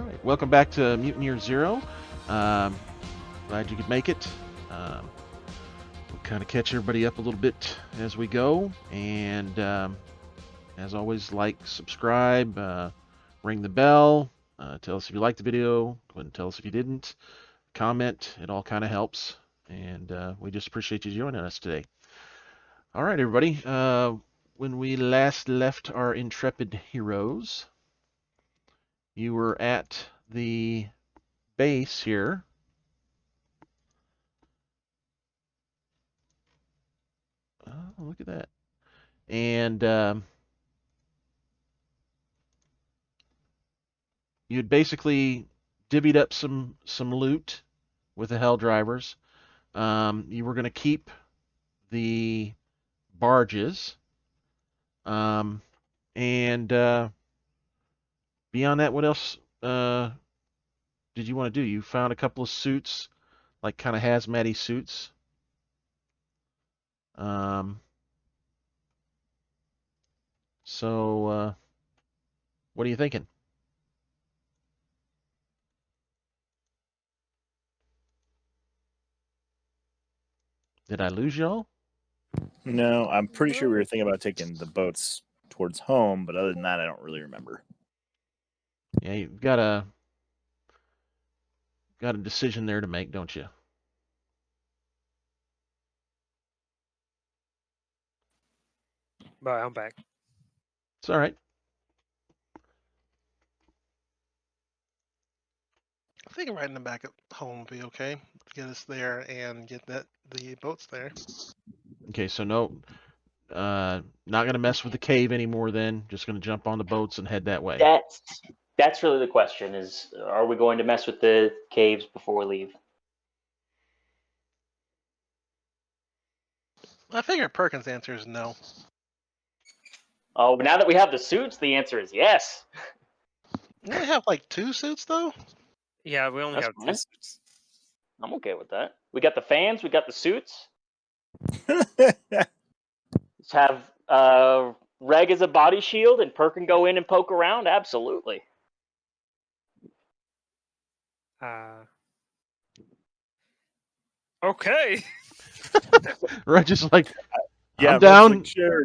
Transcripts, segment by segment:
right, welcome back to Mutineer Zero. Glad you could make it. We'll kind of catch everybody up a little bit as we go, and as always, like, subscribe, ring the bell, tell us if you liked the video, go ahead and tell us if you didn't, comment, it all kind of helps, and we just appreciate you joining us today. All right, everybody, when we last left our intrepid heroes, you were at the base here. Oh, look at that. And you'd basically divvied up some loot with the Hell Drivers. You were going to keep the barges. And beyond that, what else did you want to do? You found a couple of suits, like kind of hazmat-y suits. So what are you thinking? Did I lose y'all? No, I'm pretty sure we were thinking about taking the boats towards home, but other than that, I don't really remember. Yeah, you've got a decision there to make, don't you? But I'm back. It's all right. I think riding them back at home would be okay. Get us there and get the boats there. Okay, so no, not gonna mess with the cave anymore. Then just gonna jump on the boats and head that way. That's really the question: is are we going to mess with the caves before we leave? I figure Perkins' answer is no. Oh, but now that we have the suits, the answer is yes. You only have like 2 suits though. Yeah, we only That's have fine. 2 suits. I'm okay with that. We got the fans, we got the suits. Let's have Reg as a body shield and Perk can go in and poke around. Absolutely. Okay. Right, just like Yeah, I'm down. Like, sure.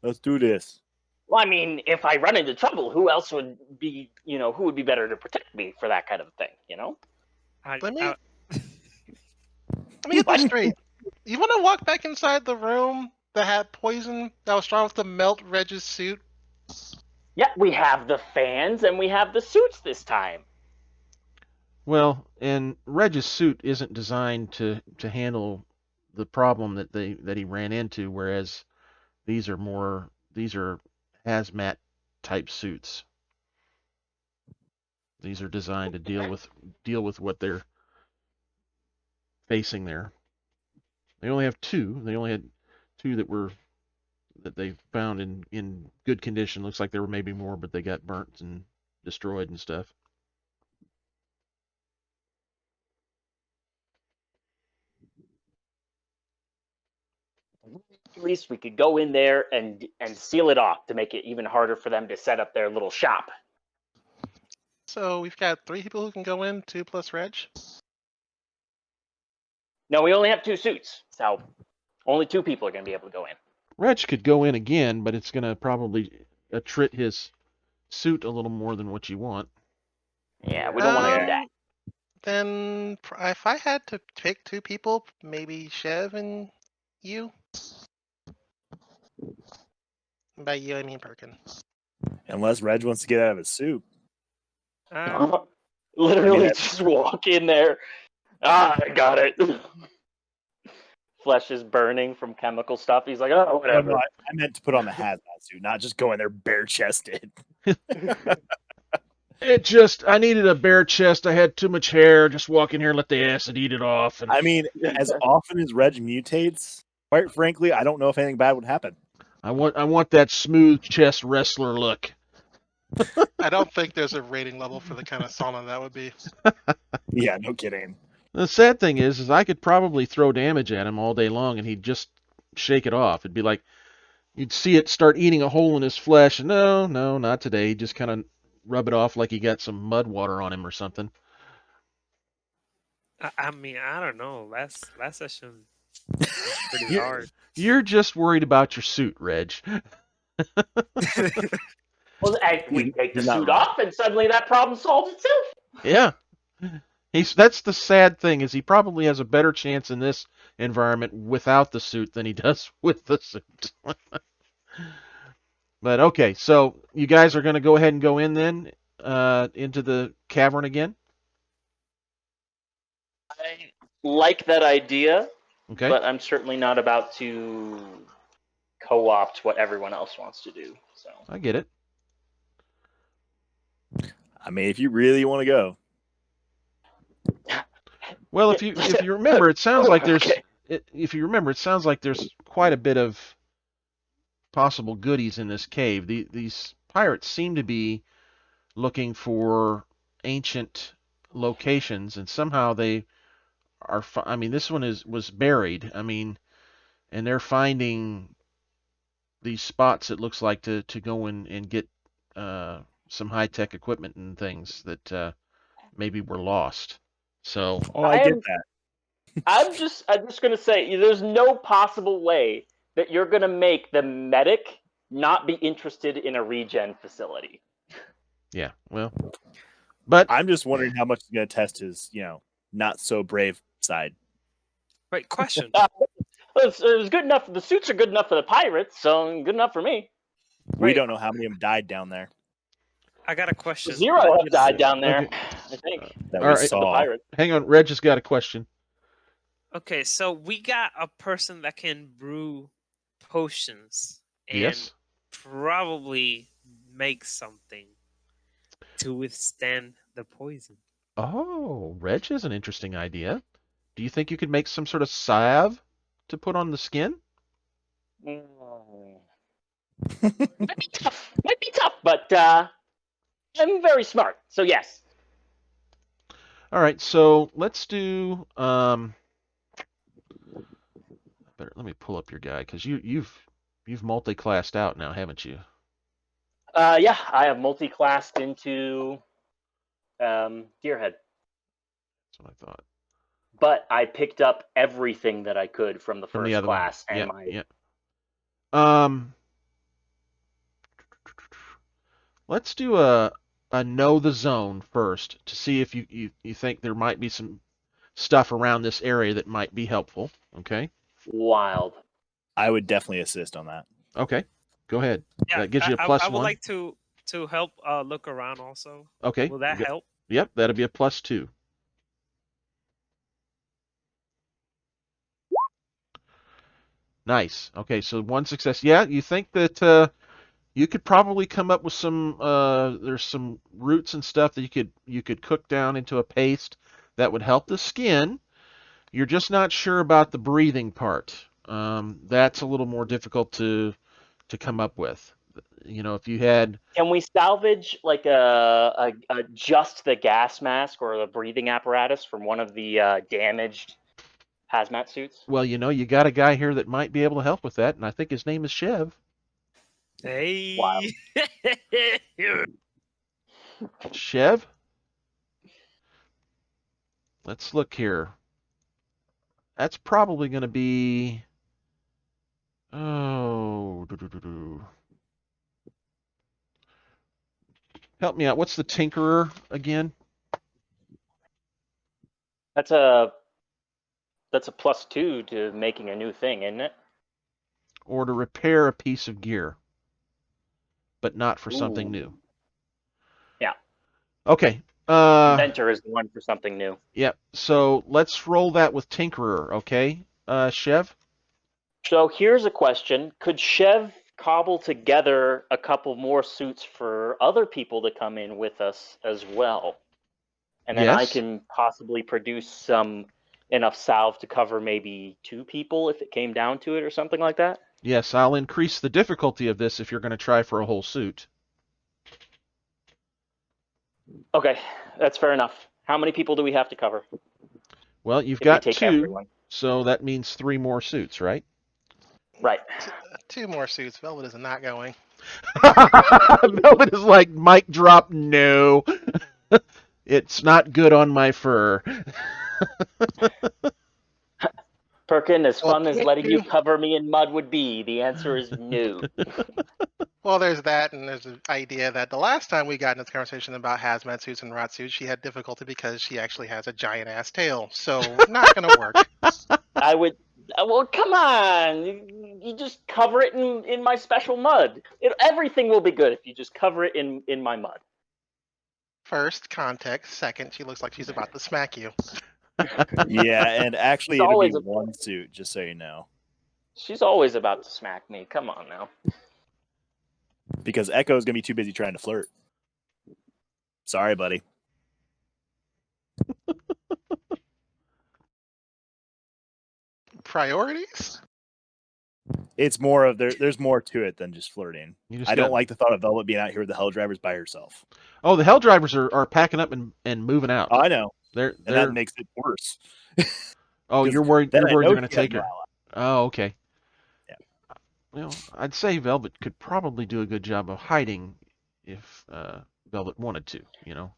Let's do this. Well, I mean, if I run into trouble, who else would be, who would be better to protect me for that kind of thing, Let me get this straight. You want to walk back inside the room that had poison that was strong enough to melt Reg's suit? Yeah, we have the fans and we have the suits this time. Well, and Reg's suit isn't designed to handle the problem that he ran into, whereas these are hazmat type suits. These are designed to deal with what they're facing there. They only have 2. They only had 2 that they found in good condition. Looks like there were maybe more, but they got burnt and destroyed and stuff. At least we could go in there and seal it off to make it even harder for them to set up their little shop. So we've got 3 people who can go in, 2 plus Reg. No, we only have 2 suits, so only 2 people are going to be able to go in. Reg could go in again, but it's going to probably attrit his suit a little more than what you want. Yeah, we don't want to do that. Then if I had to pick 2 people, maybe Chev and you. By you, I mean Perkin. Unless Reg wants to get out of his suit. Literally just walk in there. I got it. Flesh is burning from chemical stuff. He's like, oh, whatever. No, I meant to put on the hazmat suit, not just go in there bare-chested. I needed a bare chest. I had too much hair. Just walk in here and let the acid eat it off. And I mean, as often as Reg mutates, quite frankly, I don't know if anything bad would happen. I want that smooth chest wrestler look. I don't think there's a rating level for the kind of sauna that would be. Yeah, no kidding. The sad thing is I could probably throw damage at him all day long and he'd just shake it off. It'd be like you'd see it start eating a hole in his flesh. And no, not today. He'd just kind of rub it off like you got some mud water on him or something. I mean, I don't know. Last session was pretty You're, hard. you're just worried about your suit, Reg. Well, we take the You're not suit wrong. off, and suddenly that problem solves itself. Yeah. That's the sad thing, is he probably has a better chance in this environment without the suit than he does with the suit. But okay, so you guys are going to go ahead and go in then into the cavern again? I like that idea, Okay. but I'm certainly not about to co-opt what everyone else wants to do. So I get it. I mean, if you really want to go, Well, if you remember, it sounds like there's Okay. if you remember, it sounds like there's quite a bit of possible goodies in this cave. These pirates seem to be looking for ancient locations, and somehow they are. I mean, this one was buried. I mean, and they're finding these spots. It looks like to go in and get some high tech equipment and things that maybe were lost. So I get that. I'm just gonna say there's no possible way that you're gonna make the medic not be interested in a regen facility. yeah, well, but I'm just wondering how much he's going to test his, not so brave side. Wait, question. It was good enough. The suits are good enough for the pirates, so good enough for me. We Wait. don't know how many of them died down there I got a question. 0 have died down there, Okay. I think. that All we right. The saw. pirates. hang on, Reg has got a question. Okay, so we got a person that can brew potions and Yes. probably make something to withstand the poison. Oh, Reg has an interesting idea. Do you think you could make some sort of salve to put on the skin? Mm. Might be tough, but I'm very smart, so yes. All right, so let's do. Let me pull up your guy because you've multi-classed out now, haven't you? Yeah, I have multi-classed into Gearhead, That's what I thought. but I picked up everything that I could from the From first the other class, one. and Yeah, my yeah. Let's do a know the zone first to see if you think there might be some stuff around this area that might be helpful. Okay. wild. I would definitely assist on that. Okay. Go ahead. Yeah, That gives you a I plus would one. like to help look around also. Okay. Will that help? Yep, that'll be a plus 2. Nice. Okay, so 1 success. Yeah, you think that you could probably come up with some there's some roots and stuff that you could cook down into a paste that would help the skin. You're just not sure about the breathing part. That's a little more difficult to come up with. If you had Can we salvage like a just the gas mask or the breathing apparatus from one of the damaged hazmat suits? well, you got a guy here that might be able to help with that, and I think his name is Chev. Hey. Wow. Chev? Let's look here. That's probably going to be. Oh. Help me out. What's the Tinkerer again? That's a +2 to making a new thing, isn't it? Or to repair a piece of gear, but not for something Ooh. new. Yeah. Okay. Inventor is the one for something new. Yep. So let's roll that with Tinkerer, okay, Chev? So here's a question. Could Chev cobble together a couple more suits for other people to come in with us as well? And then I Yes. can possibly produce enough salve to cover maybe 2 people if it came down to it or something like that? Yes, I'll increase the difficulty of this if you're going to try for a whole suit. Okay, that's fair enough. How many people do we have to cover? Well, you've If we got take 2, everyone. so that means 3 more suits, right? Right. 2 more suits. Velvet is not going. Velvet is like, mic drop, no. It's not good on my fur. Perkin, as Well, fun as thank letting you you. cover me in mud would be, the answer is no. Well, there's that, and there's the idea that the last time we got in this conversation about hazmat suits and rot suits, she had difficulty because she actually has a giant ass tail. So, not gonna work. I would. Well, come on. You just cover it in my special mud. Everything will be good if you just cover it in my mud. First, context. Second, she looks like she's about to smack you. Yeah, and actually, It's it'll be always a- one suit, just so you know. She's always about to smack me. Come on now. Because Echo's going to be too busy trying to flirt. Sorry, buddy. Priorities? It's more of there's more to it than just flirting. You just I don't got- like the thought of Velvet being out here with the Hell Drivers by herself. Oh, the Hell Drivers are packing up and moving out. Oh, I know. They're And that makes it worse. Oh, 'cause you're worried. then You're I worried know they're going to she has take no her. ally. Oh, okay. Yeah. Well, I'd say Velvet could probably do a good job of hiding if Velvet wanted to. You know.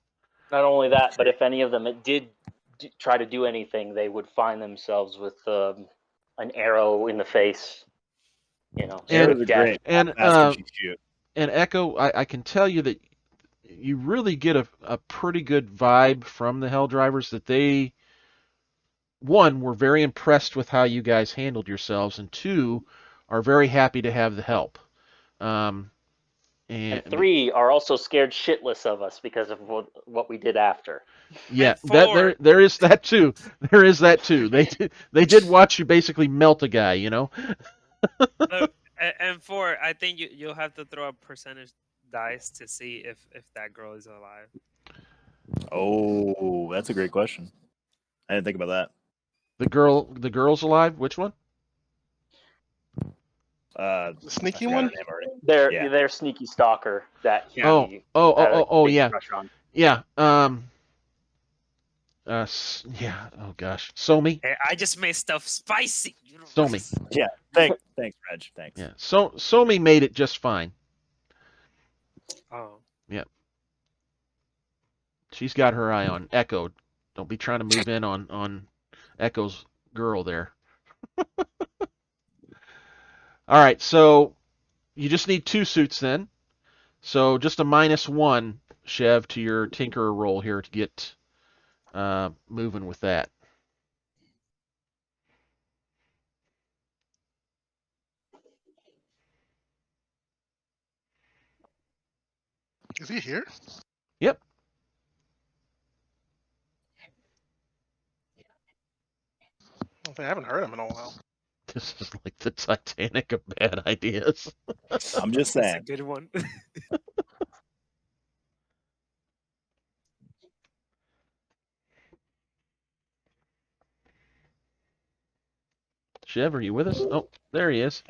Not only that, but if any of them did try to do anything, they would find themselves with an arrow in the face. You know, And- Arrows are death. great. And Ask can she shoot. and Echo, I can tell you that you really get a pretty good vibe from the Hell Drivers that they, one, were very impressed with how you guys handled yourselves, and two, are very happy to have the help. And And 3 are also scared shitless of us because of what we did after. yeah, And that 4, there is that too. There is that too. They did watch you basically melt a guy, you know. look, and 4, I think you'll have to throw a percentage dice to see if that girl is alive. Oh, that's a great question. I didn't think about that. The girl's alive. Which one? The sneaky one? Their sneaky stalker that he Oh, had a big yeah. crush on. Yeah. Yeah. Oh gosh. Somi. Hey, I just made stuff spicy. You know? Somi. Yeah. Thanks, Reg. Thanks. Yeah. Somi made it just fine. Oh. She's got her eye on Echo. Don't be trying to move in on Echo's girl there. All right, so you just need 2 suits then. So just a -1, Chev, to your Tinkerer roll here to get moving with that. Is he here? Yep. I haven't heard him in a while. This is like the Titanic of bad ideas. I'm just That's a saying. good one. Chev, are you with us? Oh, there he is.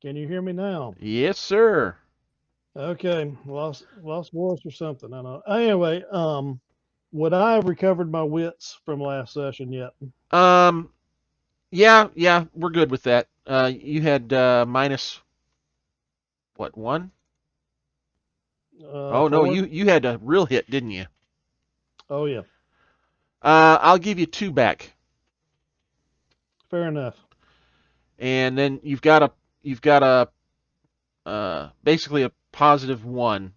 Can you hear me now? Yes, sir. Okay, lost voice or something. I don't know. Anyway, would I have recovered my wits from last session yet? Yeah, we're good with that. You had minus what, 1? Oh no, 4? you had a real hit, didn't you? Oh yeah, I'll give you 2 back, fair enough. and then you've got a basically a +1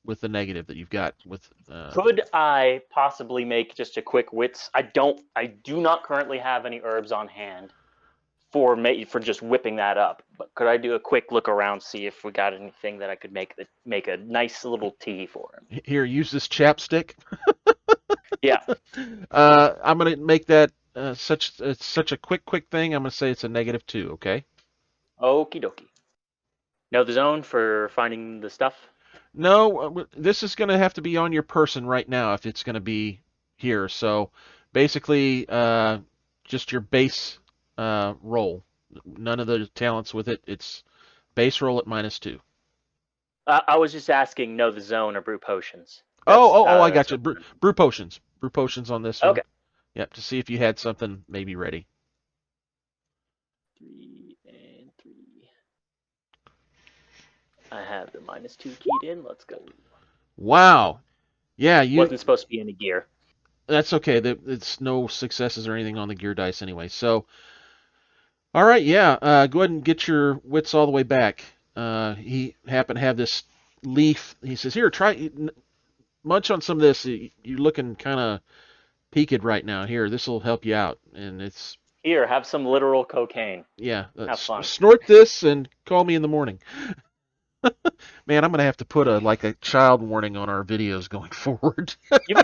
with the negative that you've got with. Could I possibly make just a quick wits? I do not currently have any herbs on hand for just whipping that up. But could I do a quick look around, see if we got anything that I could make a nice little tea for him? Here, use this chapstick. Yeah. I'm gonna make that such a quick thing. I'm gonna say it's a -2. Okay. Okie dokie. Know the zone for finding the stuff? No, this is gonna have to be on your person right now if it's gonna be here. So basically, just your base roll. None of the talents with it. It's base roll at -2. I was just asking, know the zone or brew potions. I got that's you. what- Brew potions. Brew potions on this one. Okay. Yep, to see if you had something maybe ready. 3 and 3. I have the -2 keyed in. Let's go. Wow. Yeah, Wasn't supposed to be any gear. that's okay. It's no successes or anything on the gear dice anyway. So, all right, yeah. Go ahead and get your wits all the way back. He happened to have this leaf. He says, "Here, try munch on some of this. You're looking kind of peaked right now. Here, this will help you out." And it's Here, have some literal cocaine. yeah. Have fun. Snort this and call me in the morning. Man, I'm gonna have to put a child warning on our videos going forward. You've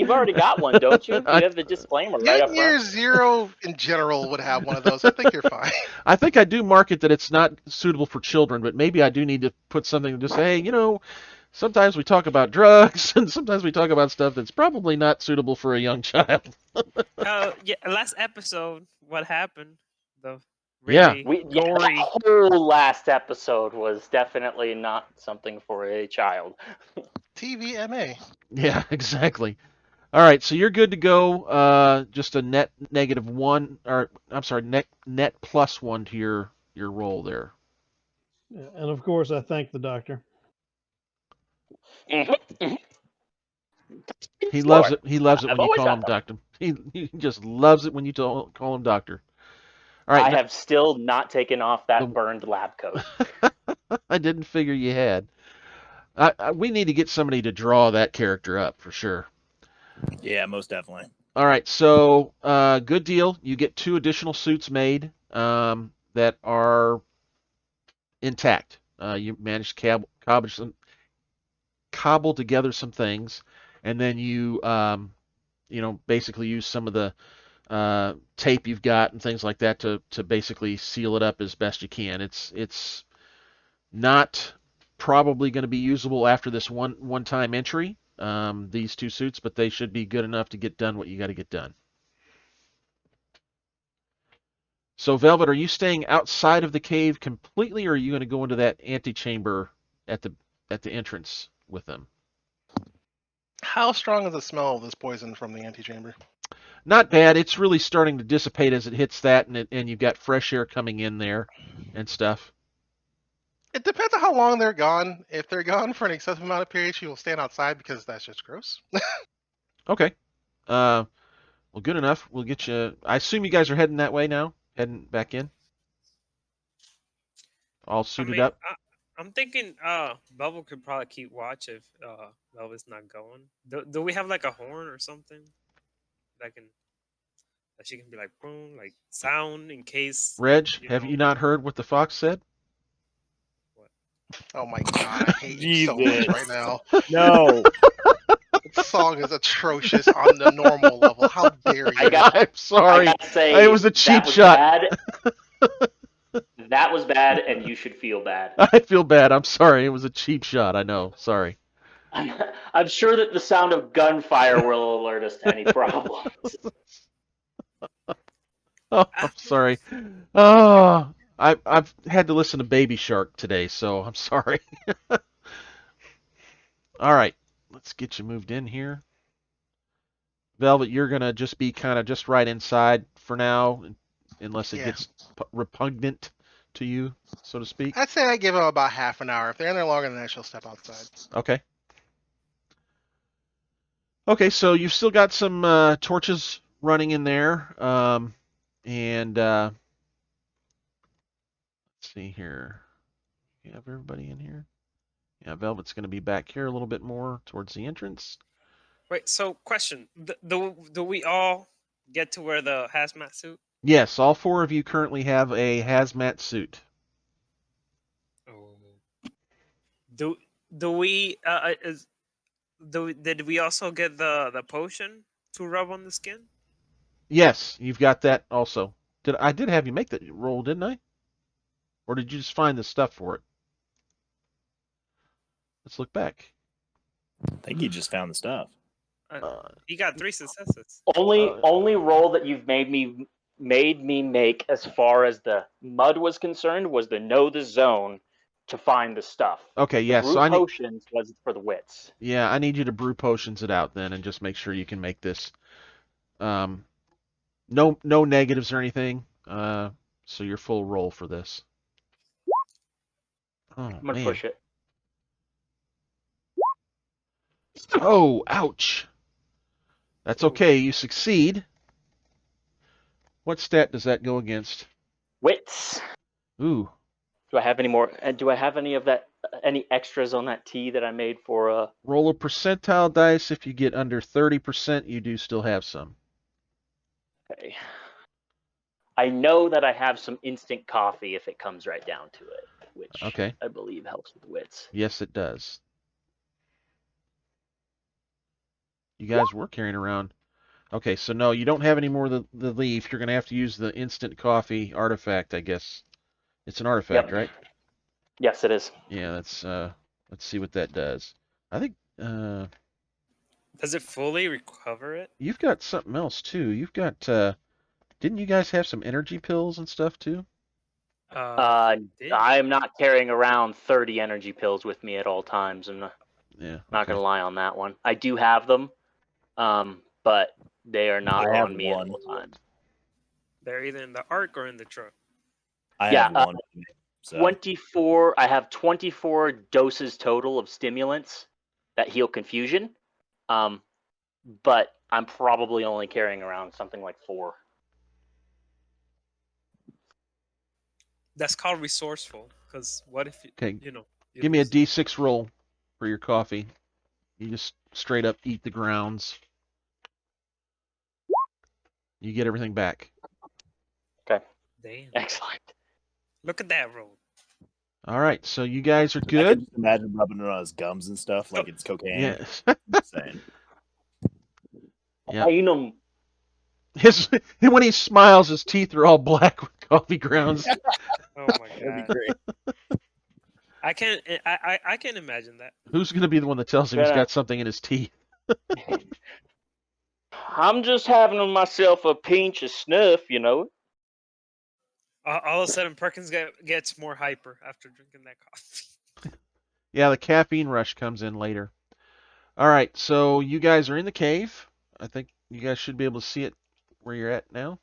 already got one, don't you? You I- have the disclaimer right Young up Year front. Zero in general would have one of those. I think you're fine. I think I do mark it that it's not suitable for children, but maybe I do need to put something to say, hey, sometimes we talk about drugs and sometimes we talk about stuff that's probably not suitable for a young child. Yeah, last episode, what happened? The Yeah. really That gory. whole last episode was definitely not something for a child. TVMA. Yeah, exactly. All right, so you're good to go. Just a net -1, or I'm sorry, net +1 to your roll there. Yeah, and of course, I thank the doctor. He loves Lord, it. He loves it I've when you always call got him them. doctor. He just loves it when you call him doctor. All right. I have still not taken off that The- burned lab coat. I didn't figure you had. We need to get somebody to draw that character up for sure. Yeah, most definitely. All right, so good deal. You get 2 additional suits made that are intact. You managed to cobble together some things, and then you basically use some of the tape you've got and things like that to basically seal it up as best you can. It's not probably going to be usable after this one-time entry, these 2 suits, but they should be good enough to get done what you got to get done. So, Velvet, are you staying outside of the cave completely, or are you going to go into that antechamber at the entrance with them? How strong is the smell of this poison from the antechamber? Not bad. It's really starting to dissipate as it hits that, and you've got fresh air coming in there and stuff. It depends on how long they're gone. If they're gone for an excessive amount of period, she will stand outside because that's just gross. Okay. Well, good enough. We'll get you. I assume you guys are heading that way now, heading back in, all suited up. I'm thinking Bubble could probably keep watch if Velvet's not going. Do we have like a horn or something that she can be like boom, like sound in case? Reg, have you not heard what the fox said? What? Oh my god, I hate you so much Jesus. right now. No. This song is atrocious on the normal level. How dare you? I'm sorry. I gotta say, It was a cheap that was shot. Bad. That was bad, and you should feel bad. I feel bad. I'm sorry. It was a cheap shot. I know. Sorry. I'm sure that the sound of gunfire will alert us to any problems. Oh, I'm sorry. Oh, I've had to listen to Baby Shark today, so I'm sorry. All right, let's get you moved in here. Velvet, you're gonna just be kind of just right inside for now, unless it Yeah. gets repugnant to you, so to speak. I'd say I give them about half an hour. If they're in there longer than that, she'll step outside. Okay. Okay, so you've still got some torches running in there, and let's see here. You have everybody in here? Yeah, Velvet's going to be back here a little bit more towards the entrance. Wait, so question: do we all get to wear the hazmat suit? Yes, all 4 of you currently have a hazmat suit. Oh. Do we did we also get the potion to rub on the skin? Yes, you've got that also. I did have you make that roll, didn't I? Or did you just find the stuff for it? Let's look back. I think he just found the stuff. You got 3 successes. Only roll that you've made me make as far as the mud was concerned was the know the zone to find the stuff. Okay, yes. Brew So potions was for the wits. yeah, I need you to brew potions it out then, and just make sure you can make this. No negatives or anything. So your full roll for this. Oh I'm gonna man, push it. Oh, ouch. That's Ooh. okay. You succeed. What stat does that go against? Wits. Ooh. Do I have any more? And do I have any of that? Any extras on that tea that I made for? Roll a percentile dice. If you get under 30%, you do still have some. Okay. I know that I have some instant coffee if it comes right down to it, which Okay. I believe helps with wits. Yes, it does. You guys were carrying around. Okay, so no, you don't have any more of the leaf. You're going to have to use the instant coffee artifact, I guess. It's an artifact, Yep. right? Yes, it is. Yeah, let's see what that does. I think Does it fully recover it? you've got something else too. You've got didn't you guys have some energy pills and stuff too? Did. I'm not carrying around 30 energy pills with me at all times. I'm not Yeah. going to lie on that one. I do have them, but they are not I have on me at one. all times. They're either in the arc or in the truck. I Yeah, have one. So 24. I have 24 doses total of stimulants that heal confusion. But I'm probably only carrying around something like 4. That's called resourceful. Because what if Okay. you Give me a lose it? D6 roll for your coffee. You just straight up eat the grounds. You get everything back. Okay. Damn. Excellent. Look at that roll. All right, so you guys are I good. can just imagine rubbing it on his gums and stuff like it's cocaine. Yeah. Just saying. Yeah. When he smiles, his teeth are all black with coffee grounds. Oh my That'd be god. great. I can't imagine that. Who's going to be the one that tells him he's got something in his teeth? I'm just having myself a pinch of snuff, you know. All of a sudden, Perkins gets more hyper after drinking that coffee. Yeah, the caffeine rush comes in later. All right, so you guys are in the cave. I think you guys should be able to see it where you're at now.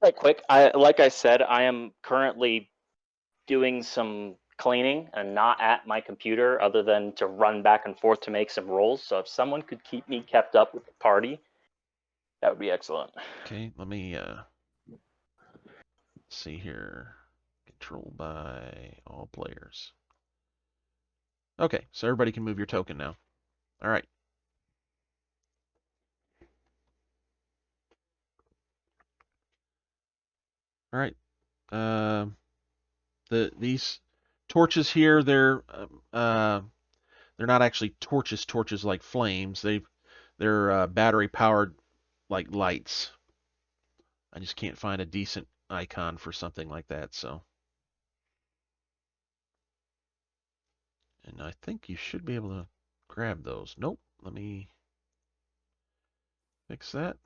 Right quick, like I said, I am currently doing some cleaning and not at my computer other than to run back and forth to make some rolls. So if someone could keep me kept up with the party, that would be excellent. Okay, let me see here. Control by all players. Okay, so everybody can move your token now. All right. All right. These torches here, they're not actually torches like flames. They're battery powered like lights. I just can't find a decent icon for something like that, so. And I think you should be able to grab those. Nope. Let me fix that.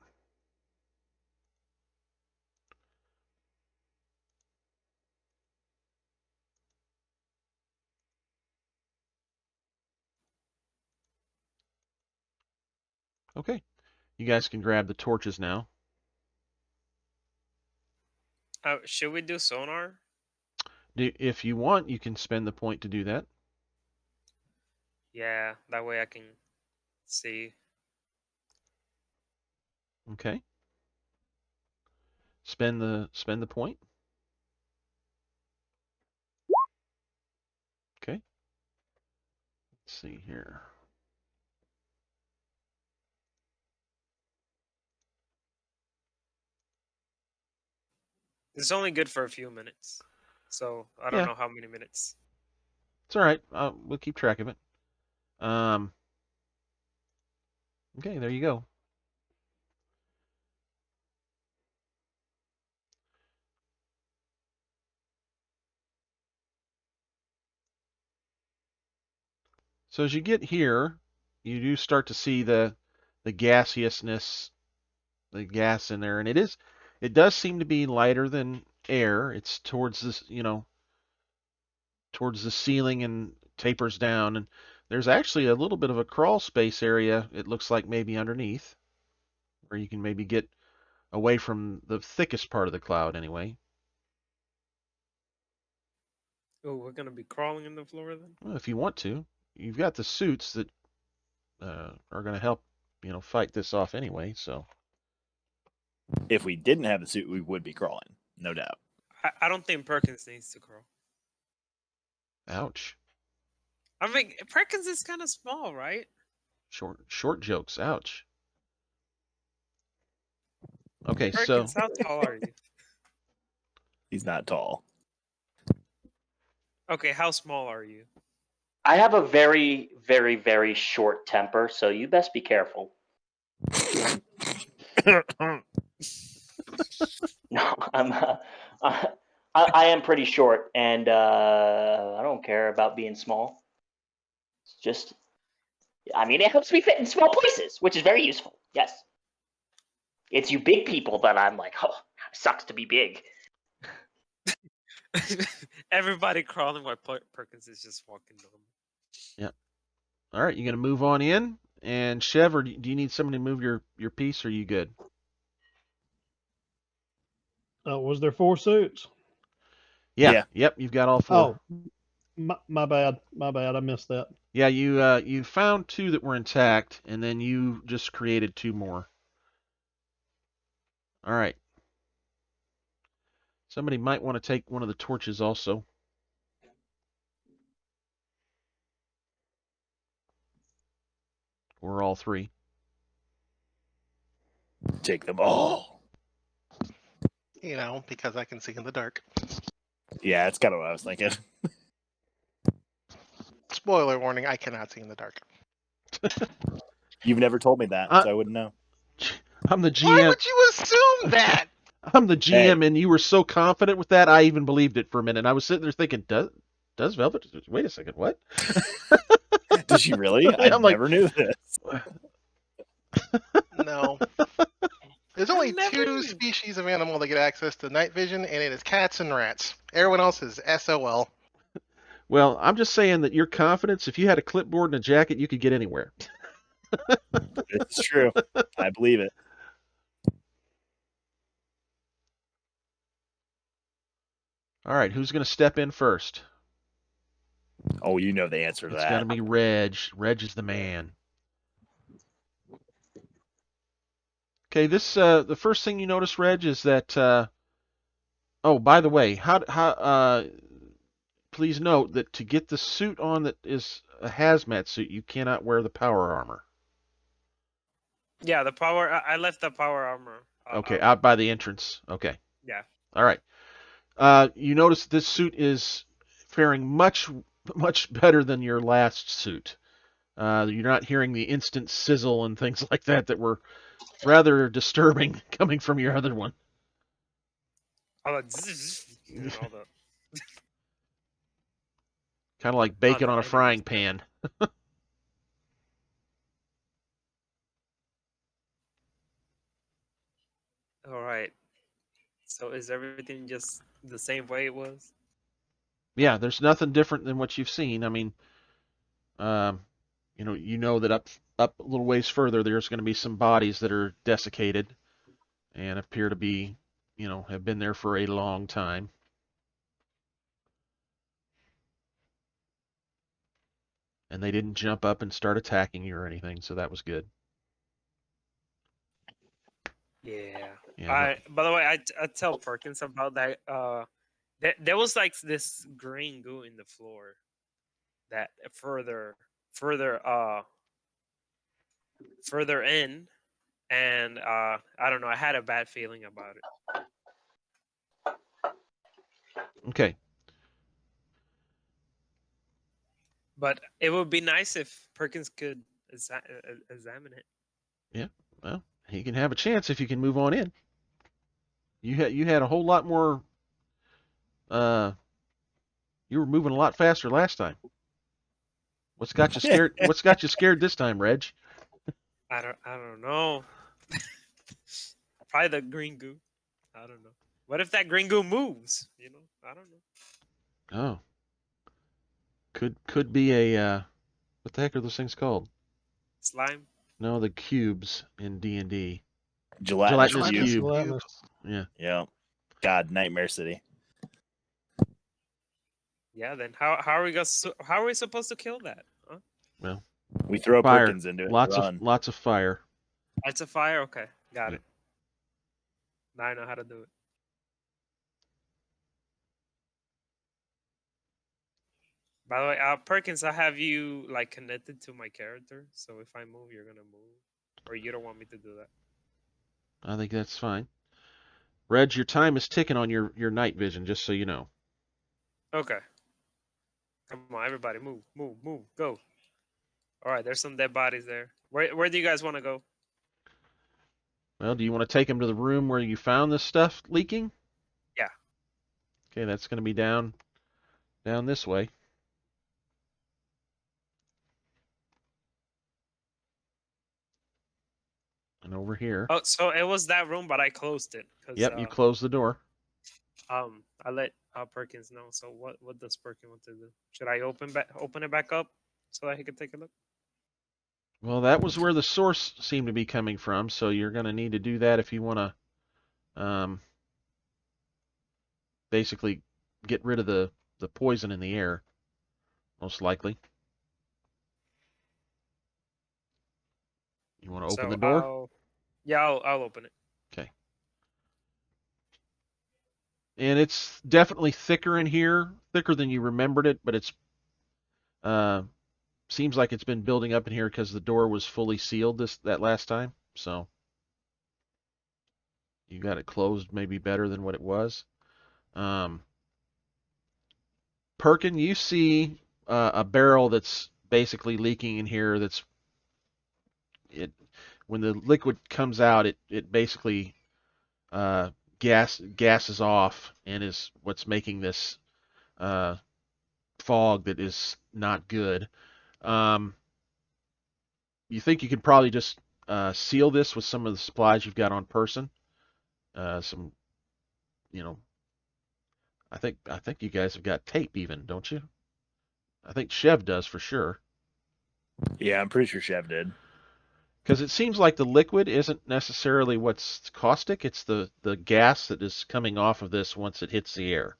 Okay. You guys can grab the torches now. Should we do sonar? If you want, you can spend the point to do that. Yeah, that way I can see. Okay. Spend the point. Okay. Let's see here. It's only good for a few minutes, so I don't Yeah. know how many minutes. It's all right. We'll keep track of it. Okay, there you go. So as you get here, you do start to see the gaseousness, the gas in there, and it does seem to be lighter than air. It's towards this, towards the ceiling and tapers down, and there's actually a little bit of a crawl space area. It looks like maybe underneath, where you can maybe get away from the thickest part of the cloud anyway. Oh, we're gonna be crawling in the floor then? Well, if you want to. you've got the suits that are going to help, fight this off anyway. So If we didn't have the suit, we would be crawling, no doubt. I don't think Perkins needs to crawl. ouch. I mean, Perkins is kind of small, right? Short jokes. Ouch. Okay, so Perkins, how tall are you? He's not tall. Okay, how small are you? I have a very, very, very short temper, so you best be careful. No, I am pretty short, and I don't care about being small. It's just, I mean, it helps me fit in small places, which is very useful. Yes. It's you big people that I'm like, oh, sucks to be big. Everybody crawling while Perkins is just walking normal. all right, you going to move on in? And Chev, or do you need somebody to move your piece, or are you good? Was there 4 suits? Yeah. Yeah. Yep, you've got all 4. Oh, my bad. My bad. I missed that. Yeah, you found 2 that were intact, and then you just created 2 more. All right. Somebody might want to take one of the torches also. Or all 3. Take them all. Because I can see in the dark. Yeah, that's kind of what I was thinking. Spoiler warning, I cannot see in the dark. You've never told me that, so I wouldn't know. I'm the Why GM. would you assume that? I'm the GM, and you were so confident with that, I even believed it for a minute. I was sitting there thinking, does Velvet? Wait a second, what? Did she really? I I'm like- never knew this. No. There's only never 2 knew. species of animal that get access to night vision, and it is cats and rats. Everyone else is SOL. Well, I'm just saying that your confidence, if you had a clipboard and a jacket, you could get anywhere. It's true. I believe it. All right, who's going to step in first? Oh, you know the answer to It's that. got to be Reg. Reg is the man. Okay, this the first thing you notice, Reg, is that. Oh, by the way, please note that to get the suit on that is a hazmat suit, you cannot wear the power armor. Yeah, the power. I left the power armor. Okay, out by the entrance. Okay. Yeah. All right. You notice this suit is faring much better than your last suit. You're not hearing the instant sizzle and things like that were rather disturbing coming from your other one. All the Kind of like bacon no, on a anyways. frying pan. All right. So is everything just the same way it was? Yeah, there's nothing different than what you've seen. I mean, you know that up a little ways further, there's going to be some bodies that are desiccated and appear to be, have been there for a long time. And they didn't jump up and start attacking you or anything, so that was good. Yeah. Yeah. By the way, I tell Perkins about that. There was like this green goo in the floor that further in, and I don't know. I had a bad feeling about it. Okay. But it would be nice if Perkins could examine it. Yeah. Well, he can have a chance if you can move on in. You had a whole lot more. You were moving a lot faster last time. What's got you scared? What's got you scared this time, Reg? I don't know. Probably the green goo. I don't know. What if that green goo moves? I don't know. Oh. Could be a what the heck are those things called? Slime. No, the cubes in D&D. Gelatinous Gelatinous cube. cube. Yeah. Yeah. God, Nightmare City. Yeah. Then how are we supposed to kill that? Huh? Well, We throw fire. Perkins into it. Lots Run. of fire. That's a fire. Okay, got Yeah. it. Now I know how to do it. By the way, Perkins, I have you like connected to my character, so if I move, you're gonna move, or you don't want me to do that. I think that's fine. Reg, your time is ticking on your night vision, just so you know. Okay. Come on, everybody, move, move, move, go. All right, there's some dead bodies there. Where do you guys want to go? Well, do you want to take him to the room where you found this stuff leaking? Yeah. Okay, that's going to be down this way. And over here. Oh, so it was that room, but I closed it because Yep, you closed the door. I let Perkins know. So what does Perkins want to do? Should I open it back up so that he can take a look? Well, that was where the source seemed to be coming from, so you're going to need to do that if you want to basically get rid of the poison in the air, most likely. You want to open the door? I'll open it. Okay. And it's definitely thicker in here, thicker than you remembered it, but it's seems like it's been building up in here because the door was fully sealed that last time. So you got it closed maybe better than what it was. Perkin, you see a barrel that's basically leaking in here. When the liquid comes out, it basically gases off and is what's making this fog that is not good. You think you could probably just seal this with some of the supplies you've got on person. Some, you know, I think you guys have got tape even, don't you? I think Chev does for sure. Yeah, I'm pretty sure Chev did. Because it seems like the liquid isn't necessarily what's caustic, it's the gas that is coming off of this once it hits the air.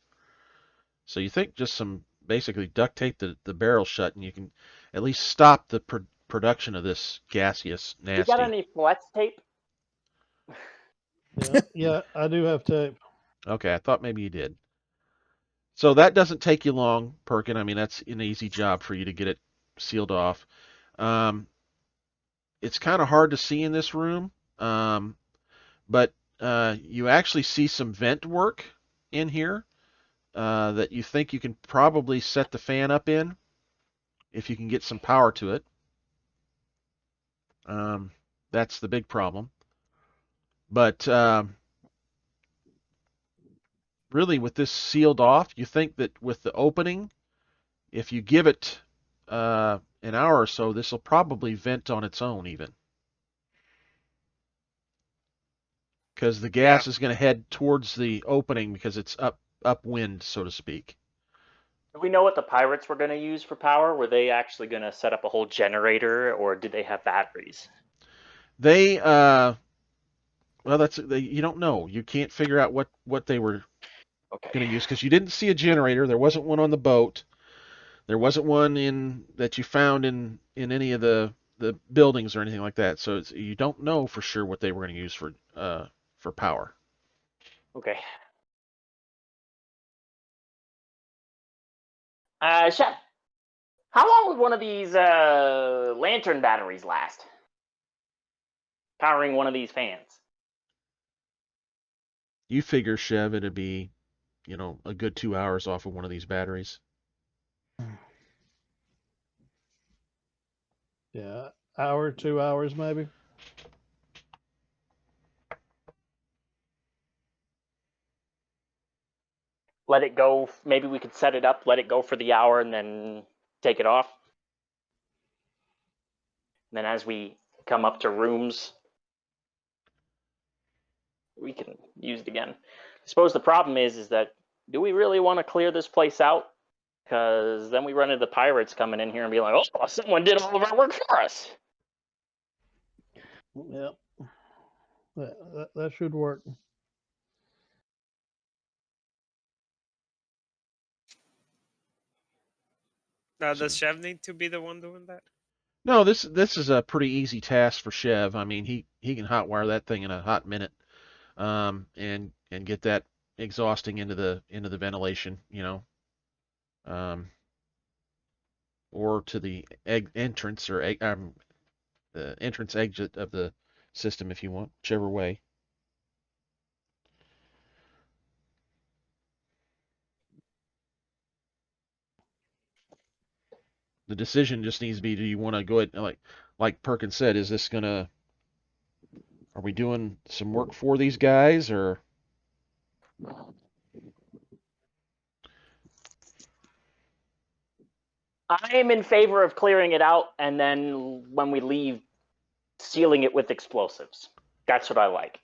So you think just some basically duct tape the barrel shut and you can at least stop the production of this gaseous You nasty. got any flex tape? Yeah, I do have tape. Okay, I thought maybe you did. So that doesn't take you long, Perkin. I mean, that's an easy job for you to get it sealed off. It's kind of hard to see in this room, but you actually see some vent work in here that you think you can probably set the fan up in if you can get some power to it. That's the big problem. But really, with this sealed off, you think that with the opening, if you give it an hour or so, this will probably vent on its own even. Because the gas is going to head towards the opening because it's upwind, so to speak. Do we know what the pirates were going to use for power? Were they actually going to set up a whole generator, or did they have batteries? They well, you don't know. You can't figure out what they were going to use because you didn't see a generator. There wasn't one on the boat. There wasn't one that you found in any of the buildings or anything like that. So you don't know for sure what they were going to use for power. Okay. Chef, how long would one of these lantern batteries last? Powering one of these fans. You figure, Chev, it'd be, a good 2 hours off of one of these batteries. Yeah, hour, 2 hours maybe. Let it go. Maybe we could set it up, let it go for the hour, and then take it off. And then as we come up to rooms, we can use it again. I suppose the problem is that do we really want to clear this place out? Because then we run into the pirates coming in here and be like, oh, someone did all of our work for us. Yep. That should work. Does Chev need to be the one doing that? No, this is a pretty easy task for Chev. I mean, he can hotwire that thing in a hot minute, and get that exhausting into the ventilation, um, or to the entrance or the entrance exit of the system if you want, whichever way. The decision just needs to be: do you want to go ahead, like Perkins said, is this gonna are we doing some work for these guys, or I am in favor of clearing it out, and then when we leave, sealing it with explosives. That's what I like.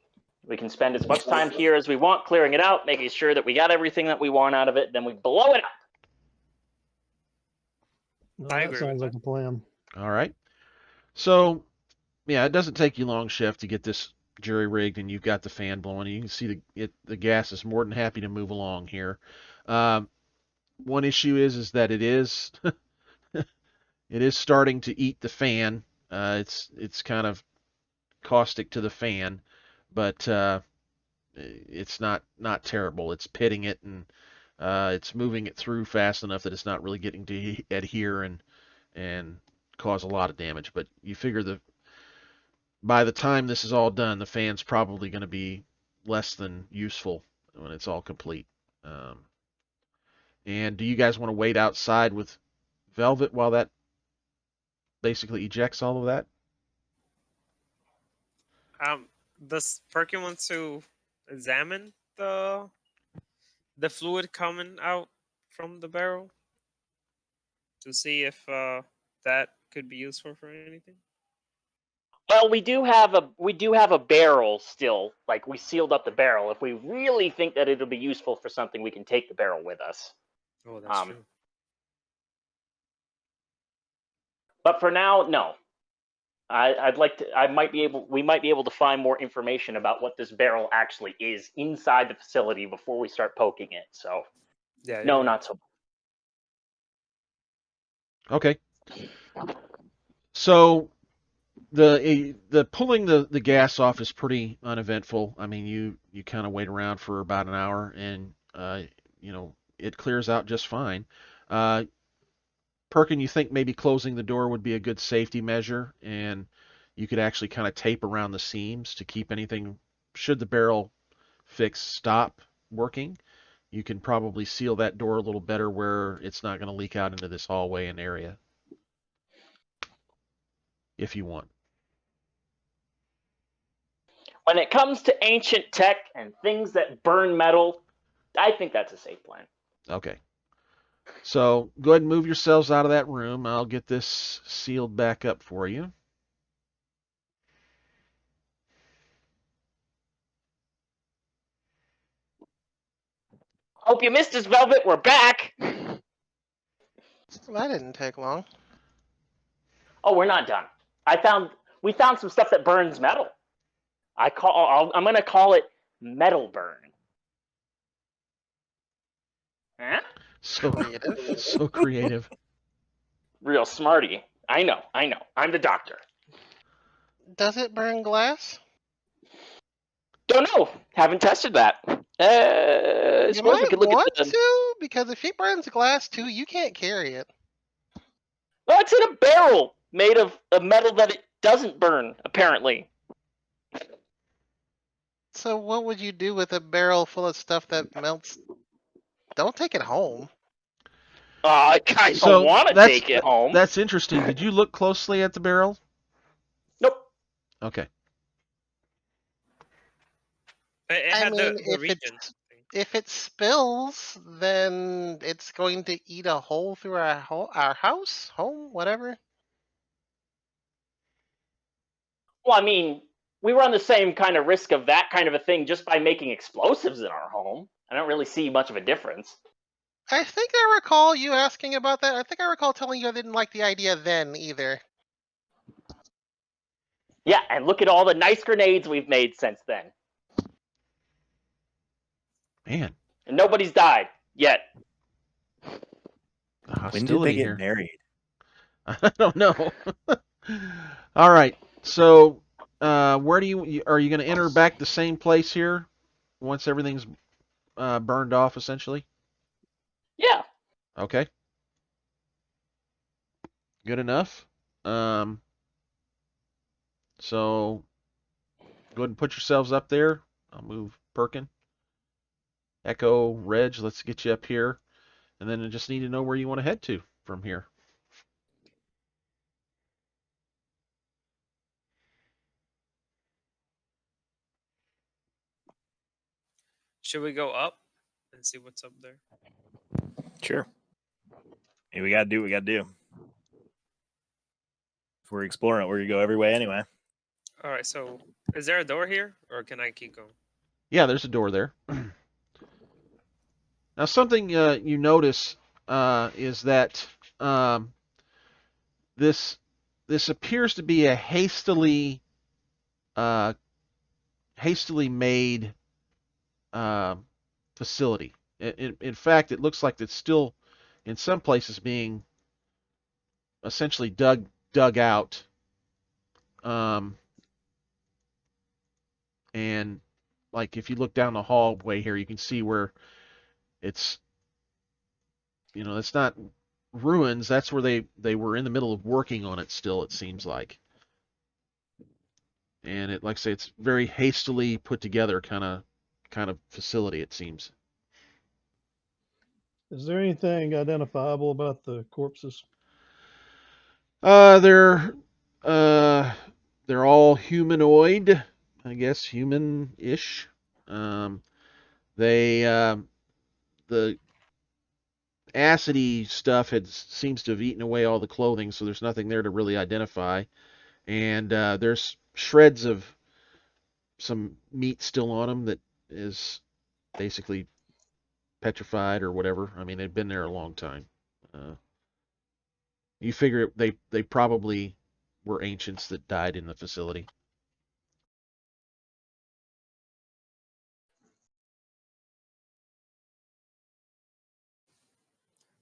We can spend as much time here as we want clearing it out, making sure that we got everything that we want out of it, then we blow it up. No, I that agree with sounds that. like a plan. all right? So yeah, it doesn't take you long, Chef, to get this jury rigged, and you've got the fan blowing. You can see the gas is more than happy to move along here. Um, One issue is that it is it is starting to eat the fan. It's kind of caustic to the fan, but it's not terrible. It's pitting it, and it's moving it through fast enough that it's not really getting to adhere and cause a lot of damage. But you figure by the time this is all done, the fan's probably going to be less than useful when it's all complete. Um, and do you guys want to wait outside with Velvet while that basically ejects all of that? Does Perkin want to examine the fluid coming out from the barrel to see if that could be useful for anything? Well, we do have a barrel still. Like, we sealed up the barrel. If we really think that it'll be useful for something, we can take the barrel with us. Oh, that's true. But for now, no. I'd like to. We might be able to find more information about what this barrel actually is inside the facility before we start poking it. So, Yeah. no, not so. Okay. So the pulling the gas off is pretty uneventful. I mean, you kind of wait around for about an hour, and it clears out just fine. Uh, Perkin, you think maybe closing the door would be a good safety measure, and you could actually kind of tape around the seams to keep anything, should the barrel fix stop working, you can probably seal that door a little better where it's not going to leak out into this hallway and area, if you want. When it comes to ancient tech and things that burn metal, I think that's a safe plan. Okay. So go ahead and move yourselves out of that room. I'll get this sealed back up for you. Hope you missed us, Velvet. We're back. Well, that didn't take long. Oh, we're not done. We found some stuff that burns metal. I'm gonna call it metal burn. Huh? So Creative. so creative. Real smarty. I know. I'm the doctor. Does it burn glass? Don't know. Haven't tested that. I You suppose we might could look want at the. to, because if it burns glass too, you can't carry it. Well, it's in a barrel made of a metal that it doesn't burn, apparently. So what would you do with a barrel full of stuff that melts? Don't take it home. I So don't want to that's- take it home. That's interesting. Did you look closely at the barrel? Nope. Okay. It I had mean, the if region. if it spills, then it's going to eat a hole through our house, home, whatever. Well, I mean, we run the same kind of risk of that kind of a thing just by making explosives in our home. I don't really see much of a difference. I think I recall you asking about that. I think I recall telling you I didn't like the idea then either. Yeah, and look at all the nice grenades we've made since then. Man, And nobody's died yet. the When did they hostility get here. married? I don't know. All right. So, where do are you going to enter back the same place here once everything's burned off, essentially? Yeah. Okay. Good enough. Um, so go ahead and put yourselves up there. I'll move Perkin, Echo, Reg. Let's get you up here, and then I just need to know where you want to head to from here. Should we go up and see what's up there? Sure. Hey, we gotta do what we gotta do. If we're exploring it, we're gonna go every way anyway. All right. So, is there a door here, or can I keep going? Yeah, there's a door there. Now, something you notice is that um, this this appears to be a uh, hastily made facility. In fact, it looks like it's still, in some places, being essentially dug out. Um, and like if you look down the hallway here, you can see where it's, it's not ruins. That's where they were in the middle of working on it still, it seems like. And it, like I say, it's very hastily put together kind of facility, it seems. Is there anything identifiable about the corpses? Uh, they're uh, they're all humanoid, I guess, human-ish. Um, they the acidy stuff seems to have eaten away all the clothing, so there's nothing there to really identify. And there's shreds of some meat still on them that is basically petrified or whatever. I mean, they've been there a long time. Uh, you figure they probably were ancients that died in the facility.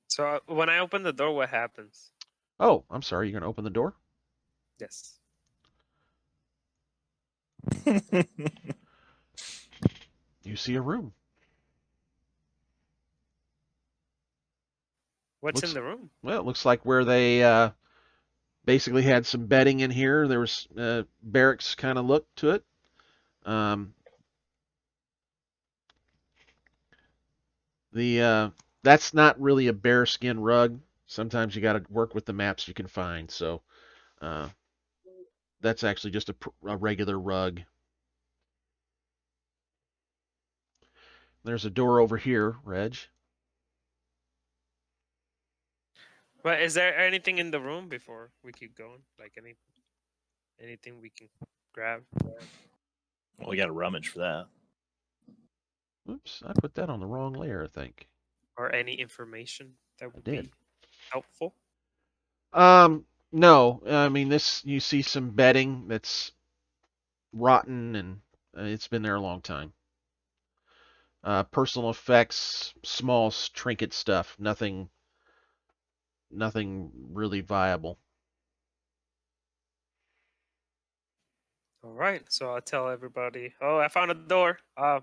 So, when I open the door, what happens? Oh, I'm sorry. You're gonna open the door? Yes. You see a room. What's in Looks the room? Well, it looks like where they basically had some bedding in here. There was barracks kind of look to it. Um, the That's not really a bearskin rug. Sometimes you got to work with the maps you can find. So uh, that's actually just a regular rug. There's a door over here, Reg. But is there anything in the room before we keep going? Like anything we can grab, Well, we got to rummage for that. Oops, I put that on the wrong layer, I think. or any information that would did. be helpful? No. I mean, you see some bedding that's rotten and it's been there a long time. Personal effects, small trinket stuff, nothing really viable. All right, so I'll tell everybody. Oh, I found a door. I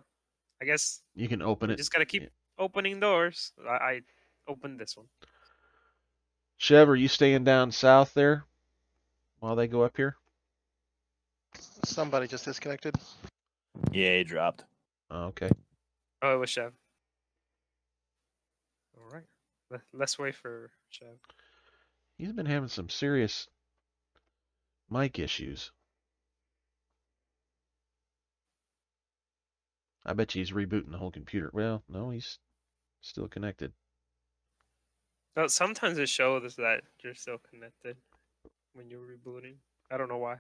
guess You can open we it. just gotta keep opening doors. I opened this one. Chev, are you staying down south there while they go up here? Somebody just disconnected. Yeah, he dropped. Oh, okay. Oh, it was Chev. All right, let's wait for Chev. He's been having some serious mic issues. I bet you he's rebooting the whole computer. Well, no, he's still connected. No, sometimes it shows that you're still connected when you're rebooting. I don't know why.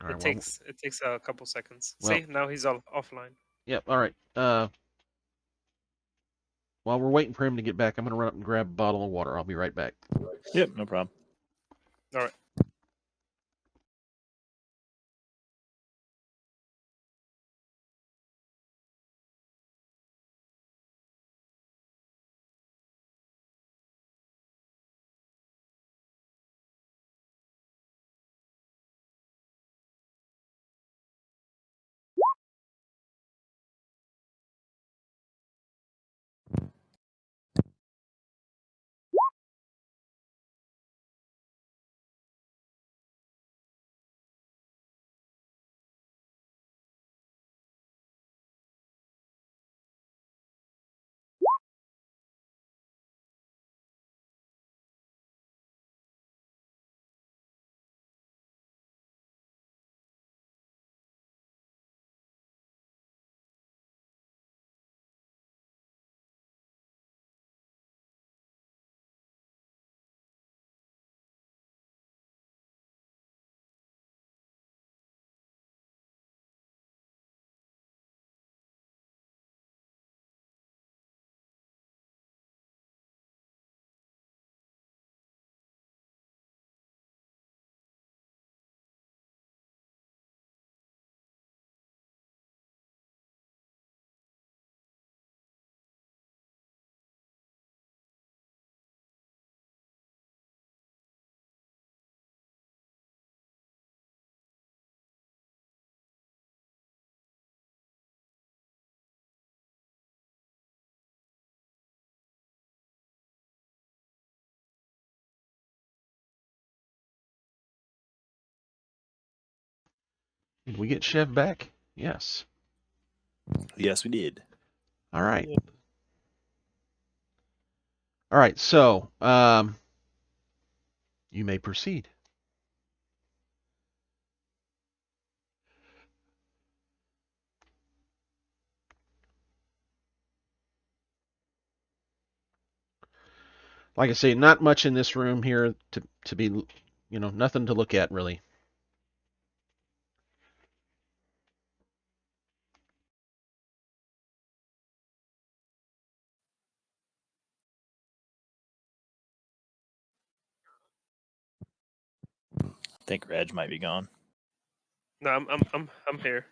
All right. It takes a couple seconds. Well, See, now he's all offline. Yep. All right. While we're waiting for him to get back, I'm going to run up and grab a bottle of water. I'll be right back. Yep, no problem. All right. Did we get Chev back? Yes. Yes, we did. All right. Yeah. All right. So, you may proceed. Like I say, not much in this room here to be, nothing to look at really. I think Reg might be gone. No, I'm here.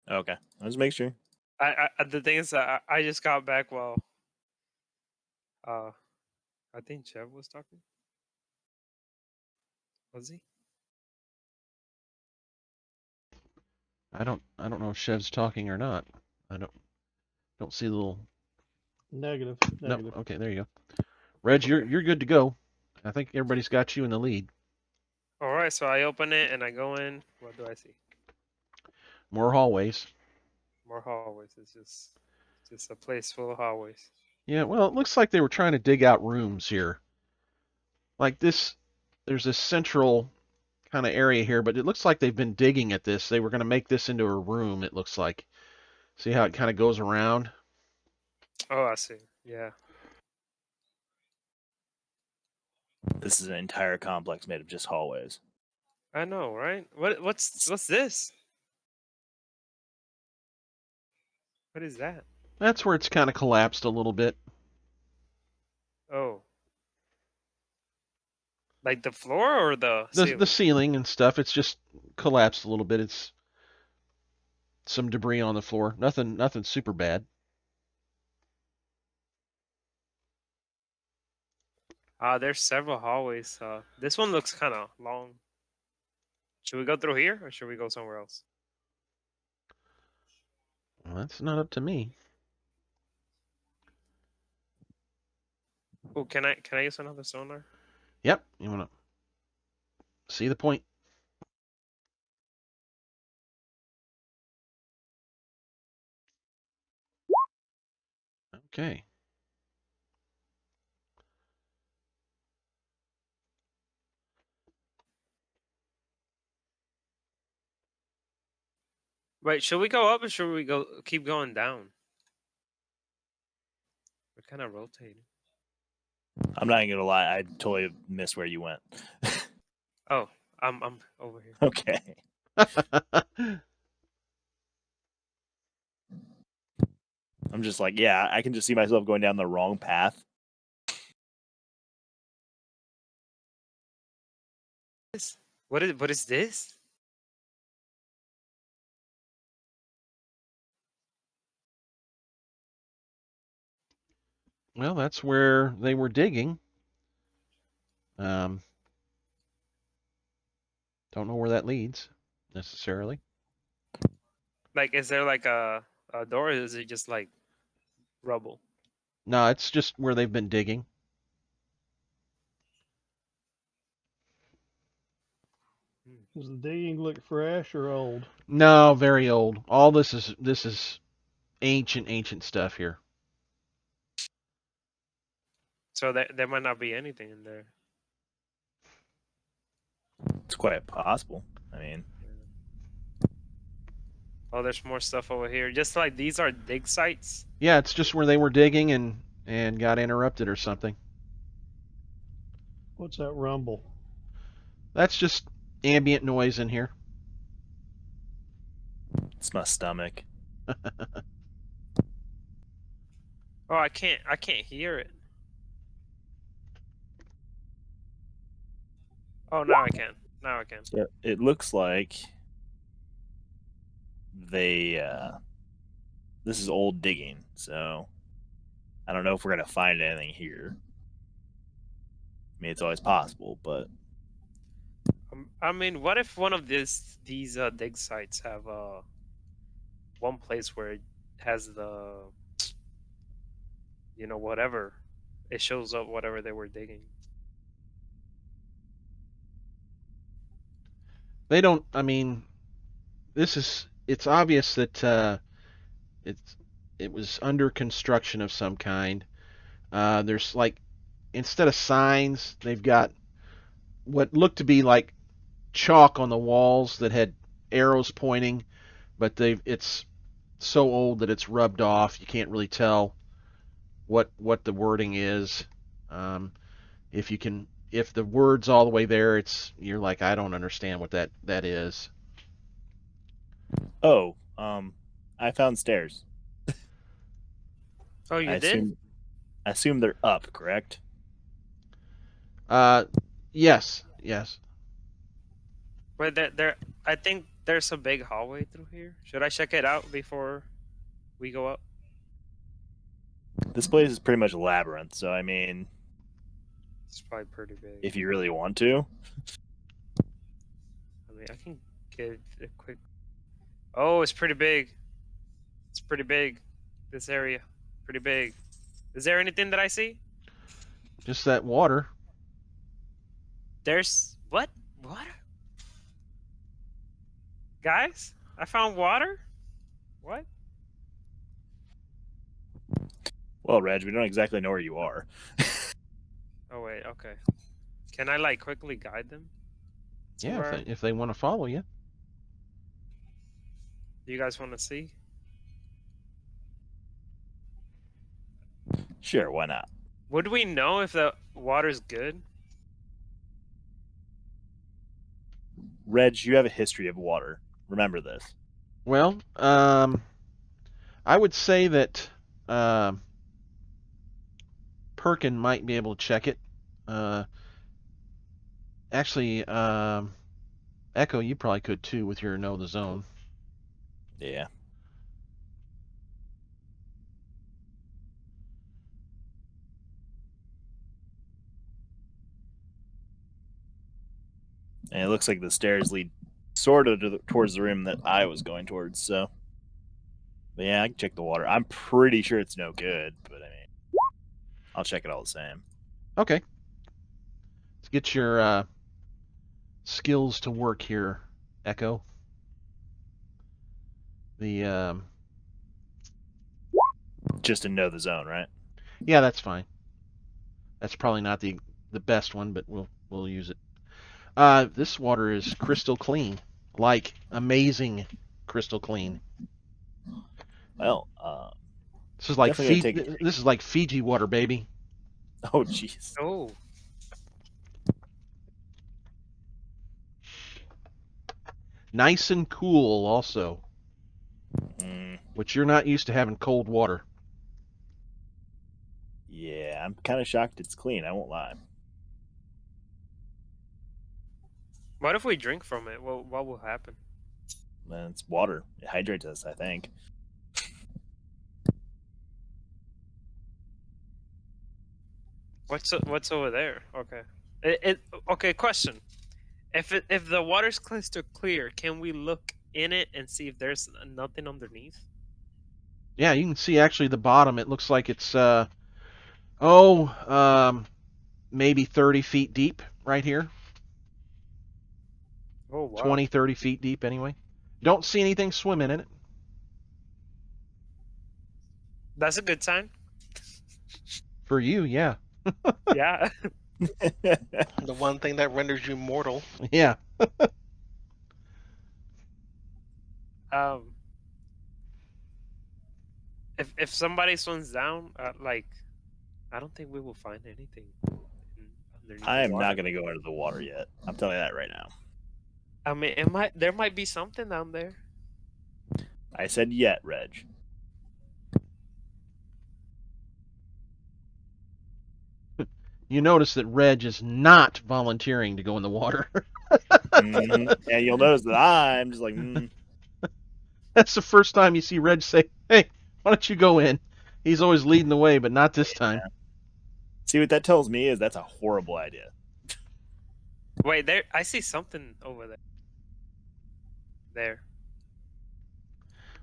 Okay, let's make sure. The thing is, I just got back while I think Chev was talking. Was he? I don't know if Chev's talking or not. I don't see the little. Negative. No. Negative. Okay, there you go. Reg, you're good to go. I think everybody's got you in the lead. All right, so I open it and I go in. What do I see? More hallways. More hallways. It's just a place full of hallways. Yeah, well, it looks like they were trying to dig out rooms here. Like this, there's this central kind of area here, but it looks like they've been digging at this. They were going to make this into a room, it looks like. See how it kind of goes around? Oh, I see. Yeah. This is an entire complex made of just hallways. I know, right? What's this? What is that? That's where it's kind of collapsed a little bit. Oh. Like the floor or the The ceiling? ceiling and stuff, it's just collapsed a little bit. It's some debris on the floor. Nothing super bad. There's several hallways. This one looks kind of long. Should we go through here or should we go somewhere else? Well, that's not up to me. Oh, can I use another sonar? Yep, you want to see the point? Okay. Right, should we go up or should we keep going down? We're kind of rotating. I'm not gonna lie, I totally missed where you went. Oh, I'm over here. Okay. I'm just like, yeah, I can just see myself going down the wrong path. What is this? Well, that's where they were digging. Don't know where that leads necessarily. Like, is there like a door? Or is it just like rubble? No, it's just where they've been digging. Does the digging look fresh or old? No, very old. All this is ancient stuff here. So there might not be anything in there. It's quite possible. I mean, Oh, there's more stuff over here. Just like these are dig sites. Yeah, it's just where they were digging and got interrupted or something. What's that rumble? That's just ambient noise in here. it's my stomach. Oh, I can't hear it. Oh, now I can. Now I can. So it looks like they this is old digging, so I don't know if we're gonna find anything here. I mean, it's always possible, but I mean, what if one of these dig sites have one place where it has the whatever it shows up whatever they were digging. They don't. I mean, it's obvious that it was under construction of some kind. There's like, instead of signs, they've got what looked to be like chalk on the walls that had arrows pointing, but it's so old that it's rubbed off. You can't really tell what the wording is. Um, if the word's all the way there, you're like, I don't understand what that is. Oh, I found stairs. Oh, you I did? assume they're up, correct? Yes, yes. But I think there's a big hallway through here. Should I check it out before we go up? This place is pretty much a labyrinth, so I mean, It's probably pretty big. if you really want to. I mean, I can give a quick. Oh, it's pretty big. It's pretty big. This area, pretty big. Is there anything that I see? Just that water. There's what? Water? Guys, I found water. What? Well, Reg, we don't exactly know where you are. Oh wait, okay. Can I like quickly guide them? to Yeah, where- if they want to follow you. Do you guys want to see? Sure, why not? Would we know if the water's good? Reg, you have a history of water. Remember this. Well, I would say that Perkin might be able to check it. Actually, Echo, you probably could too with your know the zone. Yeah. And it looks like the stairs lead sort of towards the room that I was going towards, so. But yeah, I can check the water. I'm pretty sure it's no good, but I mean, I'll check it all the same. Okay. Let's get your skills to work here, Echo. The Just to know the zone, right? yeah, that's fine. That's probably not the best one, but we'll use it. This water is crystal clean, like amazing crystal clean. Well, This is like definitely gonna take a this is like Fiji water, baby. oh jeez. Oh, Nice and cool, also, Mm, which you're not used to having cold water. yeah, I'm kind of shocked it's clean. I won't lie. what if we drink from it? What will happen? Man, it's water. It hydrates us, I think. What's over there? Okay. Okay. Question: if the water's crystal clear, can we look in it and see if there's nothing underneath? Yeah, you can see actually the bottom. It looks like it's maybe 30 feet deep right here. Oh wow. 20, 30 feet deep anyway. Don't see anything swimming in it. That's a good sign. For you, yeah. Yeah. The one thing that renders you mortal. Yeah. If somebody swims down, like, I don't think we will find anything underneath. I the am water. not going to go into the water yet. I'm telling you that right now. I mean, there might be something down there. I said yet, Reg. You notice that Reg is not volunteering to go in the water. And you'll notice that I'm just like, That's the first time you see Reg say, "Hey, why don't you go in?" He's always leading the way, but not this time. See what that tells me is that's a horrible idea. Wait, there. I see something over there. There.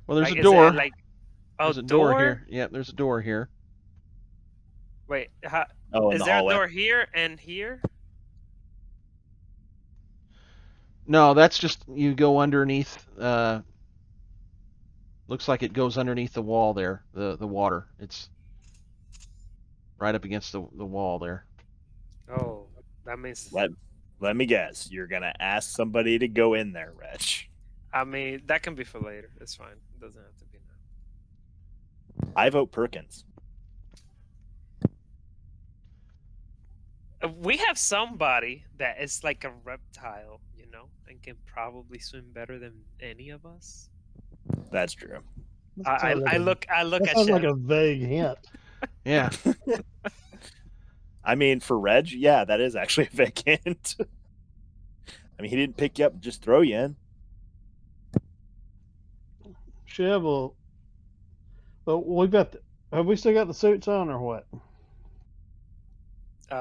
Well, there's Like, a is it door. like, oh, There's a door here. Yeah, there's a door here. Wait, Oh, in is the there hallway. a door here and here? No, that's just you go underneath. Looks like it goes underneath the wall there. The water. It's right up against the wall there. Oh, that means. Let me guess. You're gonna ask somebody to go in there, Reg. I mean, that can be for later. It's fine. It doesn't have to be now. I vote Perkins. We have somebody that is like a reptile, and can probably swim better than any of us. That's true. That sounds like I a- look That at sounds like Chef. a vague hint. Yeah. I mean, for Reg, yeah, that is actually a vacant. I mean, he didn't pick you up and just throw you in. Chev, but we've got. Have we still got the suits on or what?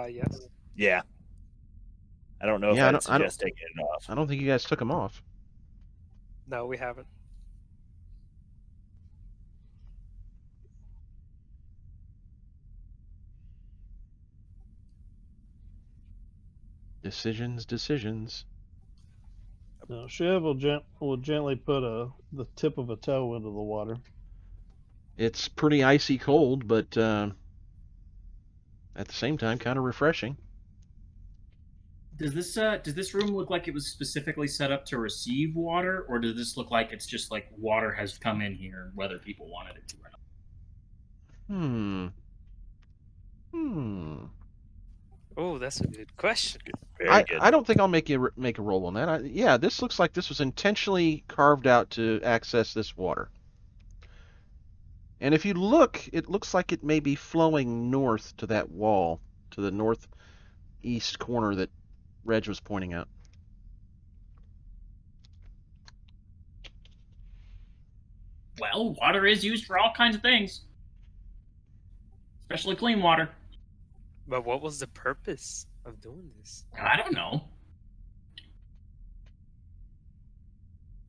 Yes. Yeah. I don't know if Yeah, I'd suggest taking it off. I don't think you guys took them off. No, we haven't. Decisions. No, Chev will gently put the tip of a toe into the water. It's pretty icy cold, but at the same time, kind of refreshing. Does this room look like it was specifically set up to receive water, or does this look like it's just like water has come in here, whether people wanted it to or not? Oh, that's a good question. Very good. I don't think I'll make a roll on that. Yeah, this looks like this was intentionally carved out to access this water. And if you look, it looks like it may be flowing north to that wall, to the northeast corner that Reg was pointing out. Well, water is used for all kinds of things, especially clean water. But what was the purpose of doing this? I don't know,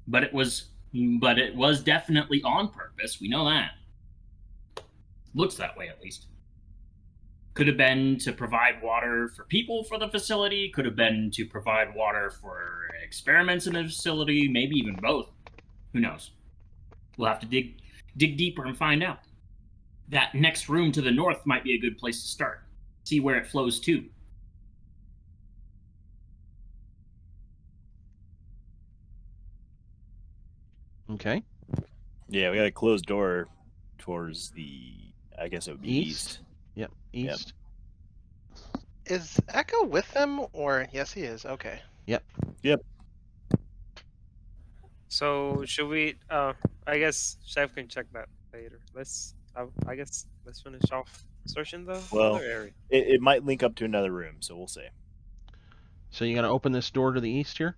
but it was definitely on purpose. We know that. Looks that way, at least. Could have been to provide water for people for the facility. Could have been to provide water for experiments in the facility. Maybe even both. Who knows? We'll have to dig deeper and find out. That next room to the north might be a good place to start. See where it flows to. Okay. Yeah, we got a closed door towards the. I guess it would be east. Yep, east. Is Echo with them, or yes, he is. Okay. Yep. So should we? I guess Chef can check that later. I guess let's finish off searching the other area. It might link up to another room, so we'll see. So you're gonna open this door to the east here?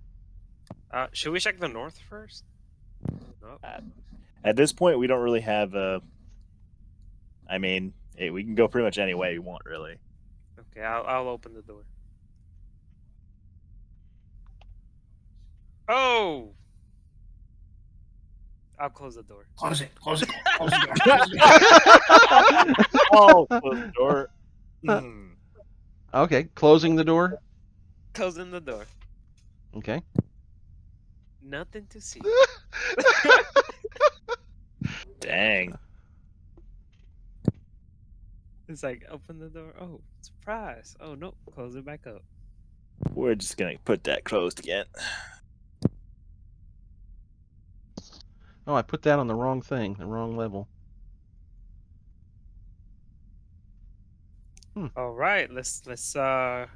Should we check the north first? No. At this point, we don't really have a. I mean, we can go pretty much any way we want, really. Okay, I'll open the door. Oh! I'll close the door. Close it. Close it. Close the door. Close the door. Oh, close the door. Okay, closing the door. Closing the door. Okay. Nothing to see. Dang. It's like, open the door. Oh, surprise. Oh, no. Close it back up. We're just gonna put that closed again. Oh, I put that on the wrong thing, the wrong level. All right. Let's Why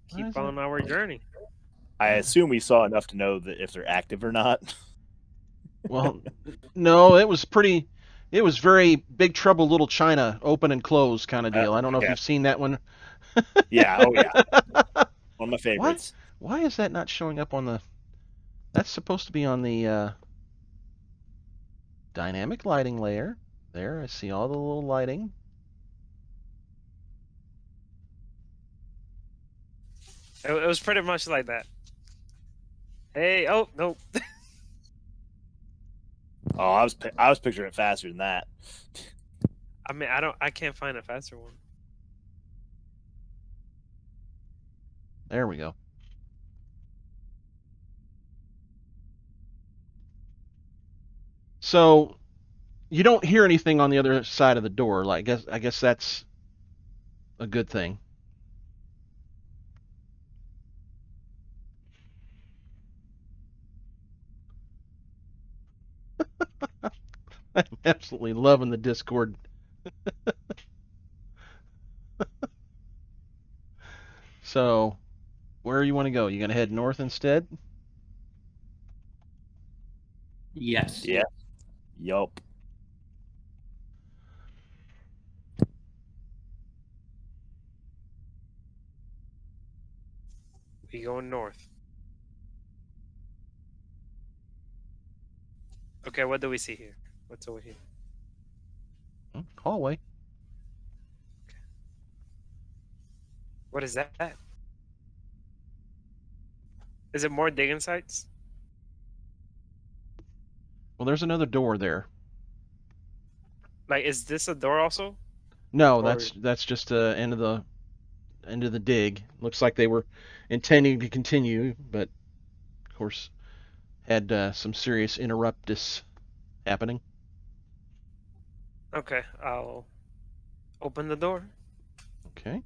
keep is on our journey. I assume we saw enough to know that if they're active or not. Well, no, it was very Big Trouble Little China, open and close kind of deal. I don't know if yeah. you've seen that one. Yeah, oh yeah. One of my favorites. Why is that not showing up on the... That's supposed to be on the dynamic lighting layer. There, I see all the little lighting. It was pretty much like that. Hey, oh, no. Oh, I was picturing it faster than that. I mean, I can't find a faster one. There we go. So you don't hear anything on the other side of the door. Like, I guess that's a good thing. I'm absolutely loving the Discord. So, where you want to go? You gonna head north instead? Yes. Yeah. Yup. We going north. Okay, what do we see here? What's over here? Hallway. What is that? Is it more digging sites? Well, there's another door there. Like, is this a door also? No, Or- that's just end of the dig. Looks like they were intending to continue, but of course had some serious interruptus happening. Okay, I'll open the door. Okay.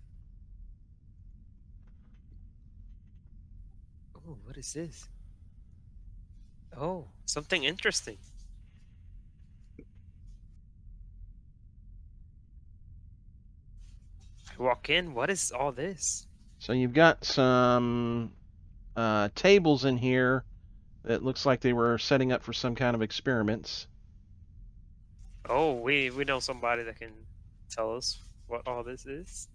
Oh, what is this? Oh, something interesting. I walk in. What is all this? So you've got some tables in here that looks like they were setting up for some kind of experiments. Oh, we know somebody that can tell us what all this is.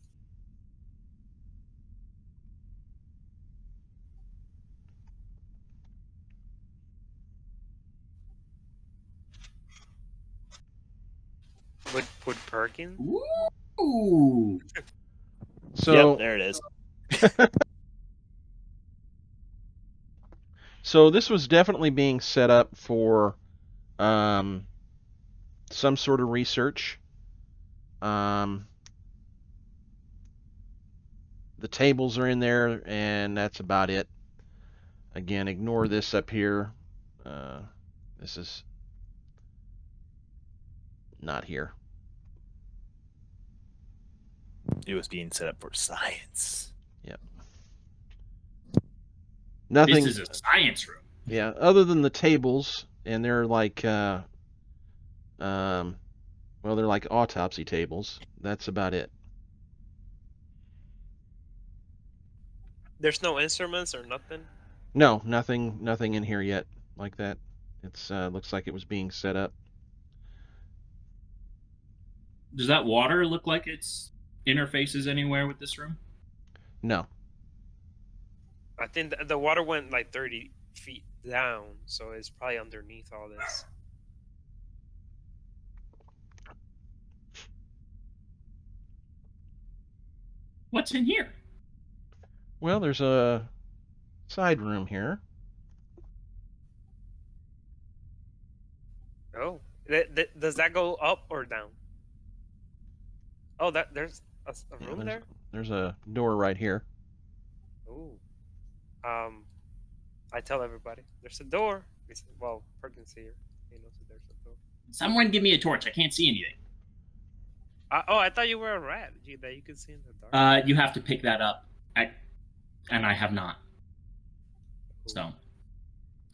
Would Perkins? Ooh. So Yep, there it is. So this was definitely being set up for some sort of research. The tables are in there, and that's about it. Again, ignore this up here. This is not here. It was being set up for science. Nothing. This is a science room. Yeah, other than the tables, and they're like, well, they're like autopsy tables. That's about it. There's no instruments or nothing. No, nothing in here yet like that. It's looks like it was being set up. Does that water look like it's interfaces anywhere with this room? No. I think the water went like 30 feet down, so it's probably underneath all this. What's in here? Well, there's a side room here. Oh, does that go up or down? Oh, there's a Yeah, room there. there's a door right here. Oh, I tell everybody there's a door. Well, Perkins here. He knows that there's a door. Someone give me a torch. I can't see anything. I thought you were a rat. That you could see in the dark. You have to pick that up. And I have not. So,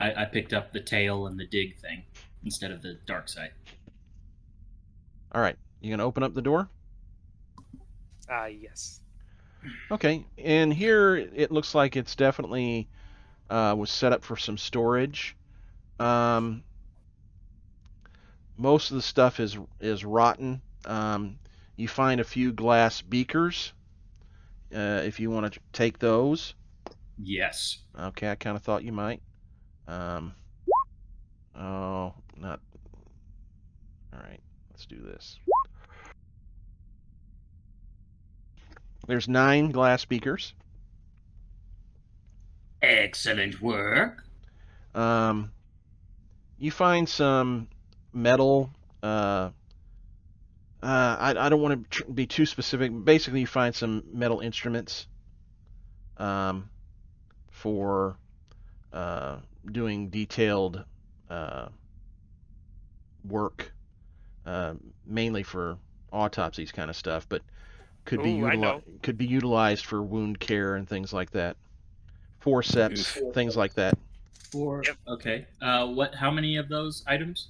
I picked up the tail and the dig thing instead of the dark side. All right, you gonna open up the door? Yes. Okay, and here it looks like it's definitely was set up for some storage. Most of the stuff is rotten. You find a few glass beakers if you want to take those. Yes. Okay, I kind of thought you might. Oh, not. All right, let's do this. There's 9 glass beakers. Excellent work. You find some metal. I don't want to be too specific. Basically, you find some metal instruments for doing detailed work, mainly for autopsies kind of stuff, but could be Ooh, I know. utilized for wound care and things like that. Forceps, things like that. Yep. Okay. What? How many of those items?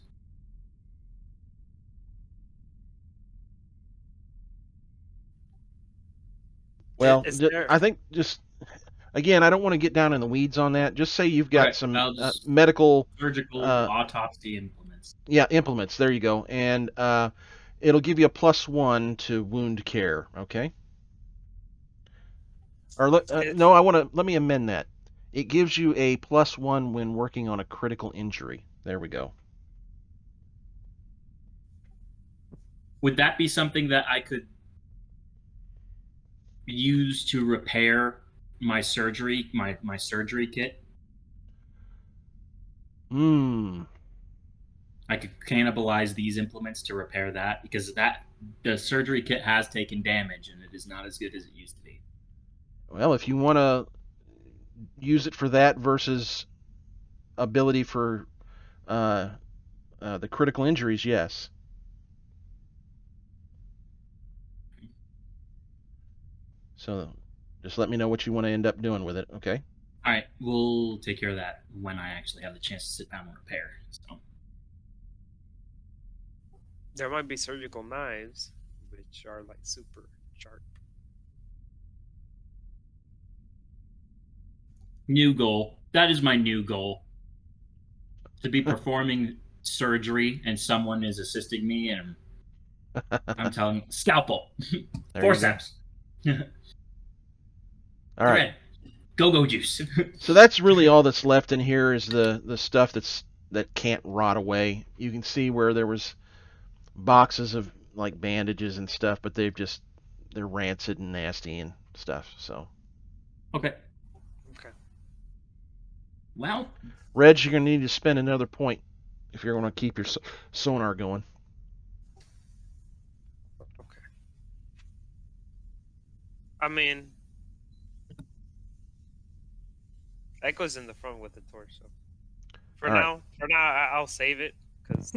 Well, Is there? I think just again, I don't want to get down in the weeds on that. Just say you've got Okay, some I'll just medical, surgical uh, autopsy implements. yeah, implements. There you go, and it'll give you a +1 to wound care. Okay. Or no, let me amend that. It gives you a +1 when working on a critical injury. There we go. Would that be something that I could use to repair my surgery, my surgery kit? I could cannibalize these implements to repair that, because the surgery kit has taken damage and it is not as good as it used to be. Well, if you want to use it for that versus ability for the critical injuries, yes. So just let me know what you want to end up doing with it, okay? All right, we'll take care of that when I actually have the chance to sit down and repair. So, There might be surgical knives, which are like super sharp. new goal. That is my new goal. To be performing surgery and someone is assisting me, and I'm telling scalpel, There forceps, All right. thread, go juice. So that's really all that's left in here is the stuff that can't rot away. You can see where there was boxes of like bandages and stuff, but they're rancid and nasty and stuff. So Okay. Okay. Well, Reg, you're gonna need to spend another point if you're gonna keep your sonar going. Okay. I mean, that goes in the front with the torch. So for All right. now, I'll save it because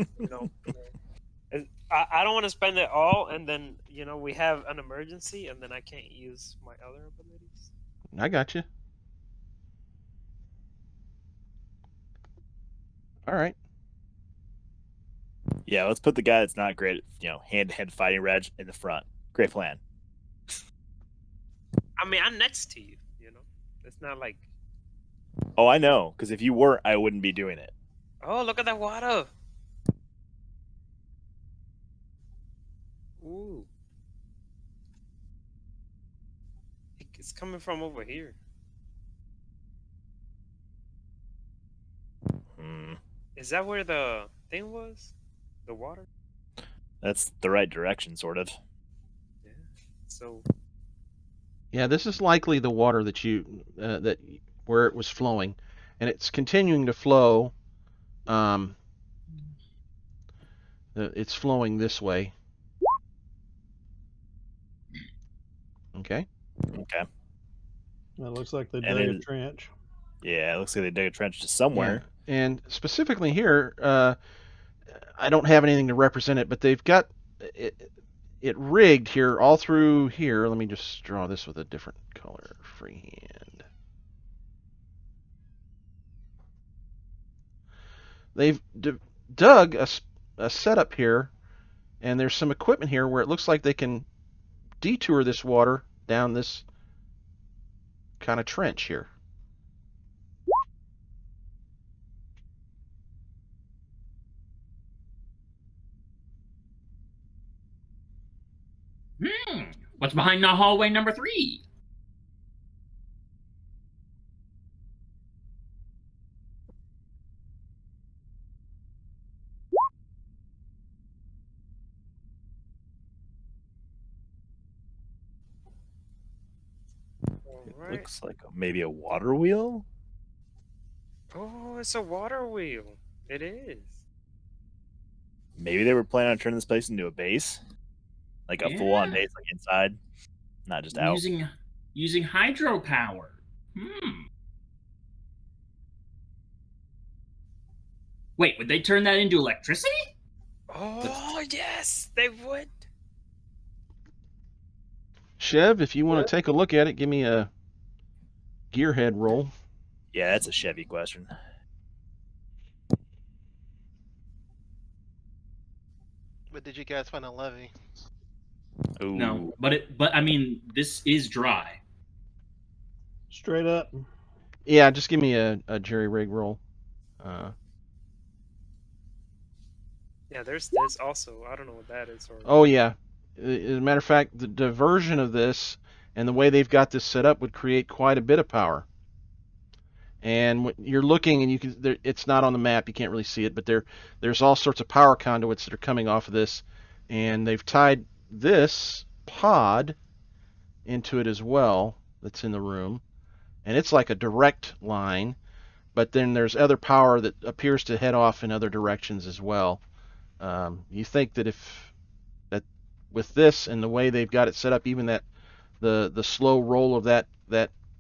I don't want to spend it all, and then we have an emergency, and then I can't use my other abilities. I got you. All right. Yeah, let's put the guy that's not great at hand-to-hand fighting, Reg, in the front. Great plan. I mean, I'm next to you. It's not like. Oh, I know, because if you weren't, I wouldn't be doing it. Oh, look at that water. Ooh. It's coming from over here. Is that where the thing was? The water? That's the right direction, sort of. Yeah. So. Yeah, this is likely the water that where it was flowing, and it's continuing to flow. It's flowing this way. Okay. Okay. It looks like they And dug a it- trench. Yeah, it looks like they dug a trench to somewhere. Yeah. And specifically here, I don't have anything to represent it, but they've got it rigged here all through here. Let me just draw this with a different color, freehand. They've dug a setup here, and there's some equipment here where it looks like they can detour this water down this kind of trench here. what's behind the hallway number 3? It Right. looks like maybe a water wheel. Oh, it's a water wheel. It is. Maybe they were planning on turning this place into a base, like a full-on Yeah. base, like inside, not just out. Using hydropower. Wait, would they turn that into electricity? Oh yes, they would. Chev, if you want to take a look at it, give me a gearhead roll. Yeah, that's a Chevy question. But did you guys find a levee? Ooh. No, but I mean, this is dry. Straight up. Yeah, just give me a jerry rig roll. Yeah, there's this also. I don't know what that is. Or Oh yeah. As a matter of fact, the diversion of this and the way they've got this set up would create quite a bit of power. And you're looking, and you can. It's not on the map. You can't really see it, but there's all sorts of power conduits that are coming off of this, and they've tied this pod into it as well. That's in the room, and it's like a direct line. But then there's other power that appears to head off in other directions as well. You think that with this and the way they've got it set up, even that the slow roll of that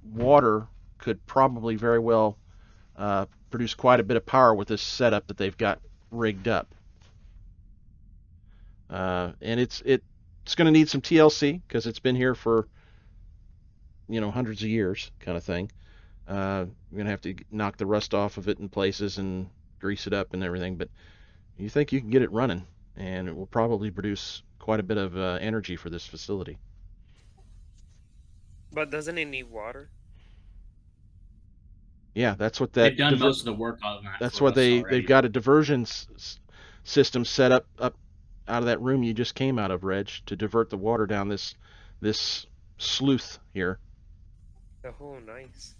water could probably very well produce quite a bit of power with this setup that they've got rigged up. And it's going to need some TLC because it's been here for hundreds of years, kind of thing. You're going to have to knock the rust off of it in places and grease it up and everything, but you think you can get it running, and it will probably produce quite a bit of energy for this facility. but doesn't it need water? Yeah, that's what They've done most of the work on that. That's for what us they've already. got a diversion system set up out of that room you just came out of, Reg, to divert the water down this sluice here. Oh, nice.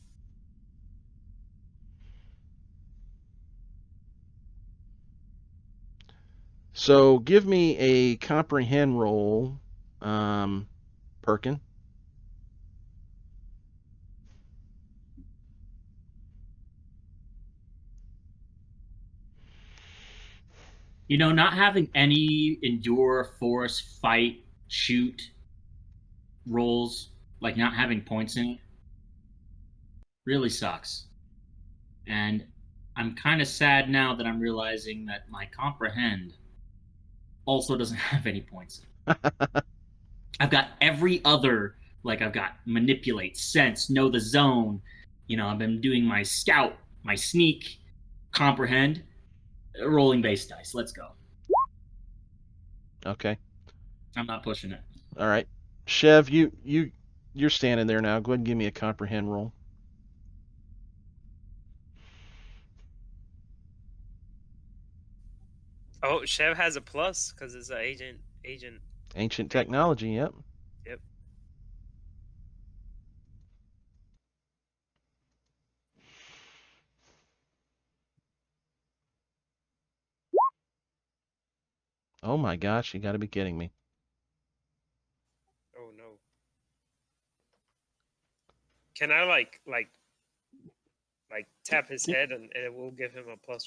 So give me a comprehend roll, Perkin. Not having any endure, force, fight, shoot rolls, like not having points in it, really sucks. And I'm kind of sad now that I'm realizing that my comprehend also doesn't have any points in it. I've got every other, like I've got manipulate, sense, know the zone. I've been doing my scout, my sneak, comprehend, rolling base dice. Let's go. Okay. I'm not pushing it. All right. Chev, you're standing there now. Go ahead and give me a comprehend roll. Oh, Chev has a plus because it's an agent. Ancient technology, yep. Yep. Oh my gosh, you got to be kidding me. Oh no. Can I like tap his head and it will give him a +1?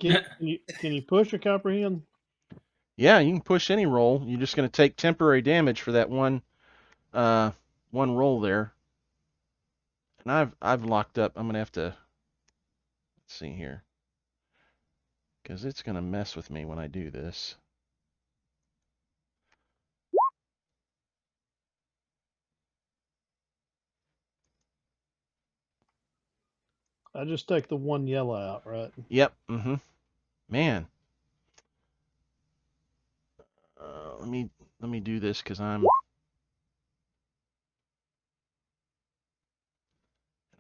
Can you push a comprehend? Yeah, you can push any roll. You're just going to take temporary damage for that one roll there. And I've locked up. I'm going to have to, let's see here, because it's going to mess with me when I do this. I just take the one yellow out, right? Yep. Man. Let me do this because I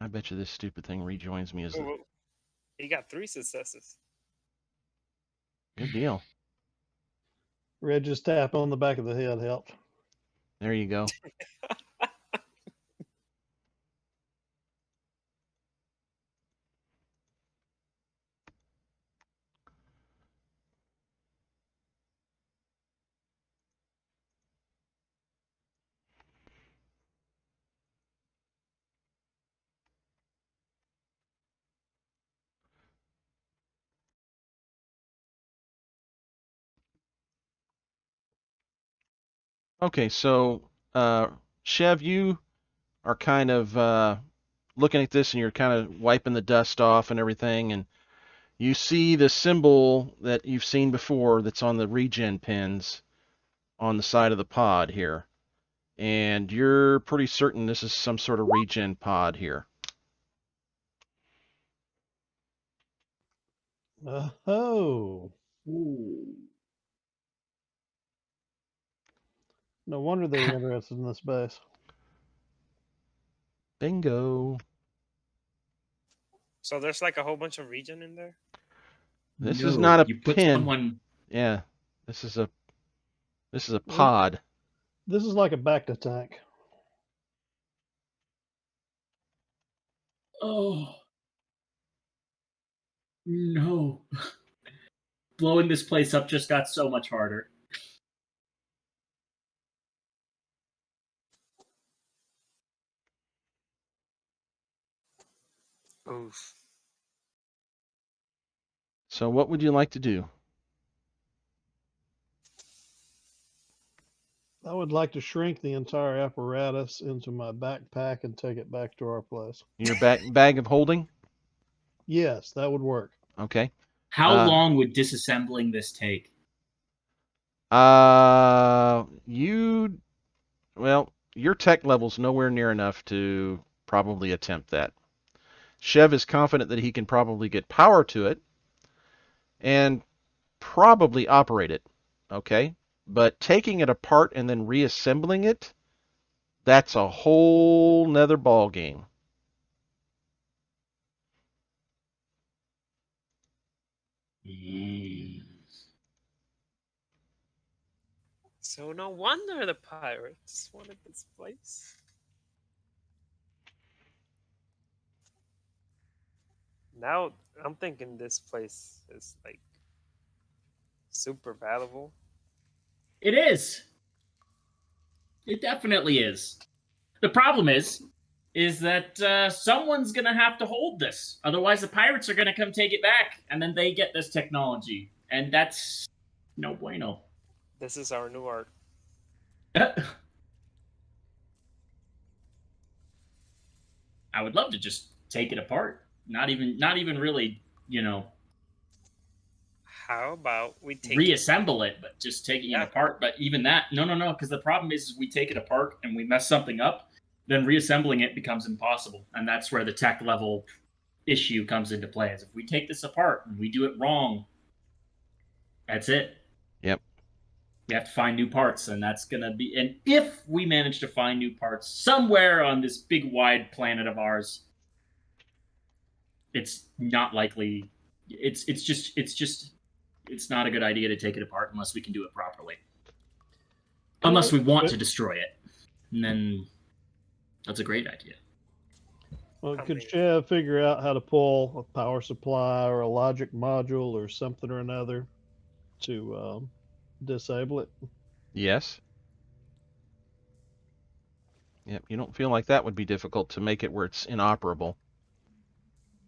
bet you this stupid thing rejoins me as Oh, he got 3 successes. good deal. Red just tap on the back of the head helped. There you go. Okay, so Chev, you are kind of looking at this and you're kind of wiping the dust off and everything, and You see the symbol that you've seen before that's on the regen pins on the side of the pod here. And you're pretty certain this is some sort of regen pod here. Oh, Ooh. no wonder they were interested in this base. Bingo. So there's like a whole bunch of region in there. This No, is not a you put pin. someone. Yeah. This is a Well, pod. This is like a Bacta tank. Oh no! Blowing this place up just got so much harder. Oof. So what would you like to do? I would like to shrink the entire apparatus into my backpack and take it back to our place. Your bag of holding? Yes, that would work. Okay. How long would disassembling this take? Your tech level's nowhere near enough to probably attempt that. Chev is confident that he can probably get power to it and probably operate it. Okay? But taking it apart and then reassembling it, that's a whole nother ball game. So no wonder the pirates wanted this place. Now I'm thinking this place is like super valuable. It is. It definitely is. The problem is that someone's gonna have to hold this. Otherwise, the pirates are gonna come take it back, and then they get this technology, and that's no bueno. This is our new art. I would love to just take it apart. Not even really, How about we take reassemble it, but just taking it apart. But even that, no, because the problem is we take it apart and we mess something up, then reassembling it becomes impossible, and that's where the tech level issue comes into play. Is if we take this apart and we do it wrong, that's it. Yep. We have to find new parts, and that's gonna be. And if we manage to find new parts somewhere on this big wide planet of ours, it's not likely. It's not a good idea to take it apart unless we can do it properly. Unless we want to destroy it, and then that's a great idea. Well, could Chev figure out how to pull a power supply or a logic module or something or another to disable it? Yes. Yep. You don't feel like that would be difficult to make it where it's inoperable.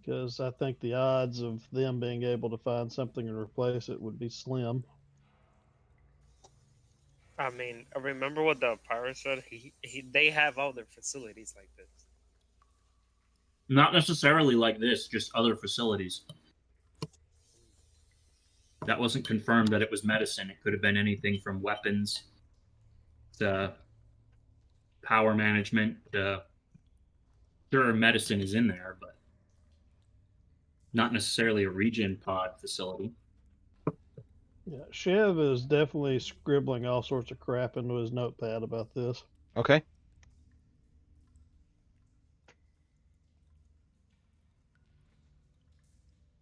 Because I think the odds of them being able to find something and replace it would be slim. I mean, remember what the pirate said? They have all their facilities like this. Not necessarily like this, just other facilities. That wasn't confirmed that it was medicine. It could have been anything from weapons to power management. Sure, medicine is in there, but not necessarily a regen pod facility. Yeah, Chev is definitely scribbling all sorts of crap into his notepad about this. Okay.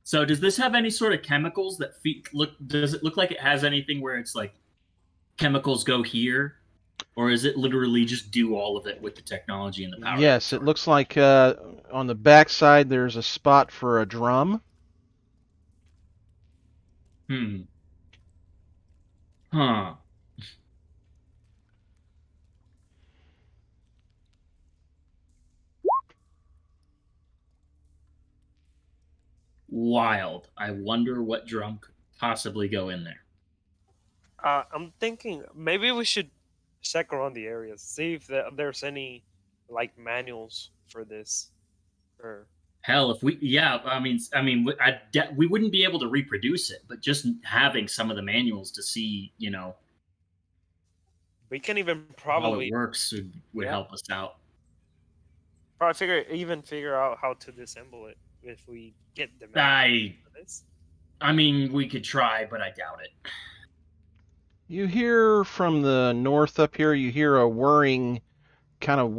So does this have any sort of chemicals that does it look like it has anything where it's like chemicals go here? Or is it literally just do all of it with the technology and the power? Yes, it looks like on the back side there's a spot for a drum. Huh. Wild. I wonder what drum could possibly go in there. I'm thinking maybe we should check around the areas, see if there's any like manuals for this, or Hell, if we, yeah, we wouldn't be able to reproduce it, but just having some of the manuals to see, We can even how probably it works would Yeah. help us out. probably figure out how to disassemble it if we get the manual for this. We could try, but I doubt it. You hear from the north up here, you hear a whirring kind of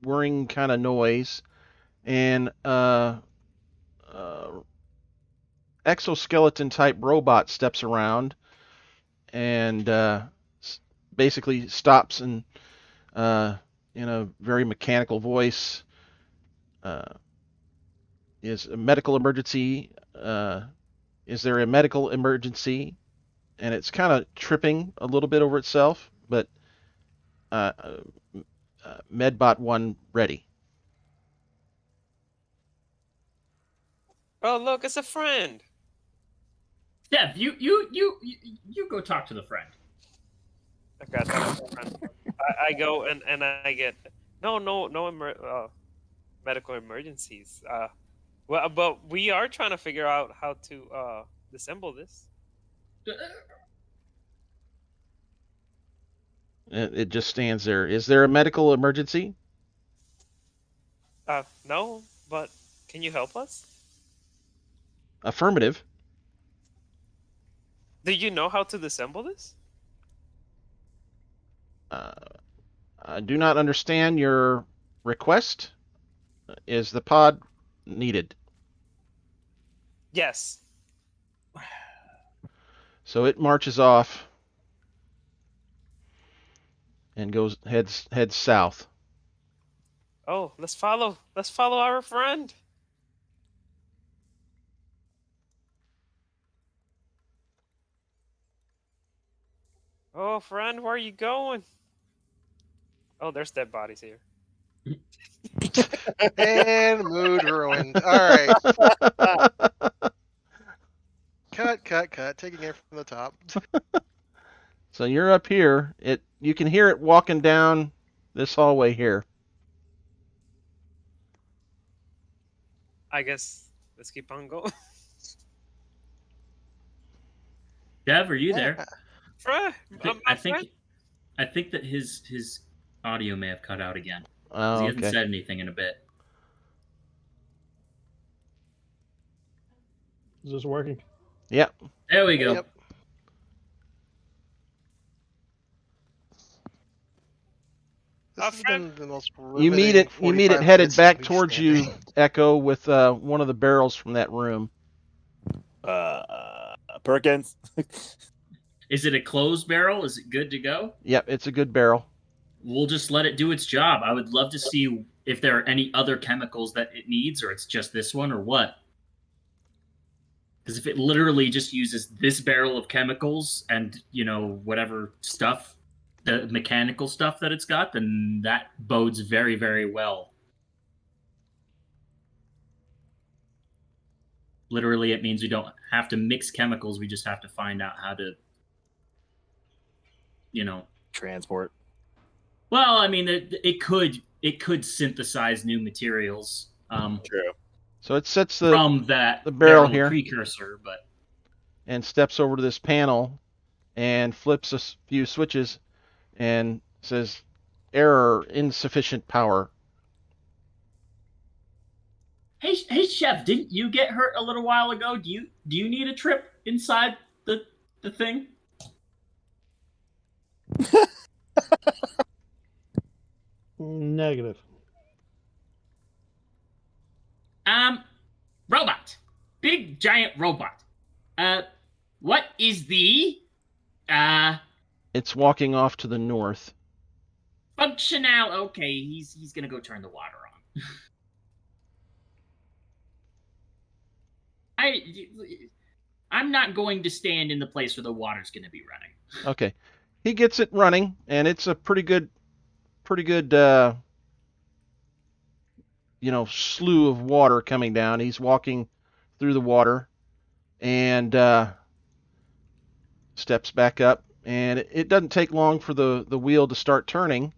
whirring kind of noise, and exoskeleton type robot steps around and basically stops and in a very mechanical voice, is a medical emergency? Is there a medical emergency? And it's kind of tripping a little bit over itself, but Medbot 1 ready. Oh, look, it's a friend. Dev, you go talk to the friend. Okay, I thought it was a friend. I go and I get no medical emergencies. Well, but we are trying to figure out how to disassemble this. It just stands there. Is there a medical emergency? No, but can you help us? Affirmative. Do you know how to disassemble this? I do not understand your request. Is the pod needed? Yes. So it marches off and heads south. Oh, let's follow our friend. Oh, friend, where are you going? Oh, there's dead bodies here. And mood ruined. All right. Cut. Taking it from the top. So you're up here. You can hear it walking down this hallway here. I guess let's keep on going. Dev, are you there? Friend, I think that his audio may have cut out again. Oh, He hasn't okay. said anything in a bit. Is this working? Yep. There we go. Yep. This has been the most You meet riveting it. You meet it 45 headed minutes back of me towards standing. you, Echo, with one of the barrels from that room. Perkins. Is it a closed barrel? Is it good to go? Yep, it's a good barrel. We'll just let it do its job. I would love to see if there are any other chemicals that it needs, or it's just this one, or what. Because if it literally just uses this barrel of chemicals and, whatever stuff, the mechanical stuff that it's got, then that bodes very, very well. Literally, it means we don't have to mix chemicals. We just have to find out how to, transport. Well, it could synthesize new materials. True. So it sets from that the barrel here precursor, but and steps over to this panel and flips a few switches and says, "Error, insufficient power." Hey, Chef, didn't you get hurt a little while ago? Do you need a trip inside the thing? Negative. Robot. Big giant robot. What is the It's walking off to the north. functional? Okay, he's gonna go turn the water on. I'm not going to stand in the place where the water's gonna be running. Okay. He gets it running, and it's a pretty good slew of water coming down. He's walking through the water and steps back up, and it doesn't take long for the wheel to start turning,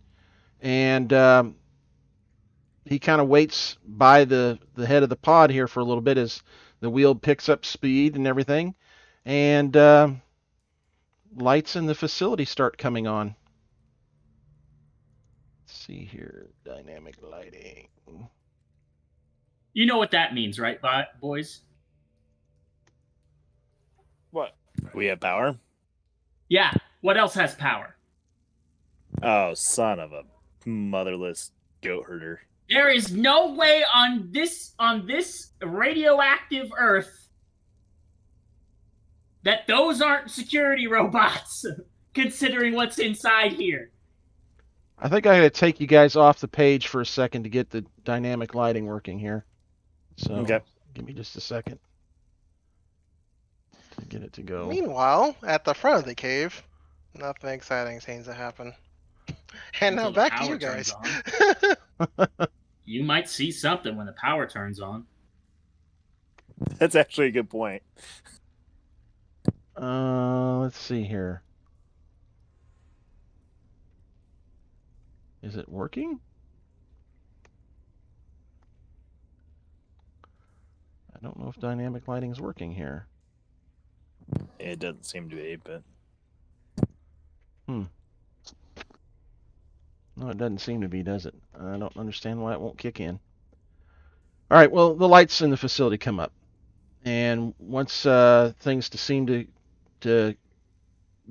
and he kind of waits by the head of the pod here for a little bit as the wheel picks up speed and everything, and lights in the facility start coming on. Let's see here, dynamic lighting. You know what that means, right, boys? What? We have power? Yeah. What else has power? Oh, son of a motherless goat herder. There is no way on this radioactive Earth that those aren't security robots, considering what's inside here. I think I gotta take you guys off the page for a second to get the dynamic lighting working here. So Okay. give me just a second to get it to go. Meanwhile, at the front of the cave, nothing exciting seems to happen. And now Until the back to power you turns guys. You might see something when the power turns on. That's actually a good point. Let's see here. Is it working? I don't know if dynamic lighting is working here. It doesn't seem to be, but No, it doesn't seem to be, does it? I don't understand why it won't kick in. All right, well, the lights in the facility come up. And once things seem to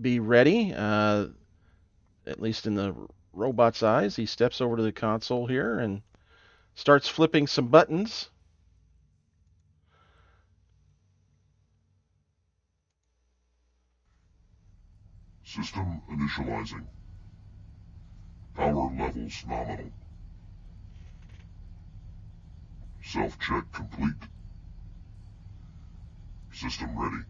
be ready, at least in the robot's eyes, he steps over to the console here and starts flipping some buttons. System initializing. Power levels nominal. Self-check complete. System ready.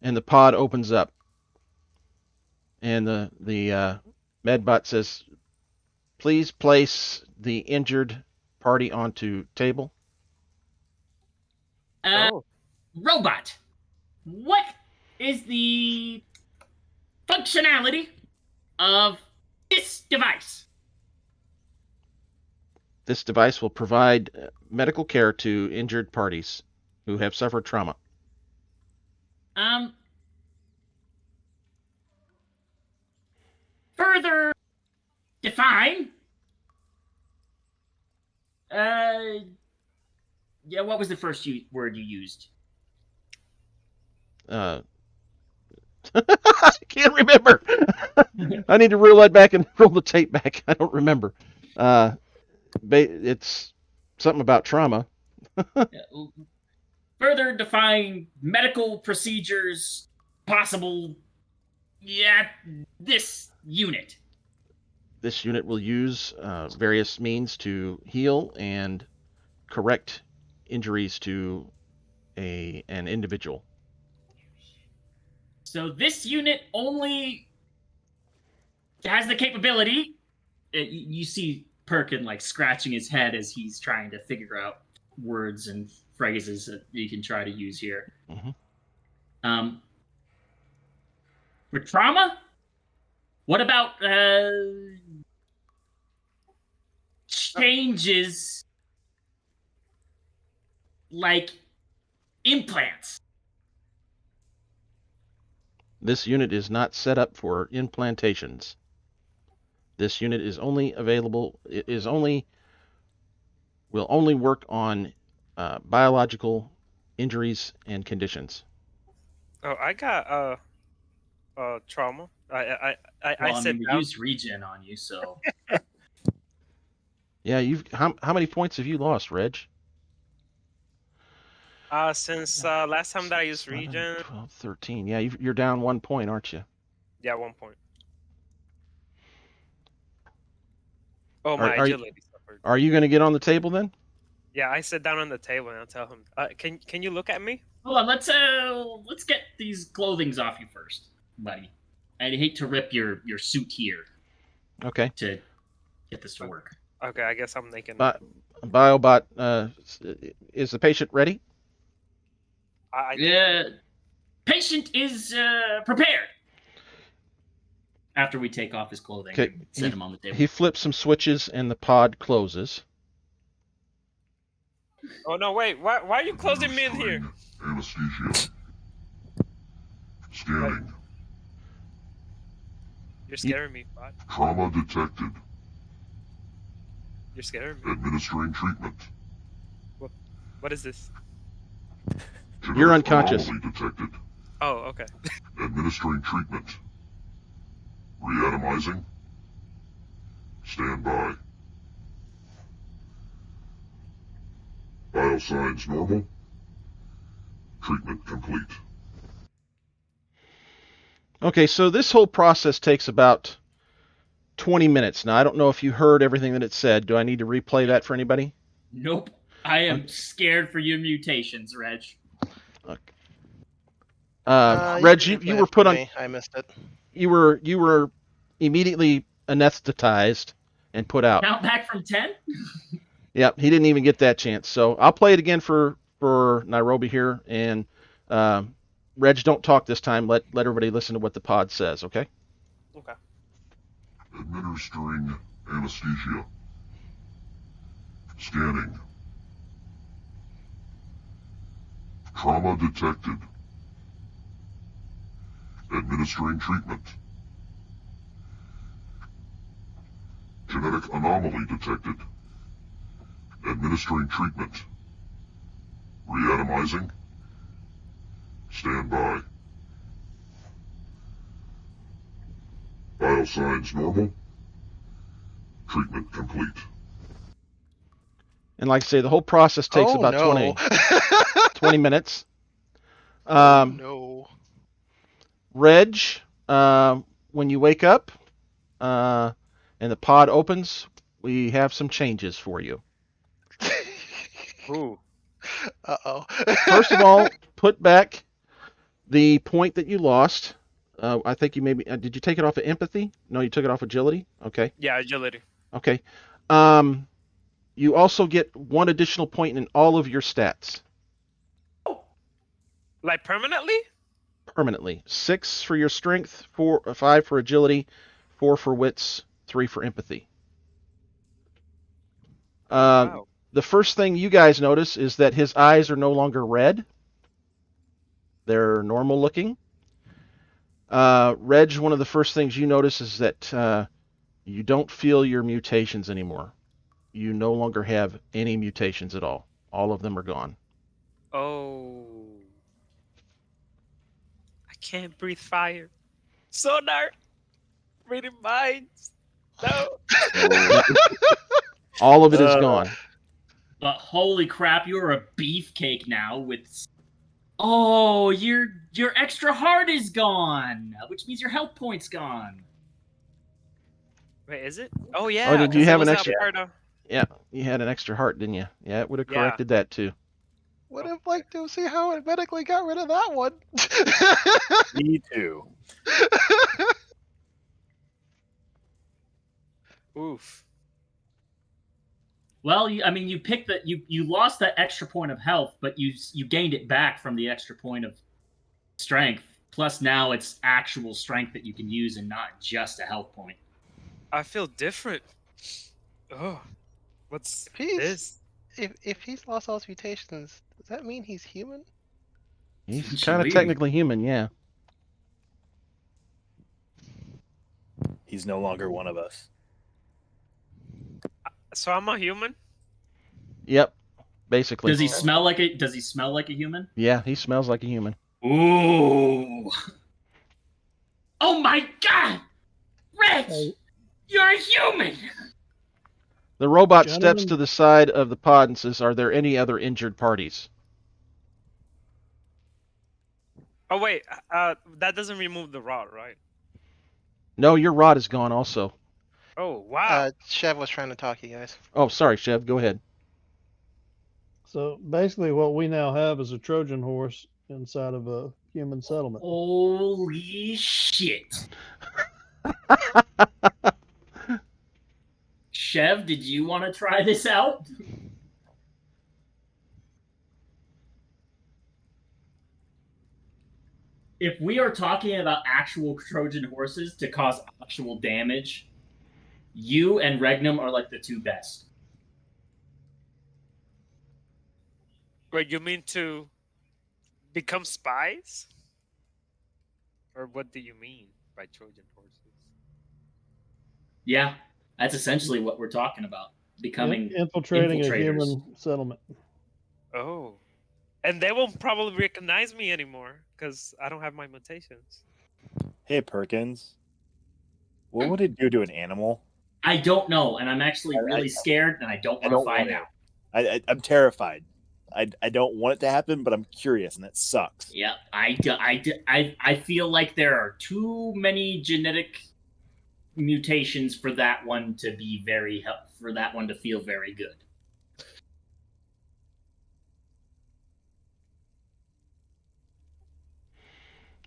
And the pod opens up. And the medbot says, please place the injured party onto table. Robot, what is the functionality of this device? This device will provide medical care to injured parties who have suffered trauma. Further define. Yeah, what was the first word you used? I can't remember. I need to reel that back and roll the tape back. I don't remember. It's something about trauma. Further define medical procedures possible. Yeah, this unit. This unit will use various means to heal and correct injuries to an individual. So this unit only has the capability. You see Perkin like scratching his head as he's trying to figure out words and phrases that you can try to use here. Mm-hmm. For trauma, what about changes like implants? This unit is not set up for implantations. This unit is only will only work on biological injuries and conditions. Oh, I got trauma. I said we down. used regen on you, so Yeah, how many points have you lost, Reg? Since last time that I used 7, regen. 12, 13. Yeah, you're down 1 point, aren't you? Yeah, 1 point. Oh, my agility suffered. Are you going to get on the table then? Yeah, I sit down on the table and I'll tell him. Can you look at me? hold on. Let's get these clothings off you first, buddy. I'd hate to rip your suit here. Okay. To get this to work. Okay, I guess I'm naked. Biobot, is the patient ready? Patient is prepared. After we take off his clothing, Okay, and set him on the table. He flips some switches and the pod closes. Oh no! Wait. Why are you closing me in here? Anesthesia. Scanning. You're scaring me, bud. Trauma detected. You're scaring me. Administering treatment. What is this? You're Genetic unconscious. anomaly detected. Oh, okay. Administering treatment. Reatomizing. Stand by. Vital signs normal. Treatment complete. Okay, so this whole process takes about 20 minutes. Now, I don't know if you heard everything that it said. Do I need to replay that for anybody? Nope. I am scared for your mutations, Reg. Reg, can you replay were it put for on. me. I missed it. You were immediately anesthetized and put out. Count back from 10? Yep, he didn't even get that chance. So I'll play it again for Nairobi here, and Reg, don't talk this time. Let everybody listen to what the pod says, okay? Okay. Administering anesthesia. Scanning. Trauma detected. Administering treatment. Genetic anomaly detected. Administering treatment. Reatomizing. Stand by. Vital signs normal. Treatment complete. And like I say, the whole process takes Oh, about no. 20 minutes. Oh, no. Reg, when you wake up and the pod opens, we have some changes for you. Ooh. Uh-oh. First of all, put back the point that you lost. I think you maybe did you take it off of empathy? No, you took it off agility. Okay. Yeah, agility. Okay. You also get 1 additional point in all of your stats Like permanently? permanently. 6 for your strength, 5 for agility, 4 for wits, 3 for empathy. Wow. The first thing you guys notice is that his eyes are no longer red. They're normal looking. Reg, one of the first things you notice is that you don't feel your mutations anymore. You no longer have any mutations at all. All of them are gone. Oh. I can't breathe fire. So dark. Reading minds. No. All of it is gone. But holy crap, you're a beefcake now with... Oh, your extra heart is gone, which means your health point's gone. Wait, is it? Oh yeah. did you 'cause it have was an that extra- part of- Yeah, you had an extra heart, didn't you? Yeah, it would have Yeah. corrected that too. Would have liked to see how it medically got rid of that one. Me too. Oof. Well, you picked that you lost that extra point of health, but you gained it back from the extra point of strength. Plus, now it's actual strength that you can use and not just a health point. I feel different. Oh. What's He's- this? If he's lost all his mutations, does that mean he's human? He's kind Essentially. of technically human, yeah. He's no longer one of us. So I'm a human? Yep, basically. Does he smell like a human? Yeah, he smells like a human. Ooh. Oh my god! Rich! You're a human! The robot steps Gentlemen. to the side of the pod and says, "Are there any other injured parties?" Oh wait, that doesn't remove the rod, right? No, your rod is gone also. Oh wow. Chev was trying to talk to you guys. Oh, sorry, Chev. Go ahead. So basically, what we now have is a Trojan horse inside of a human settlement. Holy shit. Chev, did you want to try this out? if we are talking about actual Trojan horses to cause actual damage, you and Regnum are like the two best. Wait, you mean to become spies? Or what do you mean by Trojan horses? Yeah, that's essentially what we're talking about. Becoming infiltrating a infiltrators. human settlement. Oh. And they won't probably recognize me anymore because I don't have my mutations. Hey, Perkins. What would it do to an animal? I don't know, and I'm actually I- really scared, and I don't want to find out. I'm terrified. I don't want it to happen, but I'm curious, and that sucks. Yeah, I feel like there are too many genetic mutations for that one to be for that one to feel very good.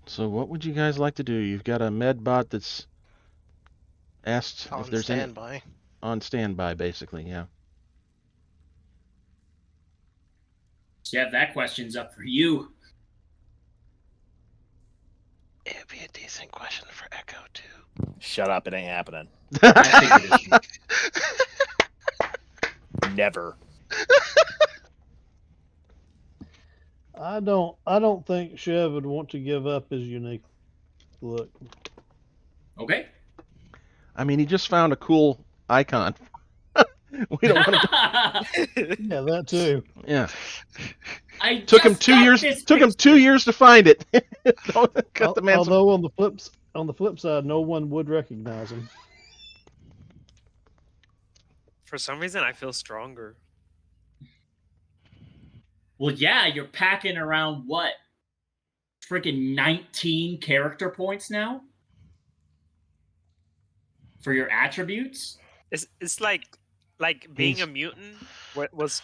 So what would you guys like to do? You've got a med bot that's asked On if there's any standby. on standby, basically. Yeah. Jeff, that question's up for you. It would be a decent question for Echo too. Shut up! It ain't happening. I figured it. Never. I don't think Chev would want to give up his unique look. Okay. I mean, he just found a cool icon. We don't want to. Yeah, that too. Yeah. I Took him just 2 got years. this Took him picture. 2 years to find it. Cut the man some. Although on the flip side, no one would recognize him. For some reason, I feel stronger. Well, yeah, you're packing around what? Freaking 19 character points now? For your attributes? It's like being a mutant was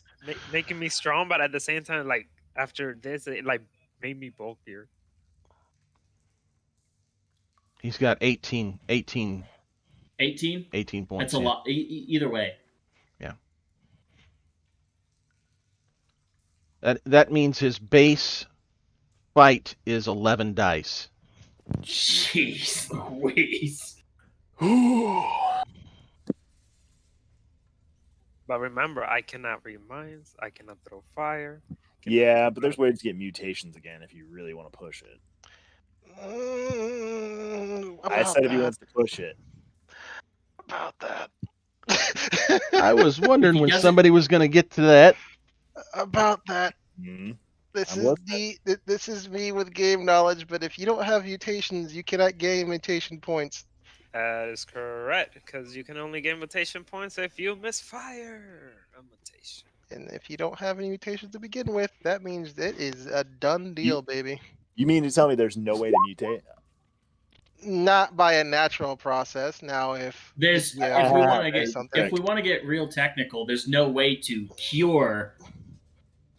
making me strong, but at the same time, like after this, it like made me bulkier. He's got 18 18? points. That's a lot. Either way. Yeah. That means his base fight is 11 dice. Jeez Louise. But remember, I cannot read minds. I cannot throw fire. Yeah, but there's ways to get mutations again if you really want to push it. I said if he wants to push it. About that. I was wondering If he when doesn't- somebody was going to get to that. About that. Mhm. This I is was- this is me with game knowledge, but if you don't have mutations, you cannot gain mutation points. That is correct, because you can only gain mutation points if you misfire a mutation. And if you don't have any mutations to begin with, that means it is a done deal, baby. You mean to tell me there's no way to mutate? Not by a natural process. Now, if There's you if we have want to get something, if we want to get real technical, there's no way to cure.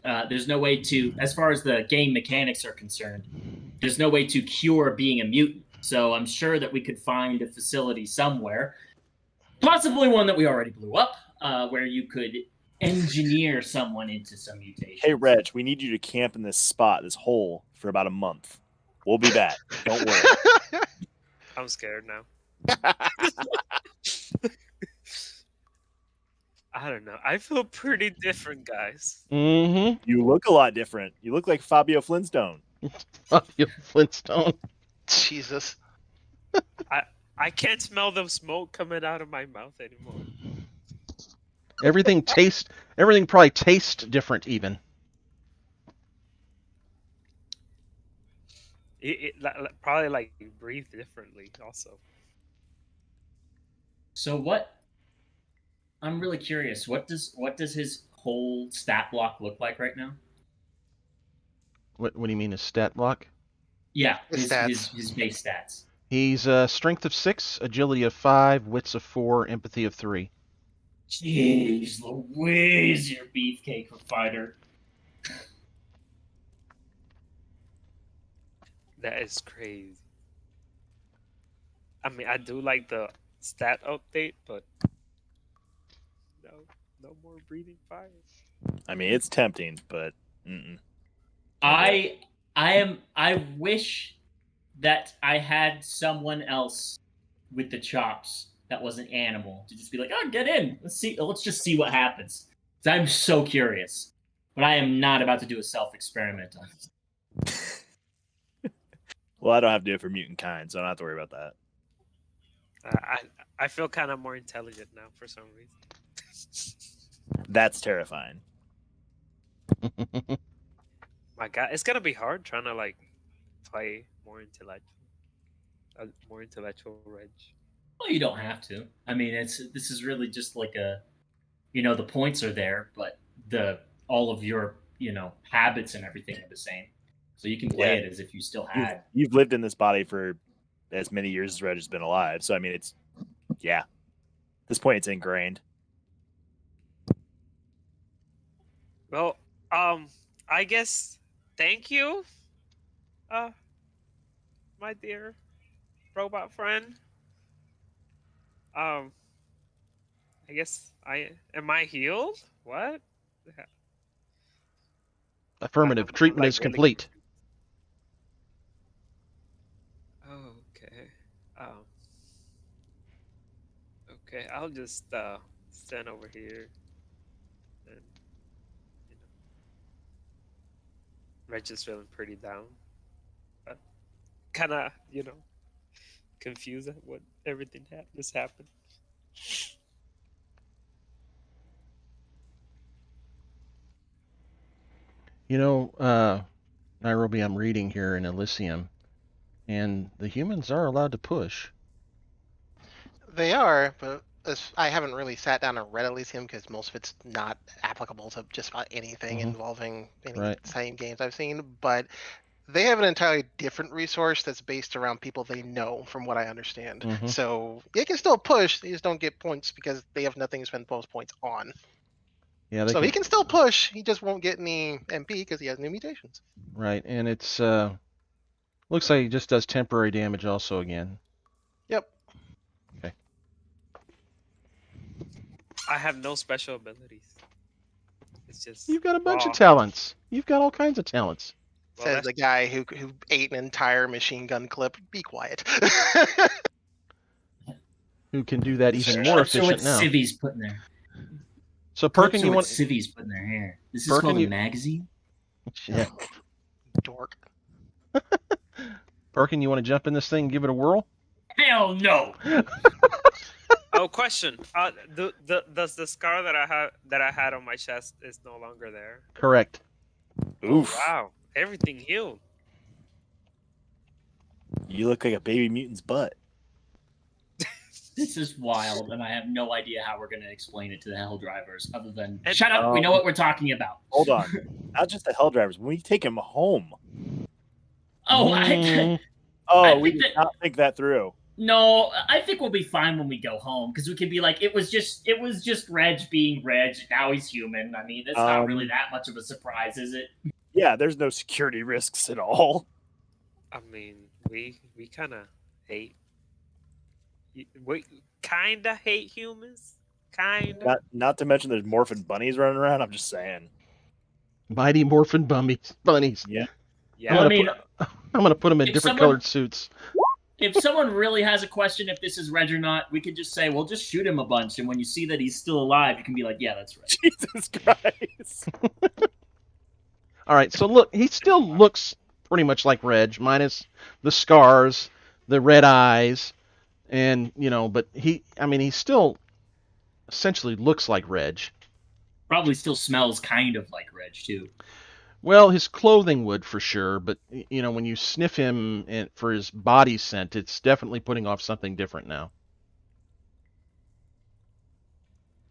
There's no way to, as far as the game mechanics are concerned, there's no way to cure being a mutant. So I'm sure that we could find a facility somewhere, possibly one that we already blew up, where you could engineer someone into some mutation. Hey, Reg, we need you to camp in this spot, this hole, for about a month. We'll be back. Don't worry. I'm scared now. I don't know. I feel pretty different, guys. Mm-hmm. You look a lot different. You look like Fabio Flintstone. Flintstone. Jesus. I can't smell the smoke coming out of my mouth anymore. Everything probably tastes different even. Probably like you breathe differently also. So what? I'm really curious. What does his whole stat block look like right now? What do you mean, his stat block? Yeah, His his base stats. He's strength of 6, agility of 5, wits of 4, empathy of 3. Jeez Louise, your beefcake fighter. That is crazy. I mean, I do like the stat update, but no more breathing fire. I mean, it's tempting, but I wish that I had someone else with the chops that was an animal to just be like, oh, get in. Let's just see what happens. 'Cause I'm so curious. But I am not about to do a self-experiment on it. Well, I don't have to do it for mutant kind, so I don't have to worry about that. I feel kind of more intelligent now for some reason. That's terrifying. My God, it's gonna be hard trying to like play more intellectual Reg. Well, you don't have to. I mean, this is really just like a, the points are there, but all of your habits and everything are the same. So you can play it as if you still had. You've lived in this body for as many years as Reg has been alive. So I mean, at this point, it's ingrained. Well, I guess thank you, my dear robot friend. I guess am I healed? What? Affirmative. I'm, Treatment like, is really complete. Okay. Okay, I'll just stand over here and Reg is feeling pretty down. But kinda, confused at what everything just happened. Nairobi, I'm reading here in Elysium, and the humans are allowed to push. They are, but I haven't really sat down and read Elysium because most of it's not applicable to just about anything Mhm. involving any Right. same games I've seen. But they have an entirely different resource that's based around people they know, from what I understand. Mhm. So they can still push, they just don't get points because they have nothing to spend those points on. Yeah, they So can. he can still push, he just won't get any MP because he has new mutations. Right, and it's looks like he just does temporary damage also again. Yep. Okay. I have no special abilities. It's just You've got a bunch raw. of talents. You've got all kinds of talents. Well, Says that's the guy who ate an entire machine gun clip. Be quiet. Who can do that even Sure, more let's show what efficient now? Civi's putting there. So Let's Perkin, show you what want? Civi's putting their hair. This is Perkin, called a you- magazine. Yeah. Dork. Perkin, you want to jump in this thing and give it a whirl? Hell no. Oh, question. Does the scar that I had on my chest is no longer there? Correct. Oof! Oh, wow, everything healed. You look like a baby mutant's butt. This is wild, and I have no idea how we're going to explain it to the Hell Drivers, other than And- shut up. We know what we're talking about. Hold on, not just the Hell Drivers. When we take him home. Oh, Mm. Oh, I we think did not think that through. No, I think we'll be fine when we go home because we can be like, it was just Reg being Reg. Now he's human. I mean, it's not really that much of a surprise, is it? Yeah, there's no security risks at all. I mean, we kind of hate. We kind of hate humans. Kind of. Not to mention there's morphin bunnies running around. I'm just saying. Mighty Morphin bunnies. Yeah. Yeah. Well, I mean, I'm gonna put them in if different someone- colored suits. if someone really has a question if this is Reg or not, we could just say, well, just shoot him a bunch. And when you see that he's still alive, you can be like, yeah, that's right. Jesus Christ. All right, so look, he still looks pretty much like Reg, minus the scars, the red eyes, and but he still essentially looks like Reg. Probably still smells kind of like Reg, too. Well, his clothing would for sure, but when you sniff him for his body scent, it's definitely putting off something different now.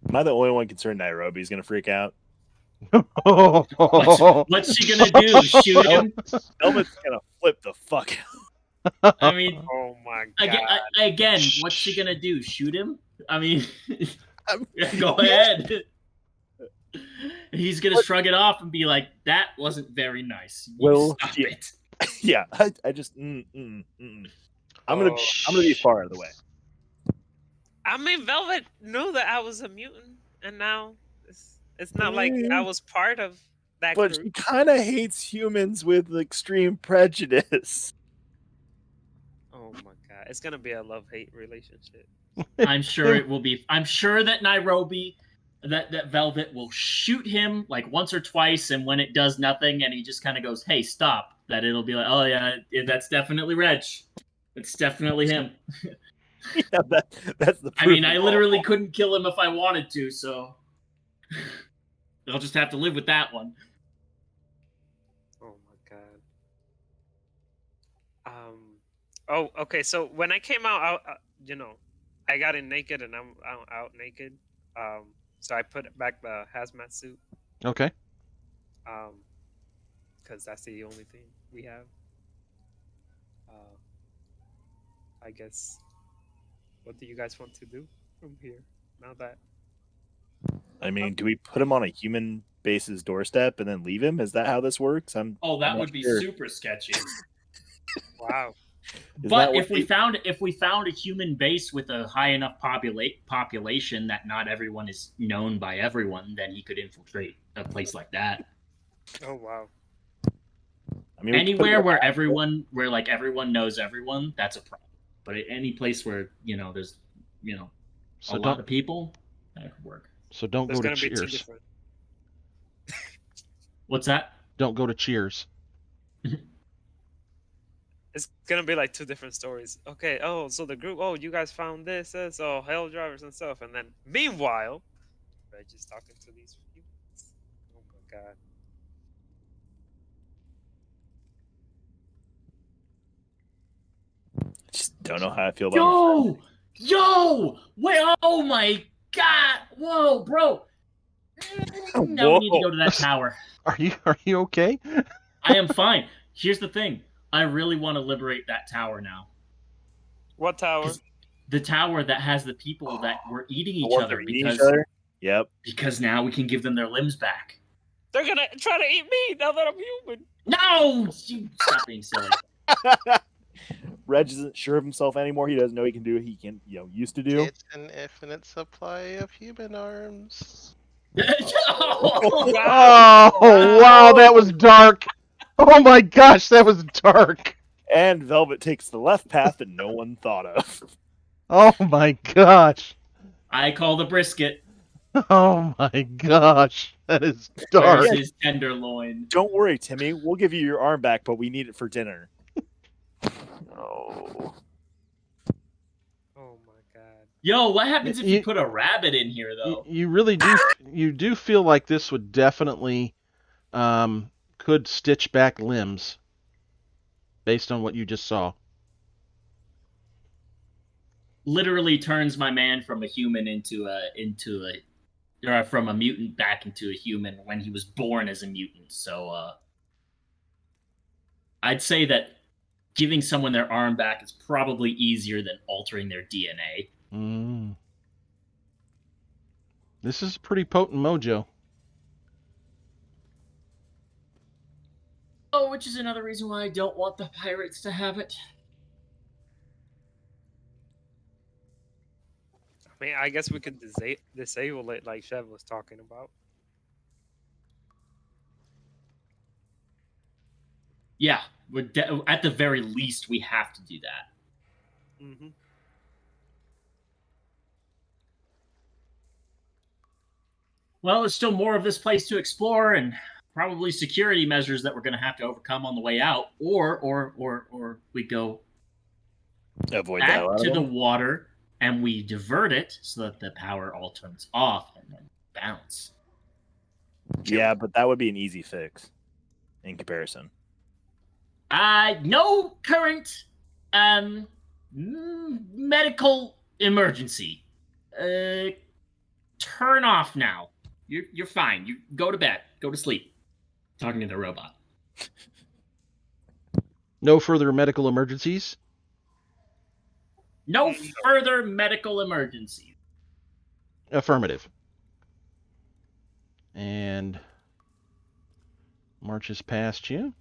Am I the only one concerned Nairobi's gonna freak out? What's she gonna do? Shoot him? Elmet's gonna flip the fuck out. I mean, Oh my god. again, what's she gonna do? Shoot him? I mean, go ahead. He's gonna shrug it off and be like, "That wasn't very nice. You stop it." Yeah, I just. I'm gonna be far out of the way. I mean, Velvet knew that I was a mutant, and now it's not like I was part of that But group. she kind of hates humans with extreme prejudice. It's gonna be a love-hate relationship. I'm sure it will be. I'm sure that Nairobi, that Velvet will shoot him like once or twice, and when it does nothing, and he just kind of goes, "Hey, stop!" That it'll be like, "Oh yeah, that's definitely Reg. It's definitely him." Yeah, that's the. I mean, I literally couldn't kill him if I wanted to, so I'll just have to live with that one. Oh my god. Oh, okay. So when I came out, I got in naked and I'm out naked. So I put back the hazmat suit. Okay. Because that's the only thing we have. I guess. What do you guys want to do from here? Now that. I mean, do we put him on a human base's doorstep and then leave him? Is that how this works? Oh, that I'm would not be sure. super sketchy. Wow. But if we found a human base with a high enough population that not everyone is known by everyone, then he could infiltrate a place like that. Oh wow. I mean, Anywhere where everyone knows everyone, that's a problem. But at any place where there's So a lot of people, that could work. So don't There's go to gonna be two Cheers. different. What's that? Don't go to Cheers. It's gonna be like two different stories. Okay. Oh, so the group. Oh, you guys found this. Oh, hell drivers and stuff. And then meanwhile, Reg is talking to these humans. Oh my god. Just don't know how I feel about Yo! Wait! Oh my god! Whoa, bro! Now we need to go to that tower. Are you okay? I am fine. Here's the thing. I really want to liberate that tower now. What tower? The tower that has the people that were eating each ones other that are eating because each other? Yep. because now we can give them their limbs back. They're gonna try to eat me now that I'm human. No! You stop being silly. Reg isn't sure of himself anymore. He doesn't know he can do what he can, used to do. It's an infinite supply of human arms. Oh wow, that was dark. Oh my gosh, that was dark. And Velvet takes the left path that no one thought of. Oh my gosh. I call the brisket. Oh my gosh, that is dark. Where's his tenderloin? Don't worry, Timmy. We'll give you your arm back, but we need it for dinner. Oh. Oh my god. Yo, what happens if you put a rabbit in here, though? You really do. You do feel like this would definitely could stitch back limbs based on what you just saw. Literally turns my man from a human or from a mutant back into a human when he was born as a mutant. So I'd say that giving someone their arm back is probably easier than altering their DNA. This is pretty potent mojo. Oh, which is another reason why I don't want the pirates to have it. I mean, I guess we could disable it like Chev was talking about. Yeah, at the very least, we have to do that. Mm-hmm. Well, there's still more of this place to explore, and probably security measures that we're going to have to overcome on the way out, or we go Avoid back to the water and we divert it so that the power all turns off and then bounce. Yeah, but that would be an easy fix in comparison. No current medical emergency. Turn off now. You're fine. You go to bed. Go to sleep. Talking to the robot. No further medical emergencies? No further medical emergencies. Affirmative. And marches past you.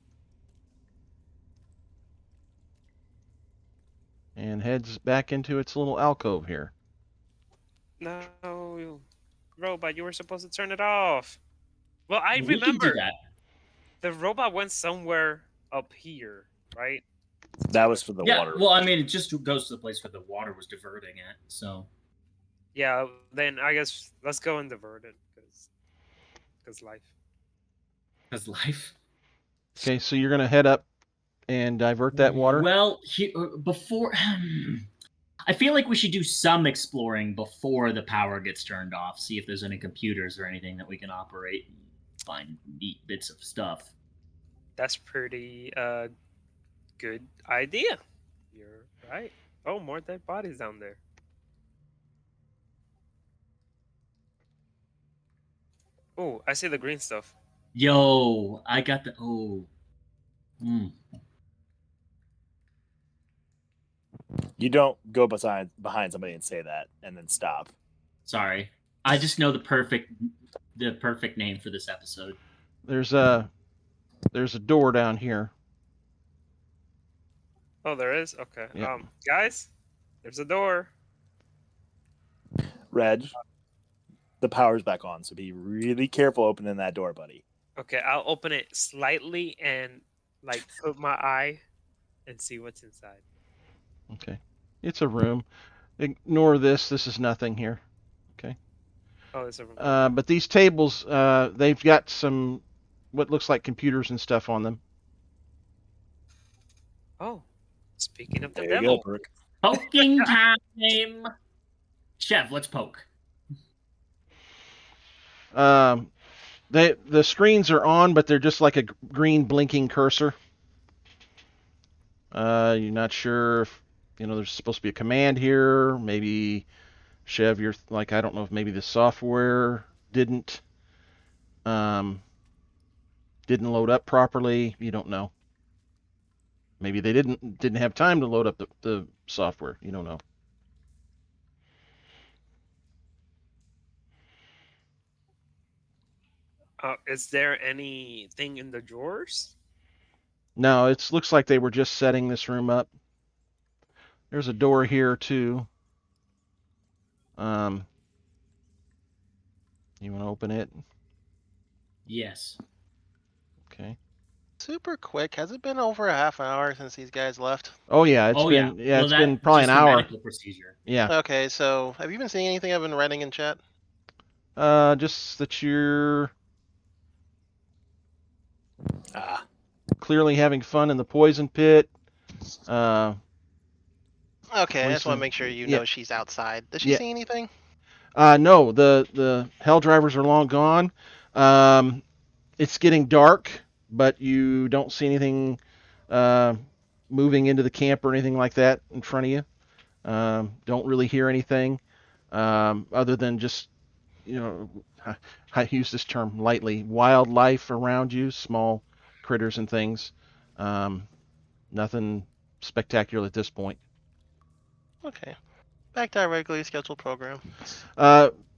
And heads back into its little alcove here. No, robot, you were supposed to turn it off. Well, I We can do remember that. the robot went somewhere up here, right? That was for the Yeah, water. well, I mean, it just goes to the place where the water was diverting at. So Yeah, then I guess let's go and divert it because life. that's life. Okay, so you're gonna head up and divert that water. Well, before I feel like we should do some exploring before the power gets turned off. See if there's any computers or anything that we can operate. And find neat bits of stuff. That's pretty good idea. You're right. Oh, more dead bodies down there. Oh, I see the green stuff. Yo, I got the You don't go behind somebody and say that and then stop. Sorry, I just know the perfect name for this episode. There's a door down here. Oh, there is. Okay. Yeah. Guys, there's a door. Reg, the power's back on, so be really careful opening that door, buddy. Okay, I'll open it slightly and like put my eye and see what's inside. Okay. It's a room. Ignore this. This is nothing here. Okay. Oh, there's a room. But these tables, they've got some what looks like computers and stuff on them. Oh, speaking of the There you devil. go, Perk. Poking time, Chev. Let's poke. The screens are on, but they're just like a green blinking cursor. You're not sure if there's supposed to be a command here. Maybe Chev, you're like, I don't know if maybe the software didn't load up properly. You don't know. Maybe they didn't have time to load up the software. You don't know. Is there anything in the drawers? No, it looks like they were just setting this room up. There's a door here too. You want to open it? Yes. Okay. Super quick. Has it been over a half hour since these guys left? Oh yeah, it's Well, it's been probably an just a hour. medical procedure. Yeah. Okay, so have you been seeing anything I've been writing in chat? Just that you're Ah, clearly having fun in the poison pit. Okay, I just want Listen, to make sure you yeah. know she's outside. Does she Yeah. see anything? No, the hell drivers are long gone. It's getting dark, but you don't see anything moving into the camp or anything like that in front of you. Don't really hear anything other than just, I use this term lightly, wildlife around you, small critters and things. Nothing spectacular at this point. Okay. Back to our regularly scheduled program.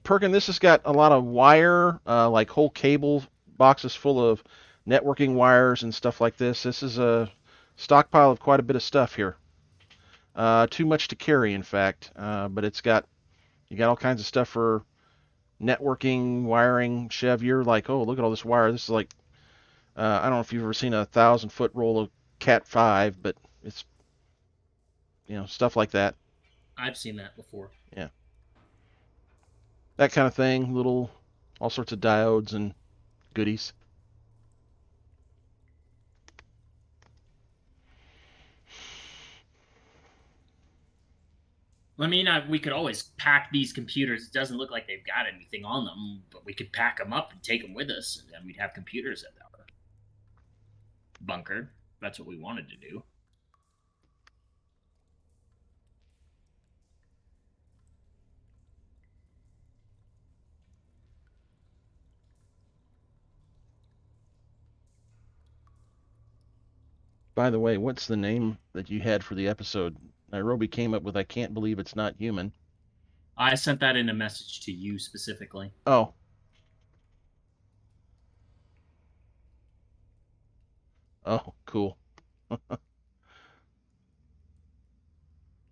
Perkin, this has got a lot of wire, like whole cable boxes full of networking wires and stuff like this. This is a stockpile of quite a bit of stuff here. Too much to carry, in fact. But you got all kinds of stuff for networking, wiring. Chev, you're like, oh, look at all this wire. This is like, I don't know if you've ever seen a 1,000-foot roll of Cat5, but it's, stuff like that. I've seen that before. Yeah. That kind of thing. All sorts of diodes and goodies. I mean, we could always pack these computers. It doesn't look like they've got anything on them, but we could pack them up and take them with us, and then we'd have computers at our bunker. That's what we wanted to do. By the way, what's the name that you had for the episode? Nairobi came up with I can't believe it's not human. I sent that in a message to you specifically. Oh. Oh, cool. Do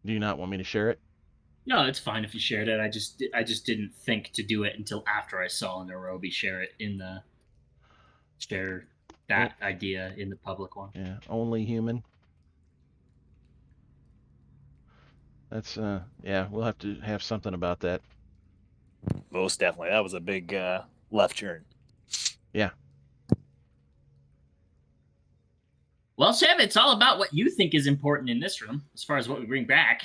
you not want me to share it? No, it's fine if you shared it. I just didn't think to do it until after I saw Nairobi share that idea in the public one. Yeah, only human. That's yeah, we'll have to have something about that. Most definitely. That was a big left turn. Yeah. Well, Chef, it's all about what you think is important in this room, as far as what we bring back.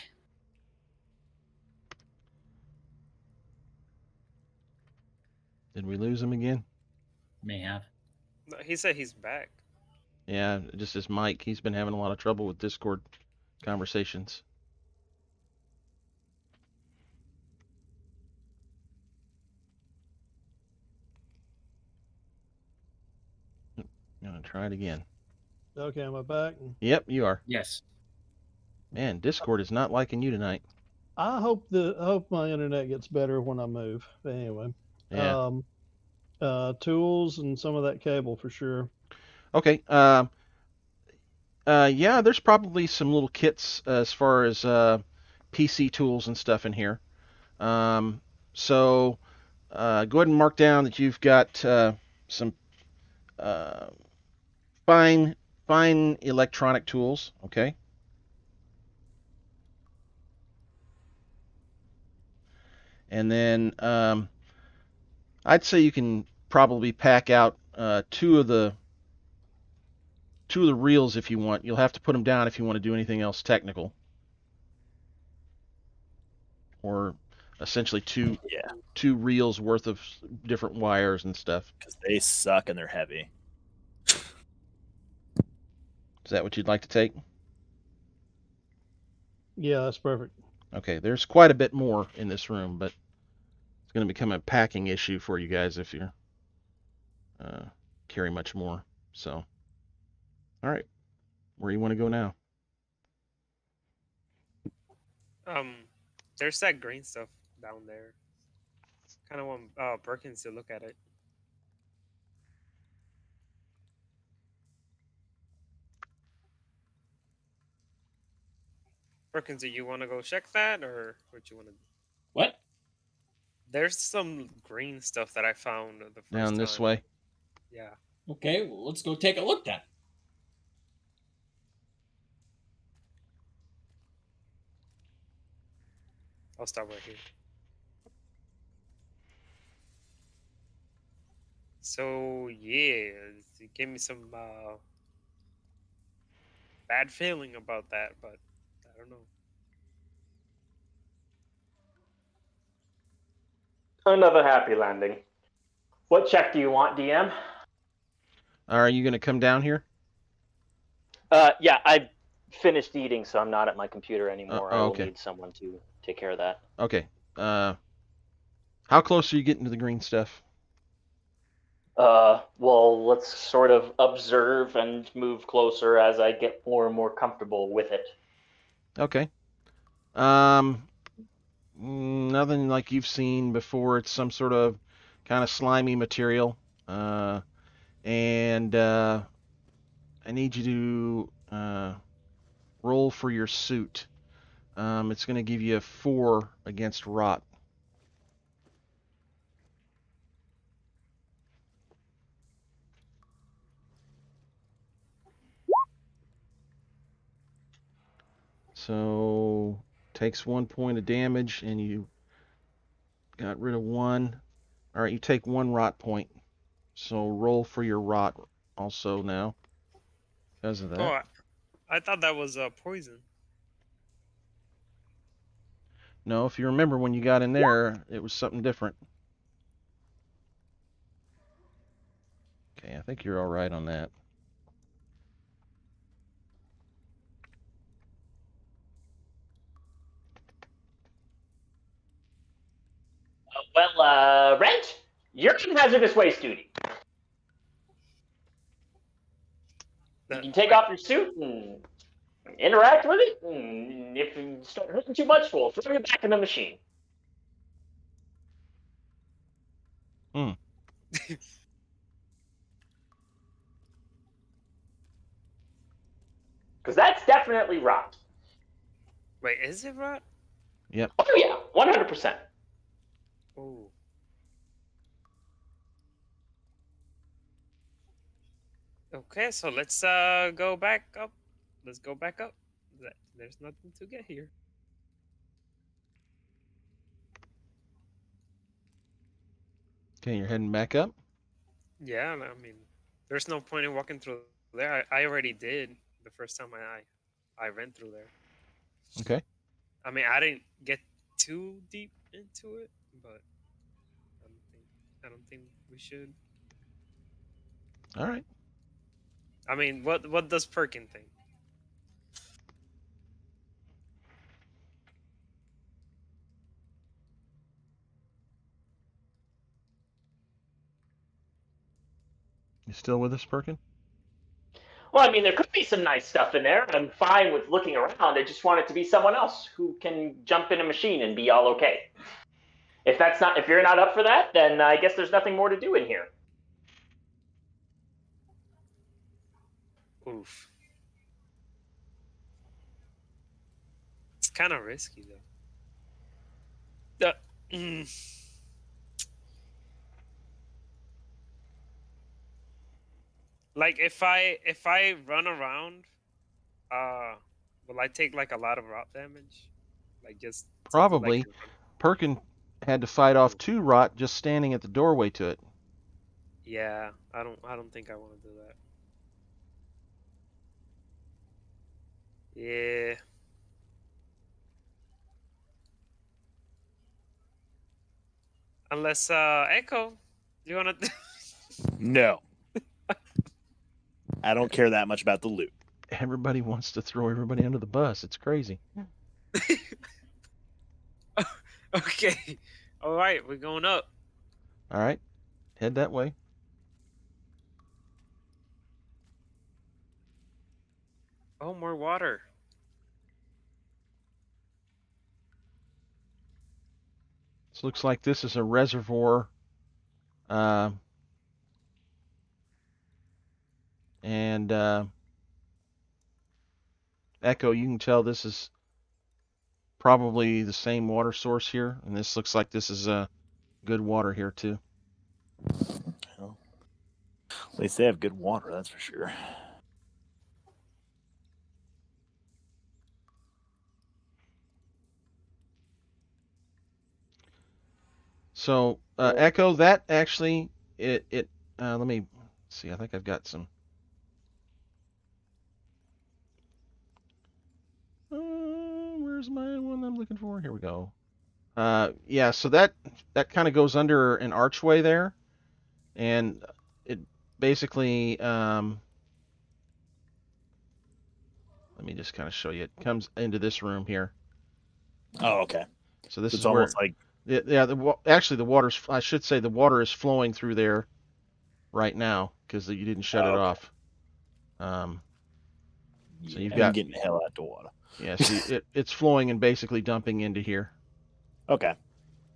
Did we lose him again? May have. No, he said he's back. Yeah, just as Mike, he's been having a lot of trouble with Discord conversations. I'm gonna try it again. Okay, am I back? Yep, you are. Yes. Man, Discord is not liking you tonight. I hope my internet gets better when I move. But anyway, Yeah. tools and some of that cable for sure. Okay. Yeah, there's probably some little kits as far as PC tools and stuff in here. So go ahead and mark down that you've got some uh, fine electronic tools. Okay. And then I'd say you can probably pack out two of the reels if you want. You'll have to put them down if you want to do anything else technical, or essentially two reels worth of different wires and stuff. Because they suck and they're heavy. Is that what you'd like to take? Yeah, that's perfect. Okay, there's quite a bit more in this room, but it's going to become a packing issue for you guys if you carry much more. So, all right, where you want to go now? There's that green stuff down there. Kind of want Perkins to look at it. Perkins, do you want to go check that, or what you want to do? What? There's some green stuff that I found the first Down this time. way. Yeah. Okay, well, let's go take a look then. I'll stop right here. So yeah, it gave me some bad feeling about that, but I don't know. Another happy landing. What check do you want, DM? Are you going to come down here? Yeah, I finished eating, so I'm not at my computer anymore. I will Okay. need someone to take care of that. Okay. How close are you getting to the green stuff? Well, let's sort of observe and move closer as I get more and more comfortable with it. Okay. Nothing like you've seen before. It's some sort of kind of slimy material. And I need you to roll for your suit. It's going to give you a 4 against rot. So takes 1 point of damage, and you got rid of 1. All right, you take 1 rot point. So roll for your rot also now because of that. Oh, I thought that was poison. No, if you remember when you got in there, it was something different. Okay, I think you're all right on that. Rent, you're in hazardous waste duty. You can take off your suit and interact with it, and if you start hurting too much, we'll throw you back in the machine. Because that's definitely rot. Wait, is it rot? Yep. Oh yeah, 100%. Oh. Okay, so let's go back up. Let's go back up. There's nothing to get here. Okay, you're heading back up. Yeah, I mean, there's no point in walking through there. I already did the first time I ran through there. Okay. I mean, I didn't get too deep into it, but I don't think we should. All right. I mean, what does Perkin think? You still with us, Perkin? Well, I mean, there could be some nice stuff in there. I'm fine with looking around. I just want it to be someone else who can jump in a machine and be all okay. If you're not up for that, then I guess there's nothing more to do in here. Oof. It's kind of risky though. Like if I run around, will I take like a lot of rot damage? Like just to do, Probably. like, Perkin had to fight off 2 rot just standing at the doorway to it. yeah, I don't think I want to do that. Yeah. Unless Echo, you wanna? No. I don't care that much about the loot. Everybody wants to throw everybody under the bus. It's crazy. Okay. All right, we're going up. All right. Head that way. Oh, more water. This looks like this is a reservoir. And Echo, you can tell this is probably the same water source here. And this looks like this is good water here, too. Well, at least they have good water, that's for sure. So, Echo, that actually, let me see. I think I've got some. Where's my one I'm looking for? Here we go. Yeah, so that kind of goes under an archway there, and it basically, let me just kind of show you. It comes into this room here. Oh, okay. So this It's is where, almost like yeah, actually the water's, I should say the water is flowing through there right now because you didn't shut it okay. off. So you've I'm got, getting the hell out of water. yeah, so it's flowing and basically dumping into here Okay.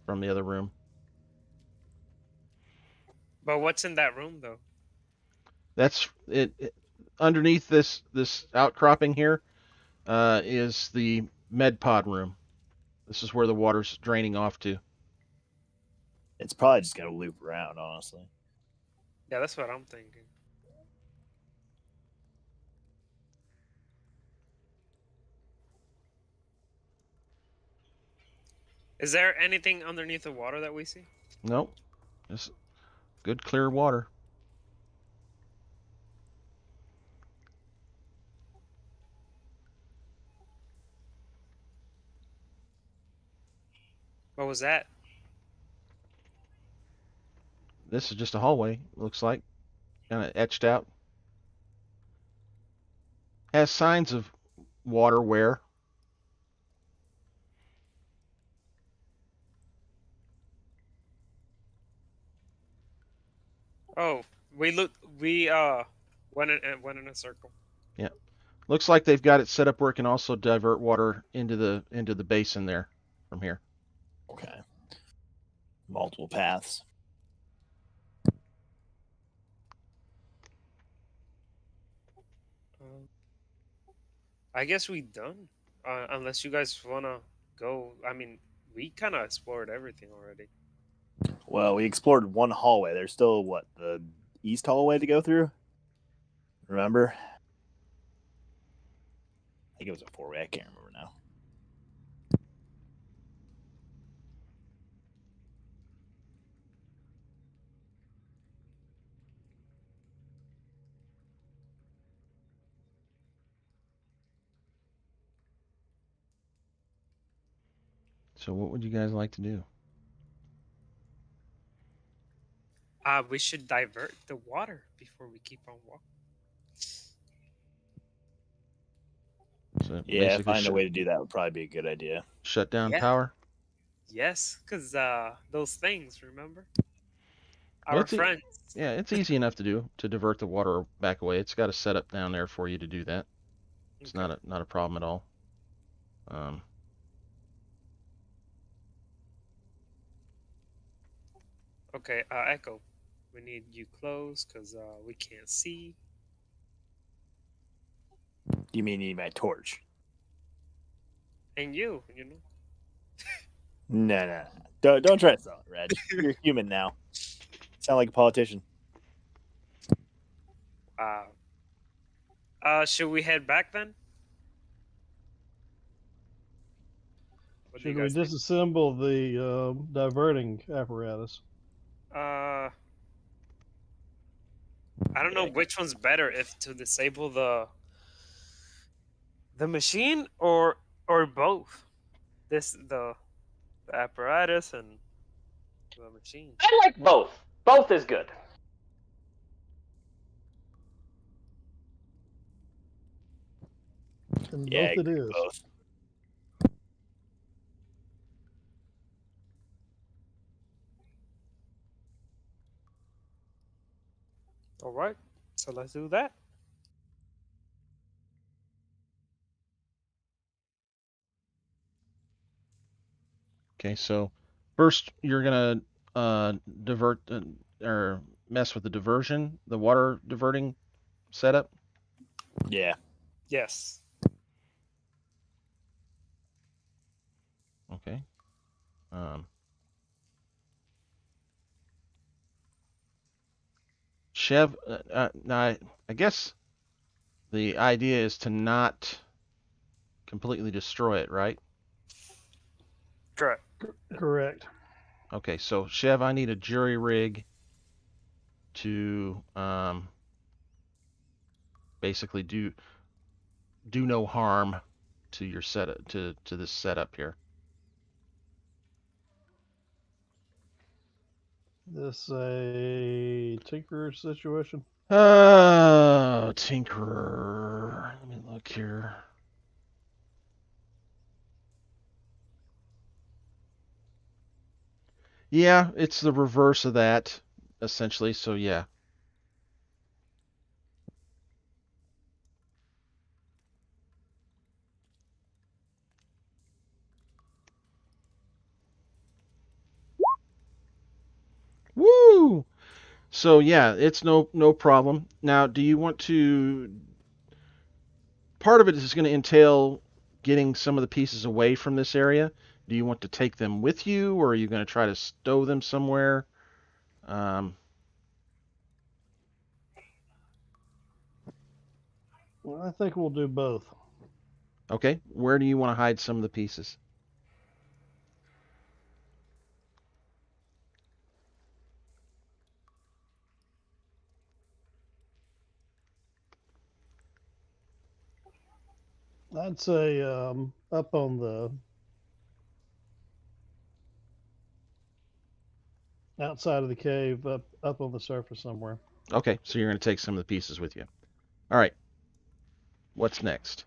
from the other room. But what's in that room though? That's it underneath this outcropping here is the med pod room. This is where the water's draining off to. It's probably just got to loop around, honestly. Yeah, that's what I'm thinking. Is there anything underneath the water that we see? Nope. Just good clear water. What was that? This is just a hallway, looks like. Kind of etched out. Has signs of water wear. Oh, we went in a circle. Yeah. Looks like they've got it set up where it can also divert water into the basin there from here. Okay. Multiple paths. I guess we done. Unless you guys wanna go. I mean, we kind of explored everything already. Well, we explored one hallway. There's still, what, the east hallway to go through? Remember? I think it was a 4-way. I can't remember now. So what would you guys like to do? We should divert the water before we keep on walking. So Yeah, basically find a way to do that would probably be a good idea. shut down Yeah. power. Yes, because those things, remember? Well, Our friends. yeah, it's easy enough to do to divert the water back away. It's got a setup down there for you to do that. It's Okay. not a problem at all. Um, Okay, Echo, we need you close because we can't see. You mean you need my torch? And you know. No. Don't try to sell it, Reg. You're human now. Sound like a politician. Should we head back then? What do Should you we guys think? disassemble the diverting apparatus? I don't know which one's better, if to disable the machine or both. The apparatus and the machine. I like both. Both is good. And Yeah, both it is. both. All right, so let's do that. okay, so first you're gonna divert or mess with the diversion, the water diverting setup. Yeah. Yes. Okay. Chev, now I guess the idea is to not completely destroy it, right? Correct. Correct. Okay, so Chev, I need a jury rig to basically do no harm to your setup to this setup here. This a tinker situation? Tinkerer. Let me look here. Yeah, it's the reverse of that, essentially. So yeah. Woo! So yeah, it's no problem. Now, do you want to? Part of it is going to entail getting some of the pieces away from this area. Do you want to take them with you, or are you going to try to stow them somewhere? Well, I think we'll do both. Okay, where do you want to hide some of the pieces? I'd say up on the outside of the cave, up on the surface somewhere. Okay, so you're going to take some of the pieces with you. All right. What's next?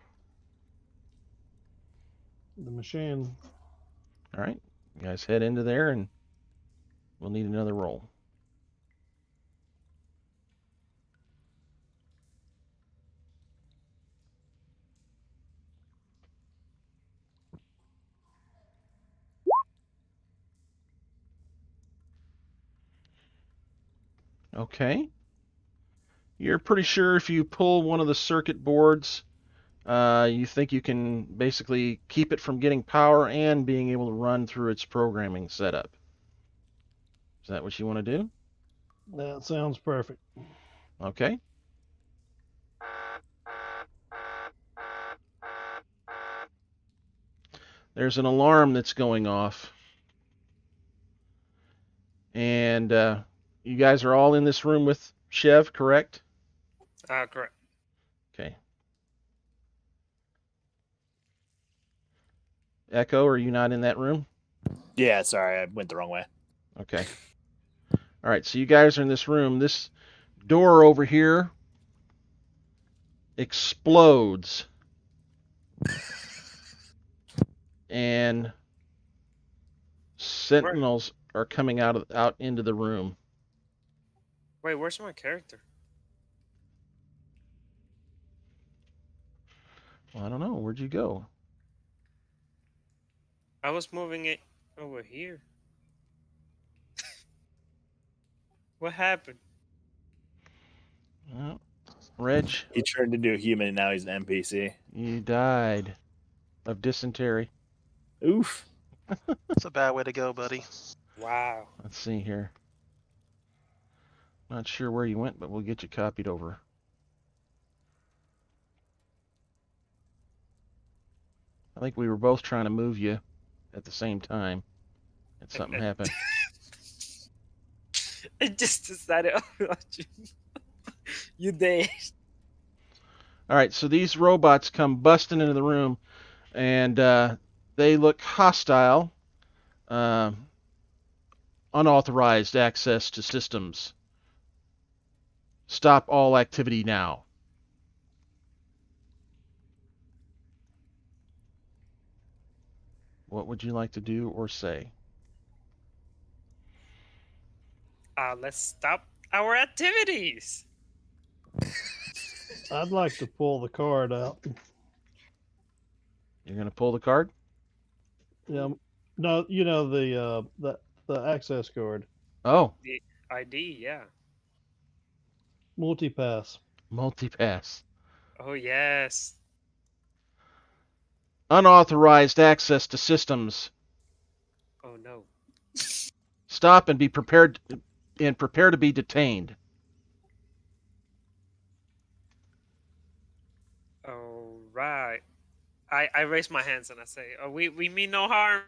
The machine. All right, you guys head into there, and we'll need another roll. Okay. You're pretty sure if you pull one of the circuit boards, you think you can basically keep it from getting power and being able to run through its programming setup. Is that what you want to do? That sounds perfect. Okay. There's an alarm that's going off. And you guys are all in this room with Chev, correct? Correct. Okay. Echo, are you not in that room? Yeah, sorry, I went the wrong way. Okay. All right, so you guys are in this room. This door over here explodes. And sentinels are coming out into the room. Wait, where's my character? Well, I don't know. Where'd you go? I was moving it over here. What happened? Well, Reg, He turned into a human and now he's an NPC. you died of dysentery. Oof. That's a bad way to go, buddy. Wow. Let's see here. Not sure where you went, but we'll get you copied over. I think we were both trying to move you at the same time, and something happened. I just decided, you dead. All right, so these robots come busting into the room, and they look hostile. Unauthorized access to systems. Stop all activity now. What would you like to do or say? Let's stop our activities. I'd like to pull the card out. You're going to pull the card? Yeah. No, you know the access card. Oh, The ID, yeah. Multipass. multipass. Oh, yes. Unauthorized access to systems. Oh, no. Stop and be prepared and prepare to be detained. All right. I raise my hands and I say, oh, we mean no harm.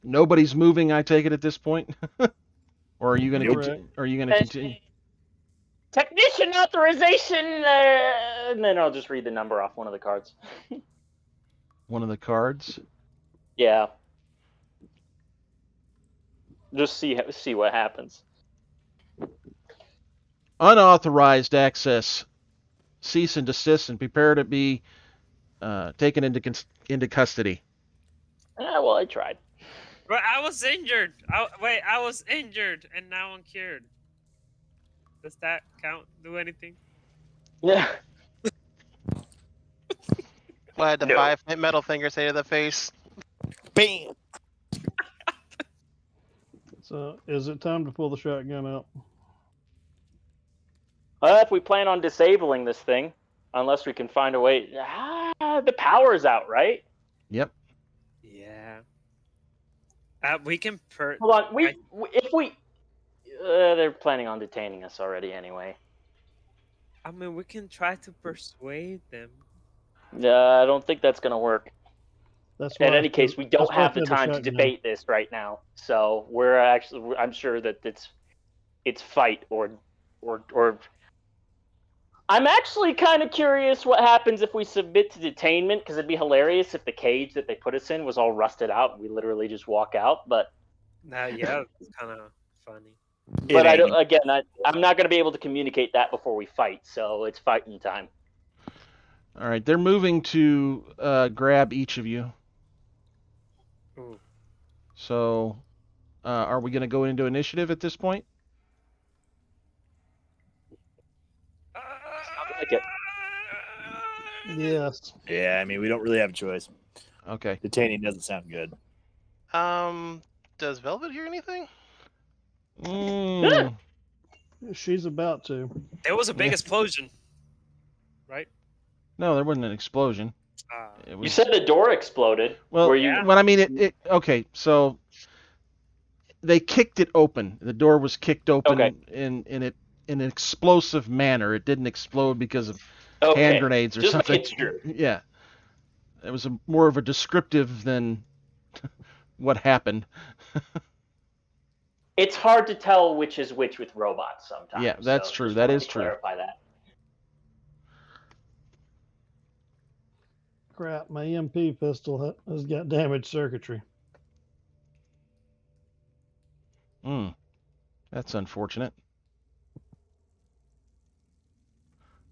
Nobody's moving, I take it, at this point? Or are you going to Correct. continue? Technician authorization, and then I'll just read the number off one of the cards. One of the cards? Yeah. Just see what happens. Unauthorized access. Cease and desist and prepare to be taken into custody. Well, I tried. But I was injured. I was injured and now I'm cured. Does that count? Do anything? Yeah. Well, I had the No. 5 metal finger say to the face. Bam. So, is it time to pull the shotgun out? If we plan on disabling this thing, unless we can find a way. The power's out, right? Yep. Yeah. We can Hold on. If we. They're planning on detaining us already anyway. I mean, we can try to persuade them. I don't think that's going to work. That's In why any case, we don't that's why I have the said time to shotgun. debate this right now. So I'm sure that it's fight or. I'm actually kind of curious what happens if we submit to detainment, because it'd be hilarious if the cage that they put us in was all rusted out and we literally just walk out. But Yeah, it's kind of funny. but I'm not going to be able to communicate that before we fight. So it's fighting time. All right, they're moving to grab each of you. Ooh. So, are we going to go into initiative at this point? Like it. Yes. Yeah, I mean, we don't really have a choice. Okay. Detaining doesn't sound good. Does Velvet hear anything? She's about to. There was a big Yeah. explosion, right? No, there wasn't an explosion. It You was, said the door exploded. well, Were you? when I mean okay, so they kicked it open. The door was kicked open Okay. in an explosive manner. It didn't explode because of Okay. hand grenades or Just something. making sure. Yeah. It was more of a descriptive than what happened. It's hard to tell which is which with robots sometimes. Yeah, that's so true. just That wanted is to true. clarify that. Crap, my EMP pistol has got damaged circuitry. That's unfortunate.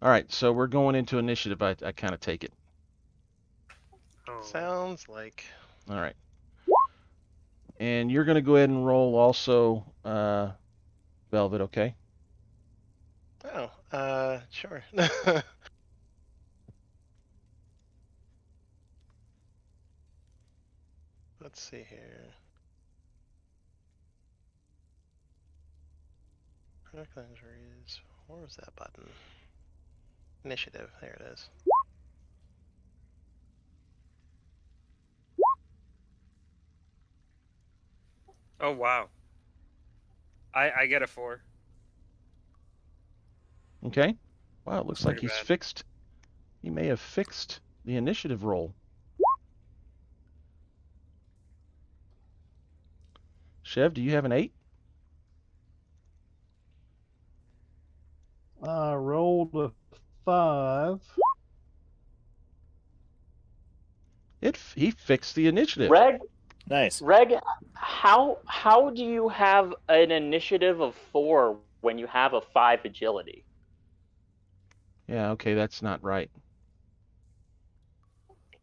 All right, so we're going into initiative. I kind of take it. Oh. Sounds like. All right. And you're going to go ahead and roll also, Velvet, okay? Oh, sure. Let's see here. Product injuries. Where was that button? Initiative. There it is. Oh wow. I get a 4. Okay. Wow, it looks That's like pretty he's bad. fixed. He may have fixed the initiative roll. Chev, do you have an 8? I rolled a 5. He fixed the initiative. Nice. Reg, how do you have an initiative of 4 when you have a 5 agility? Yeah, okay, that's not right.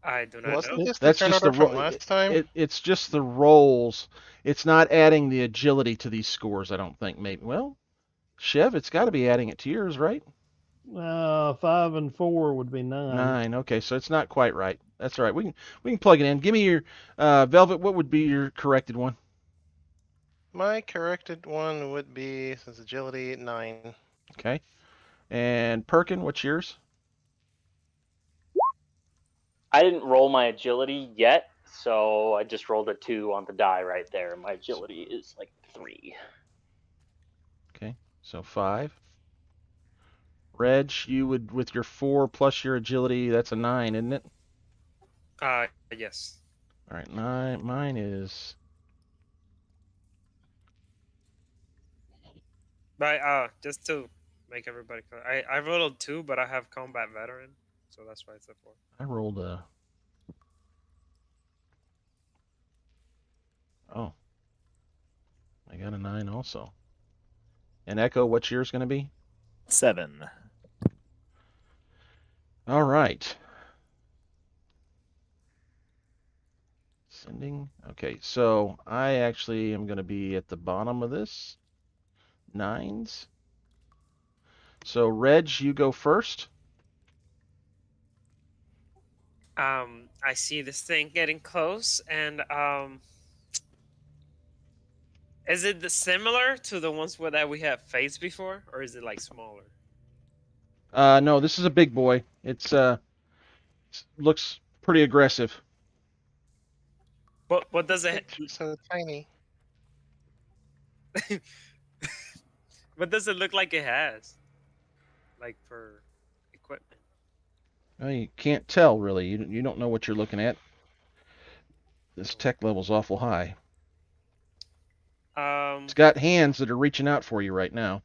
I do not Wasn't know. this the That's turn just the order from roll. last time? It's just the rolls. It's not adding the agility to these scores, I don't think. Maybe. Well, Chev, it's got to be adding it to yours, right? 5 and 4 would be 9. 9. Okay, so it's not quite right. That's all right. We can plug it in. Give me your Velvet. What would be your corrected one? My corrected one would be, since agility, 9. Okay. And Perkin, what's yours? I didn't roll my agility yet, so I just rolled a 2 on the die right there. My agility is like 3. Okay, so 5. Reg, you would with your 4 plus your agility, that's a 9, isn't it? Yes. All right, 9. Mine is. But just to make everybody clear, I rolled a 2, but I have combat veteran, so that's why it's a 4. I rolled a. Oh, I got a 9 also. And Echo, what's yours going to be? 7. All right. Sending. Okay, so I actually am going to be at the bottom of this. 9s. So Reg, you go first. I see this thing getting close, and is it similar to the ones that we have faced before, or is it like smaller? No, this is a big boy. It's looks pretty aggressive. But what does it? Picture so tiny. What does it look like it has? Like for equipment. Well, you can't tell really. You don't know what you're looking at. This tech level's awful high. It's got hands that are reaching out for you right now.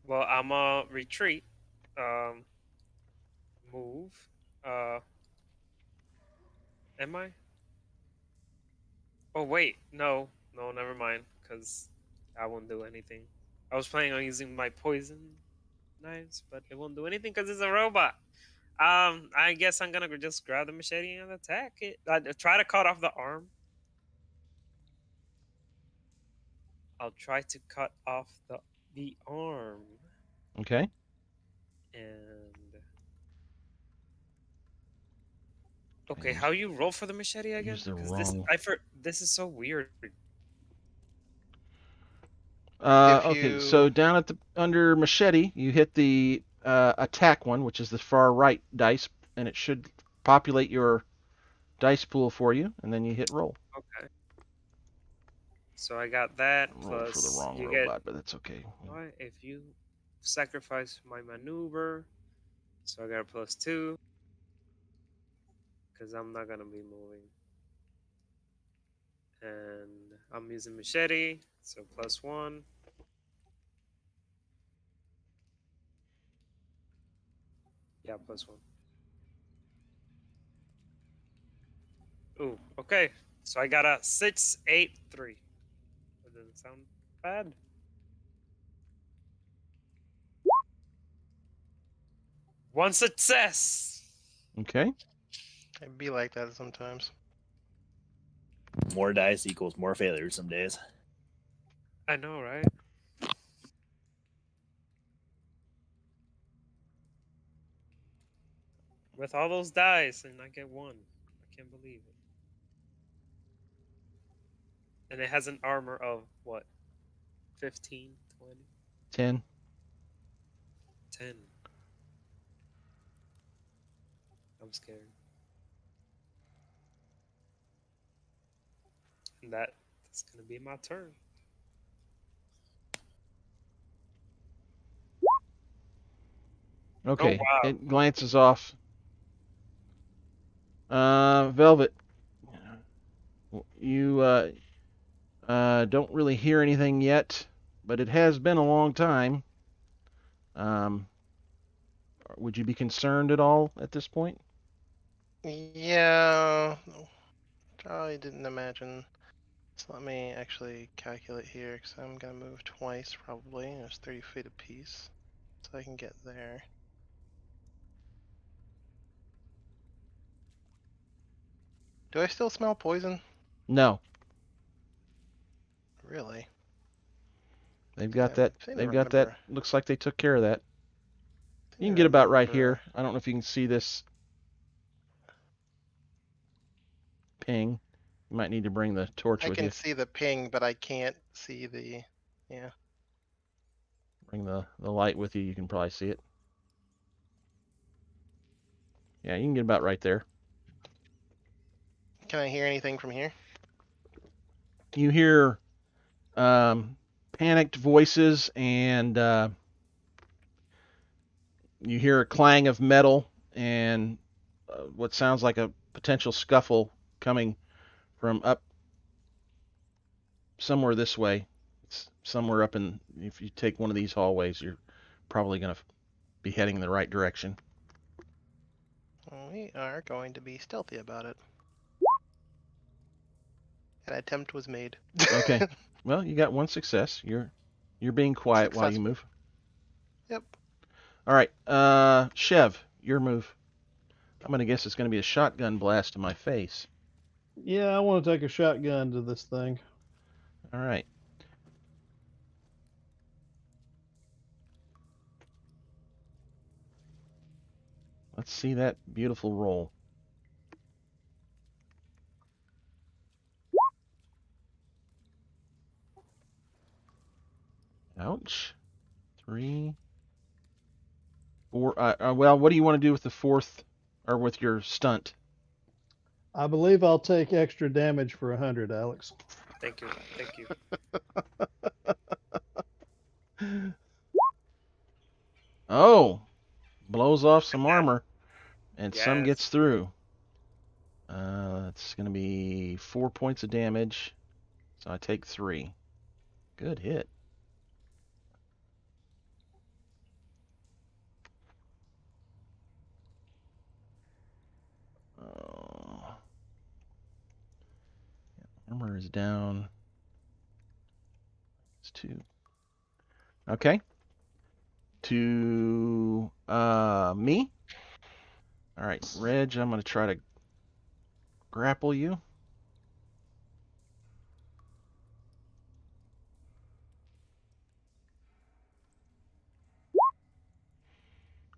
Well, I'm a retreat. Move. Am I? Oh wait, no, never mind. Cause I won't do anything. I was planning on using my poison knives, but it won't do anything because it's a robot. I guess I'm gonna just grab the machete and attack it. Try to cut off the arm. I'll try to cut off the arm. Okay. And okay, how you roll for the machete again? Use the Because wrong. this is so weird. Okay, so down at the under machete, you hit the attack one, which is the far right dice, and it should populate your dice pool for you, and then you hit roll. Okay. So I got that I rolled for the plus wrong you robot, but that's okay. get if you sacrifice my maneuver, so I got a +2 because I'm not gonna be moving. And I'm using machete, so +1. Yeah, +1. Ooh, okay. So I got a 683. That doesn't sound bad. One success. Okay. It'd be like that sometimes. More dice equals more failures some days. I know, right? With all those dice, and I get 1. I can't believe it. And it has an armor of what? 15, 20, 10. 10. I'm scared. And that's gonna be my turn. Okay. wow. It glances off. Velvet, you don't really hear anything yet, but it has been a long time. Um, would you be concerned at all at this point? Yeah, I didn't imagine. So let me actually calculate here, because I'm gonna move twice probably. There's 30 feet apiece, so I can get there. Do I still smell poison? No. Really? They've got I that. seem to They've got that. remember. Looks like they took care of that. seem You can to get about right remember- here. I don't know if you can see this ping. You might need to bring the torch I with can you. see the ping, but I can't see the. Yeah. Bring the light with you. You can probably see it. Yeah, you can get about right there. Can I hear anything from here? You hear panicked voices, and you hear a clang of metal and what sounds like a potential scuffle coming from up somewhere this way. It's somewhere up in, if you take one of these hallways, you're probably going to be heading in the right direction. We are going to be stealthy about it. An attempt was made. Okay. Well, you got one success. You're being quiet while you Successful. move. Yep. All right. Chev, your move. I'm going to guess it's going to be a shotgun blast to my face. Yeah, I want to take a shotgun to this thing. All right. Let's see that beautiful roll. Ouch. 3, 4. Well, what do you want to do with the fourth, or with your stunt? I believe I'll take extra damage for 100, Alex. Thank you. Thank you. Oh, blows off some armor, and some Yes. gets through. It's going to be 4 points of damage, so I take 3. Good hit. Oh. Armor is down. It's 2. Okay. To me. All right, Reg, I'm going to try to grapple you.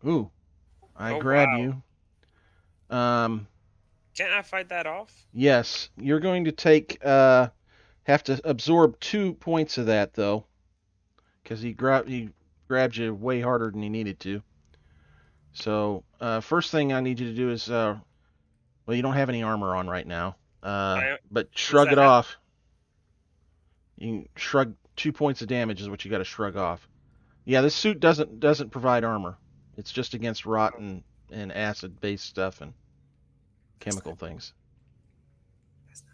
Ooh, I Oh, grab wow. you. Can't I fight that off? Yes, you're going to take have to absorb 2 points of that though, because he grabbed you way harder than he needed to. So first thing I need you to do is well, you don't have any armor on right now, but shrug that it off. You can shrug 2 points of damage is what you got to shrug off. Yeah, this suit doesn't provide armor. It's just against rot and acid based stuff and chemical things. That's not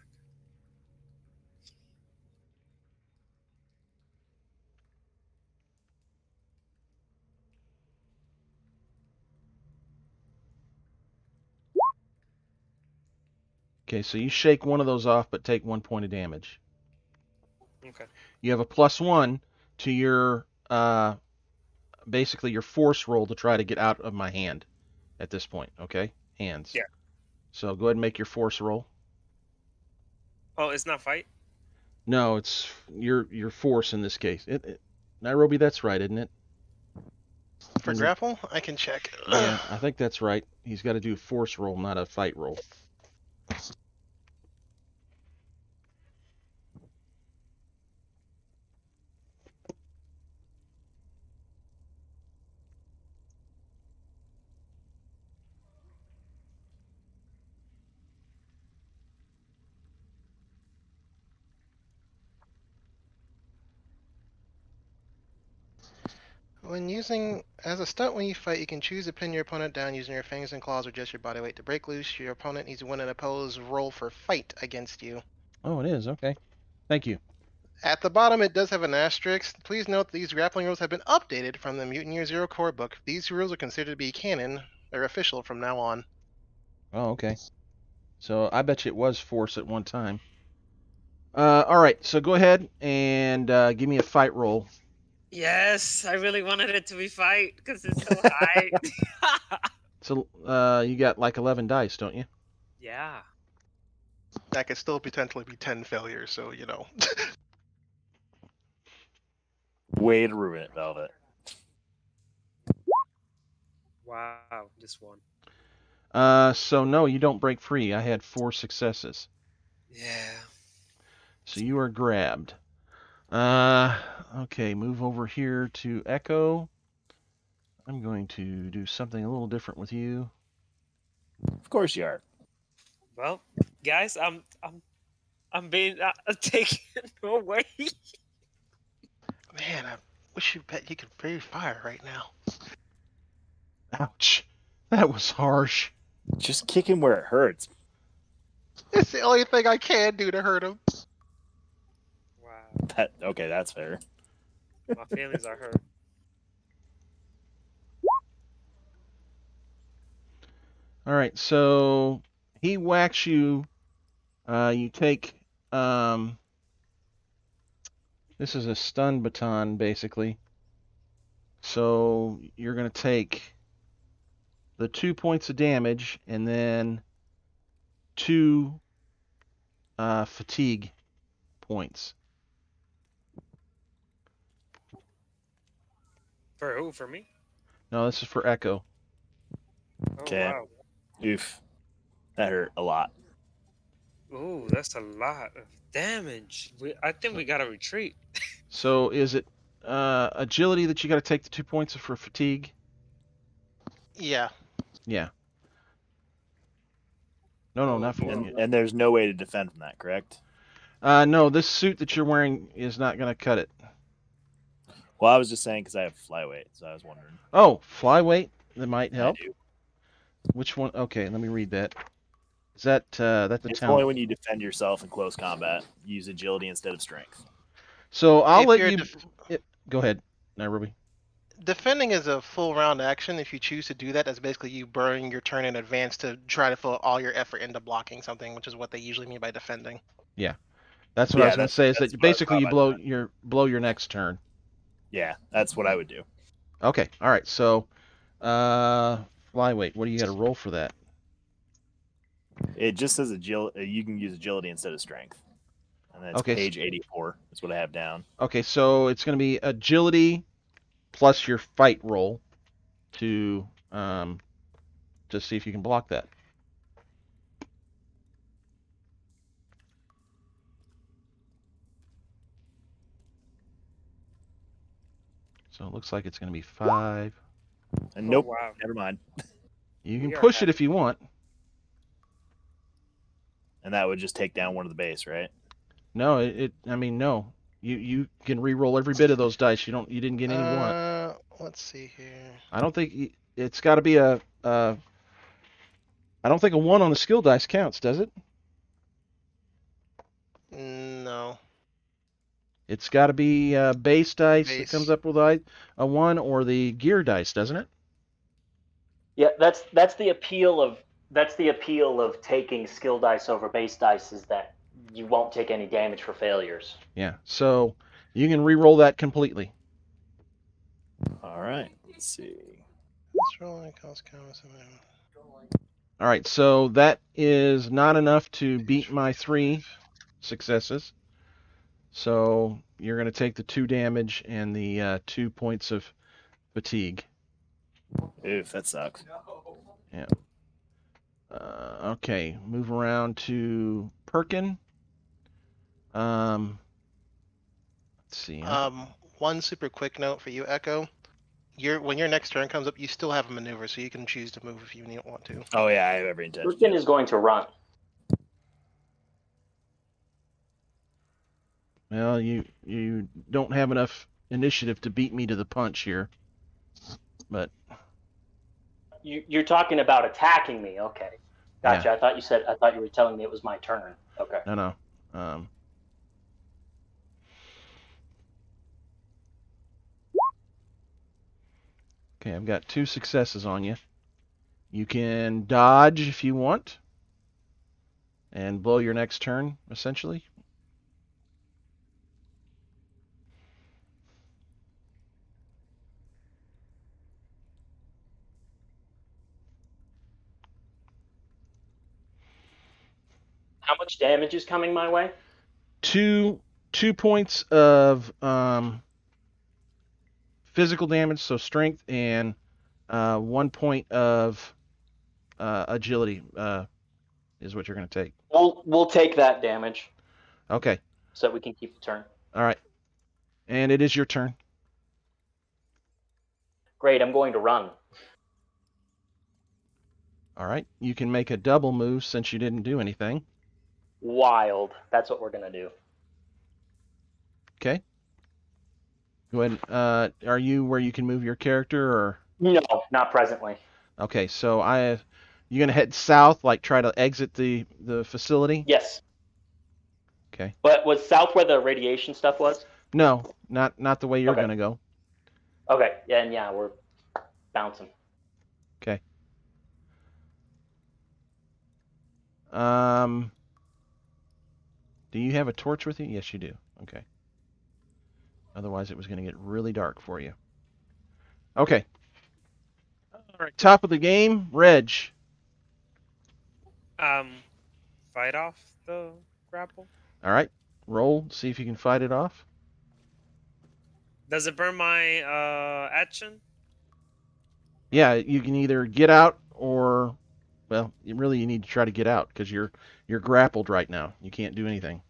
Okay, so you shake one of those off, but take 1 point of damage. Okay. You have a +1 to your basically your force roll to try to get out of my hand at this point. Okay, hands. Yeah. So go ahead and make your force roll. Oh, it's not fight. No, it's your force in this case. Nairobi, that's right, isn't it? For In the- grapple, I can check. Yeah, I think that's right. He's got to do a force roll, not a fight roll. When using as a stunt when you fight, you can choose to pin your opponent down using your fangs and claws or just your body weight to break loose. Your opponent needs to win an opposed roll for fight against you. Oh, it is. Okay. Thank you. At the bottom, it does have an asterisk. Please note these grappling rules have been updated from the Mutant Year Zero core book. These rules are considered to be canon. They're official from now on. Oh, okay. So I bet you it was force at one time. All right. So go ahead and give me a fight roll. Yes, I really wanted it to be fight because it's so high. So you got like 11 dice, don't you? Yeah. That could still potentially be 10 failures, so you know. Way to ruin it, Velvet. Wow, this one. So no, you don't break free. I had 4 successes. Yeah. So you are grabbed. Okay, move over here to Echo. I'm going to do something a little different with you. Of course you are. Well, guys, I'm being taken away. Man, I wish you bet you could breathe fire right now. Ouch. That was harsh. Just kick him where it hurts. It's the only thing I can do to hurt him. Wow, Okay, that's fair. my feelings are hurt. All right, so he whacks you. You take this is a stun baton basically. So you're going to take the 2 points of damage and then 2 fatigue points. For who? For me? No, this is for Echo. Oh Okay. wow. Oof. That hurt a lot. Ooh, that's a lot of damage. I think we gotta retreat. So is it agility that you got to take the 2 points for fatigue? Yeah. Yeah. No, not for And there's no way to defend from that, correct? No, this suit that you're wearing is not going to cut it. Well, I was just saying because I have flyweight, so I was wondering. Oh, flyweight? That might help. I do. Which one? Okay, let me read that. Is that that's the It's talent? only when you defend yourself in close combat. Use agility instead of strength. So I'll If let you're you. Go ahead, Nairobi. Defending is a full round action. If you choose to do that, that's basically you burning your turn in advance to try to put all your effort into blocking something, which is what they usually mean by defending. That's what I Yeah, was going to say. Is that's that what I was basically you talking about blow your next turn? Yeah, that's what I would do. Okay. All right. So, flyweight. What do you got to roll for that? It just says agility. You can use agility instead of strength, and then it's Okay, page 84. That's what I have down. Okay, so it's going to be agility plus your fight roll to just see if you can block that. So it looks like it's going to be 5. And Oh, nope, wow. never mind. You can We are push it happy. if you want. And that would just take down one of the base, right? No, I mean, no. You can re-roll every bit of those dice. You didn't get any one. Let's see here. I don't think it's got to be I don't think a 1 on the skill dice counts, does it? No. It's got to be base dice that Base. comes up with a 1 or the gear dice, doesn't it? Yeah, that's the appeal of That's the appeal of taking skill dice over base dice, is that you won't take any damage for failures. Yeah. So you can re-roll that completely. All right. Let's see. This rolling cost counts. All right. So that is not enough to beat my 3 successes. So you're going to take the 2 damage and the 2 points of fatigue. Oof, that sucks. Yeah. Okay. Move around to Perkin. Let's see. One super quick note for you, Echo. When your next turn comes up, you still have a maneuver, so you can choose to move if you want to. Oh yeah, I have every intention. Birkin is going to run. Well, you don't have enough initiative to beat me to the punch here. But You're talking about attacking me. Okay. Gotcha. Yeah. I thought you were telling me it was my turn. Okay. no. Okay, I've got 2 successes on you. You can dodge if you want and blow your next turn, essentially. How much damage is coming my way? 2 points of physical damage, so strength, and 1 point of agility is what you're going to take. We'll take that damage Okay. so that we can keep the turn. All right. And it is your turn. Great, I'm going to run. All right. You can make a double move since you didn't do anything. Wild. That's what we're going to do. Okay. Go ahead. Are you where you can move your character, or? No, not presently. Okay, so you're gonna head south, like try to exit the facility? Yes. Okay. But was south where the radiation stuff was? No, not the way you're Okay. gonna go. Okay, yeah, we're bouncing. Okay. Do you have a torch with you? Yes, you do. Okay. Otherwise, it was gonna get really dark for you. Okay. All right. Top of the game, Reg. Fight off the grapple. All right. Roll. See if you can fight it off. Does it burn my action? Yeah, you can either get out or, well, you need to try to get out because you're grappled right now. You can't do anything.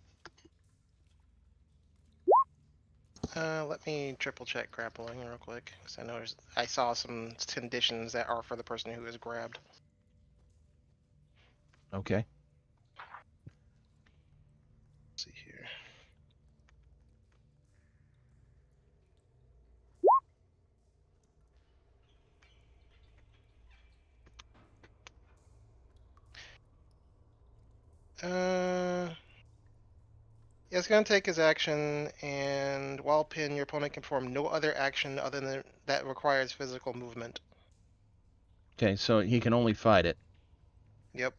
Let me triple check grappling real quick, because I saw some conditions that are for the person who is grabbed. Okay. Let's see here. Yeah, it's going to take his action, and while pinned, your opponent can perform no other action other than that requires physical movement. Okay, so he can only fight it. Yep.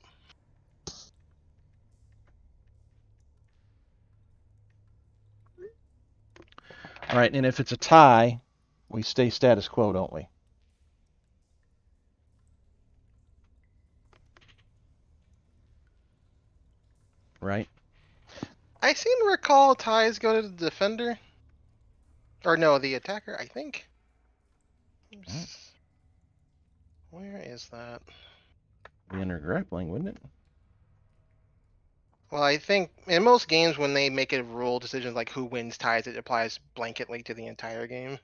All right, and if it's a tie, we stay status quo, don't we? Right? I seem to recall ties go to the defender. Or no, the attacker, I think. Where is that? Be under grappling, wouldn't it? Well, I think in most games when they make a rule decision like who wins ties, it applies blanketly to the entire game.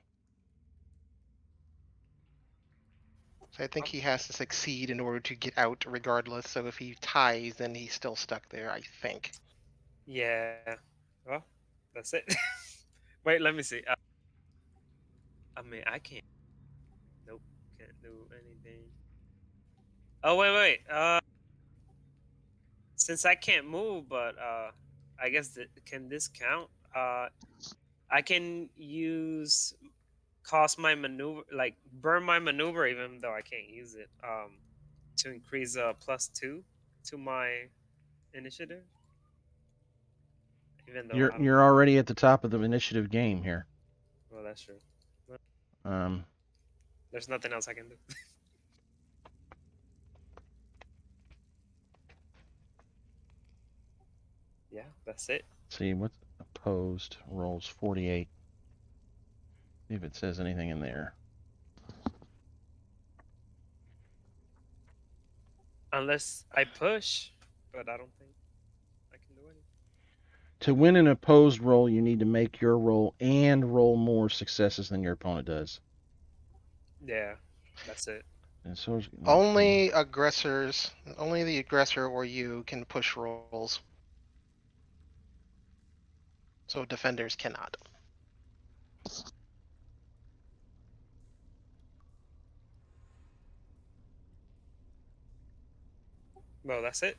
So I think he has to succeed in order to get out regardless. So if he ties, then he's still stuck there, I think. Yeah. Well, that's it. Wait, let me see. I mean, I can't. Nope, can't do anything. Oh wait. Since I can't move, but I guess can this count? I can cost my maneuver, like burn my maneuver, even though I can't use it. to increase +2 to my initiative. Even though I don't. You're already at the top of the initiative game here. Well, that's true. Um, There's nothing else I can do. Yeah, that's it. see what's opposed rolls 48. See if it says anything in there. Unless I push, but I don't think I can do anything. To win an opposed roll, you need to make your roll and roll more successes than your opponent does. Yeah, that's it. And so Only aggressors, only the aggressor or you can push rolls. So defenders cannot. Well, that's it.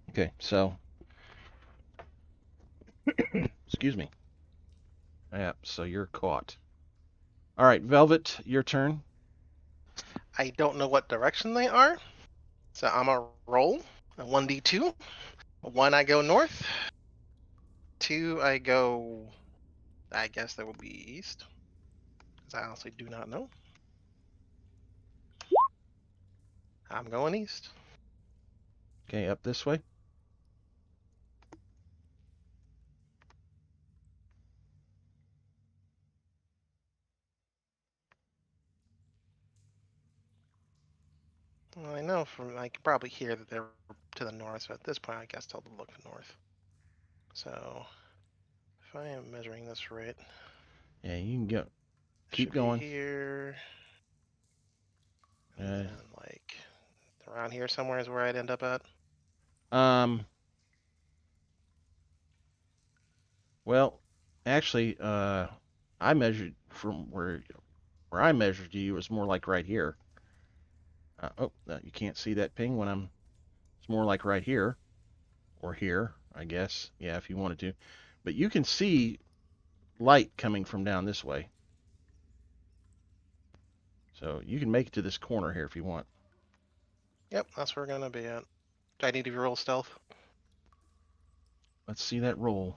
Okay, so excuse me. Yeah, so you're caught. All right, Velvet, your turn. I don't know what direction they are. So I'm a roll a 1d2. 1 I go north. 2 I go, I guess that would be east. Because I honestly do not know. I'm going east. Okay, up this way. Well, I know from, I can probably hear that they're to the north, so at this point I guess I'll look north. So, if I am measuring this right, Yeah, you can go. it Keep should going. be here. And then, like, around here somewhere is where I'd end up at. Well, actually, I measured from where I measured you. It was more like right here. You can't see that ping when I'm. It's more like right here, or here, I guess. Yeah, if you wanted to, but you can see light coming from down this way. So you can make it to this corner here if you want. Yep, that's where we're gonna be at. Do I need to roll stealth? Let's see that roll.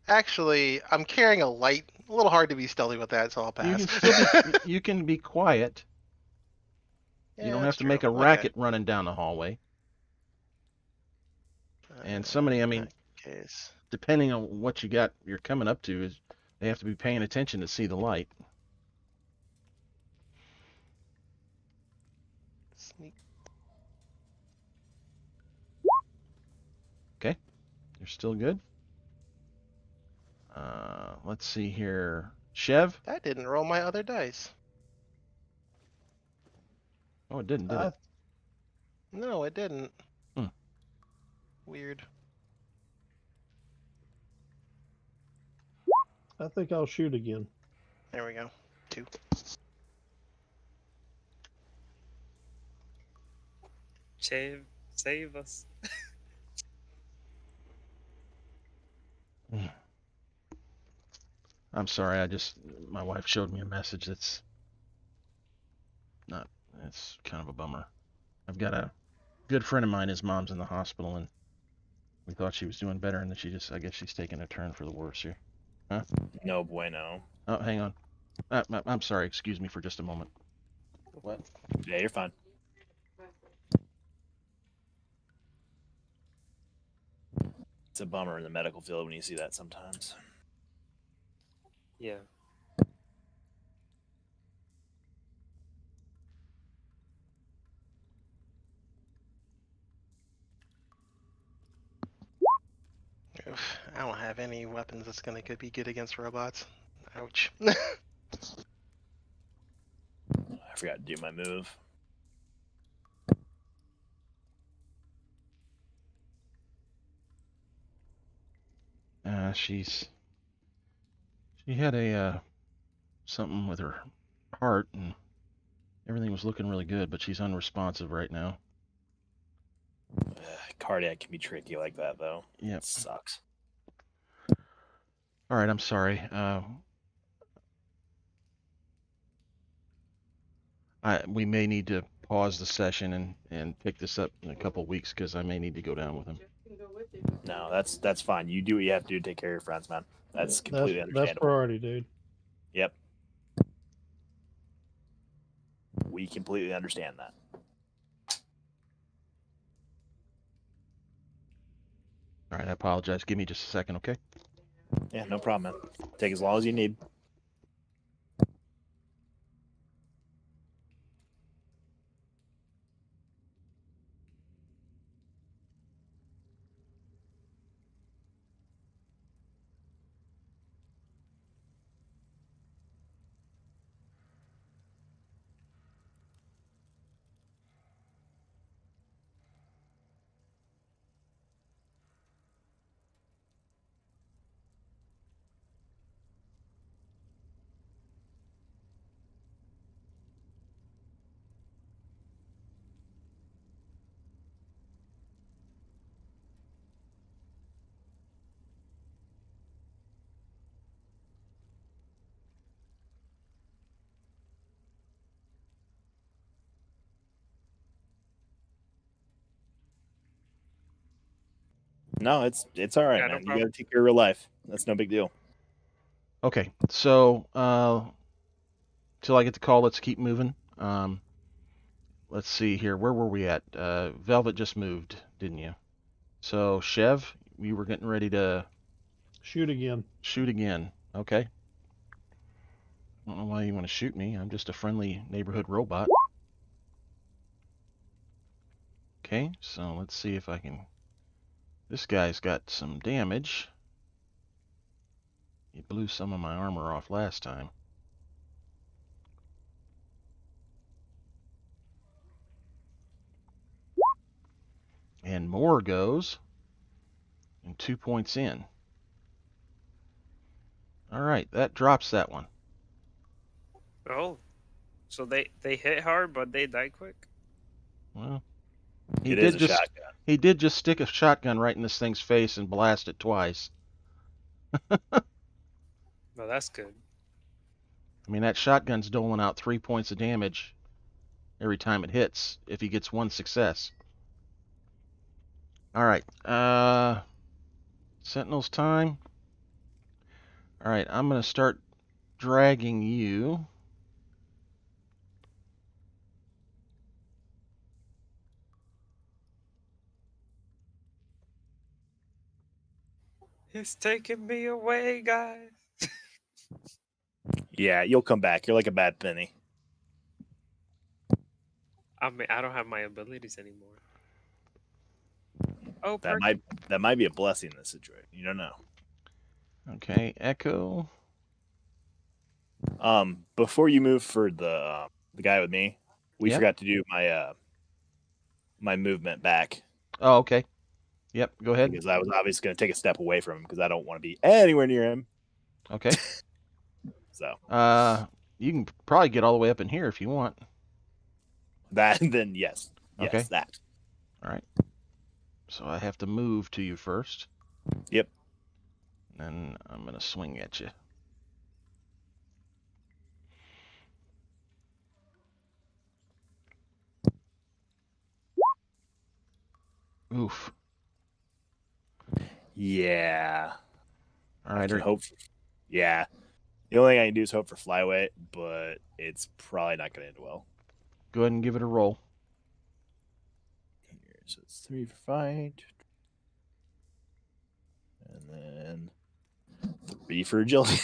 Actually, I'm carrying a light. A little hard to be stealthy with that, so I'll pass. You can still be. You can be quiet. Yeah, You don't have that's to true. make a Okay. racket running down the hallway. And somebody, I In mean, that case, depending on what you got, you're coming up to, is they have to be paying attention to see the light. sneak. Okay, you're still good. Let's see here, Chev. That didn't roll my other dice. Oh, it didn't, did it? No, it didn't. Hmm. Weird. I think I'll shoot again. There we go. 2. Save us. I'm sorry. My wife showed me a message that's not. It's kind of a bummer. I've got a good friend of mine. His mom's in the hospital, and we thought she was doing better, and then I guess she's taking a turn for the worse here. Huh? No bueno. Oh, hang on. I'm sorry. Excuse me for just a moment. What? Yeah, you're fine. It's a bummer in the medical field when you see that sometimes. Yeah. Oof, I don't have any weapons that's gonna be good against robots. Ouch. I forgot to do my move. She had a something with her heart, and everything was looking really good, but she's unresponsive right now. Cardiac can be tricky like that, though. Yep. It sucks. All right, I'm sorry. we may need to pause the session and pick this up in a couple weeks because I may need to go down with him. No, that's fine. You do what you have to do to take care of your friends, man. That's completely That's understandable. priority, dude. Yep. We completely understand that. All right, I apologize. Give me just a second, okay? Yeah, no problem, man. Take as long as you need. No, it's all right, Yeah, no man. You problem. got to take care of real life. That's no big deal. Okay, so till I get the call, let's keep moving. Let's see here. Where were we at? Velvet just moved, didn't you? So Chev, you were getting ready to Shoot again. shoot again. Okay. I don't know why you want to shoot me. I'm just a friendly neighborhood robot. Okay, so let's see if I can. This guy's got some damage. He blew some of my armor off last time. And more goes. And 2 points in. All right, that drops that one. Oh, so they hit hard, but they die quick. Well, It is a shotgun. he did just stick a shotgun right in this thing's face and blast it twice. Well, that's good. I mean, that shotgun's doling out 3 points of damage every time it hits if he gets one success. All right, Sentinel's time. All right, I'm going to start dragging you. It's taking me away, guys. Yeah, you'll come back. You're like a bad penny. I mean, I don't have my abilities anymore. Oh, That might be a blessing in this situation. You don't know. Okay, Echo. Before you move for the guy with me, we Yep. forgot to do my movement back Oh, okay. Yep, go ahead. because I was obviously going to take a step away from him because I don't want to be anywhere near him. Okay. So You can probably get all the way up in here if you want. that then yes, Okay. that. All right. So I have to move to you first. Yep. And I'm going to swing at you. Oof. Yeah. All I right. can hope. Yeah. The only thing I can do is hope for flyweight, but it's probably not going to end well. Go ahead and give it a roll. So it's 3 for fight. And then 3 for agility.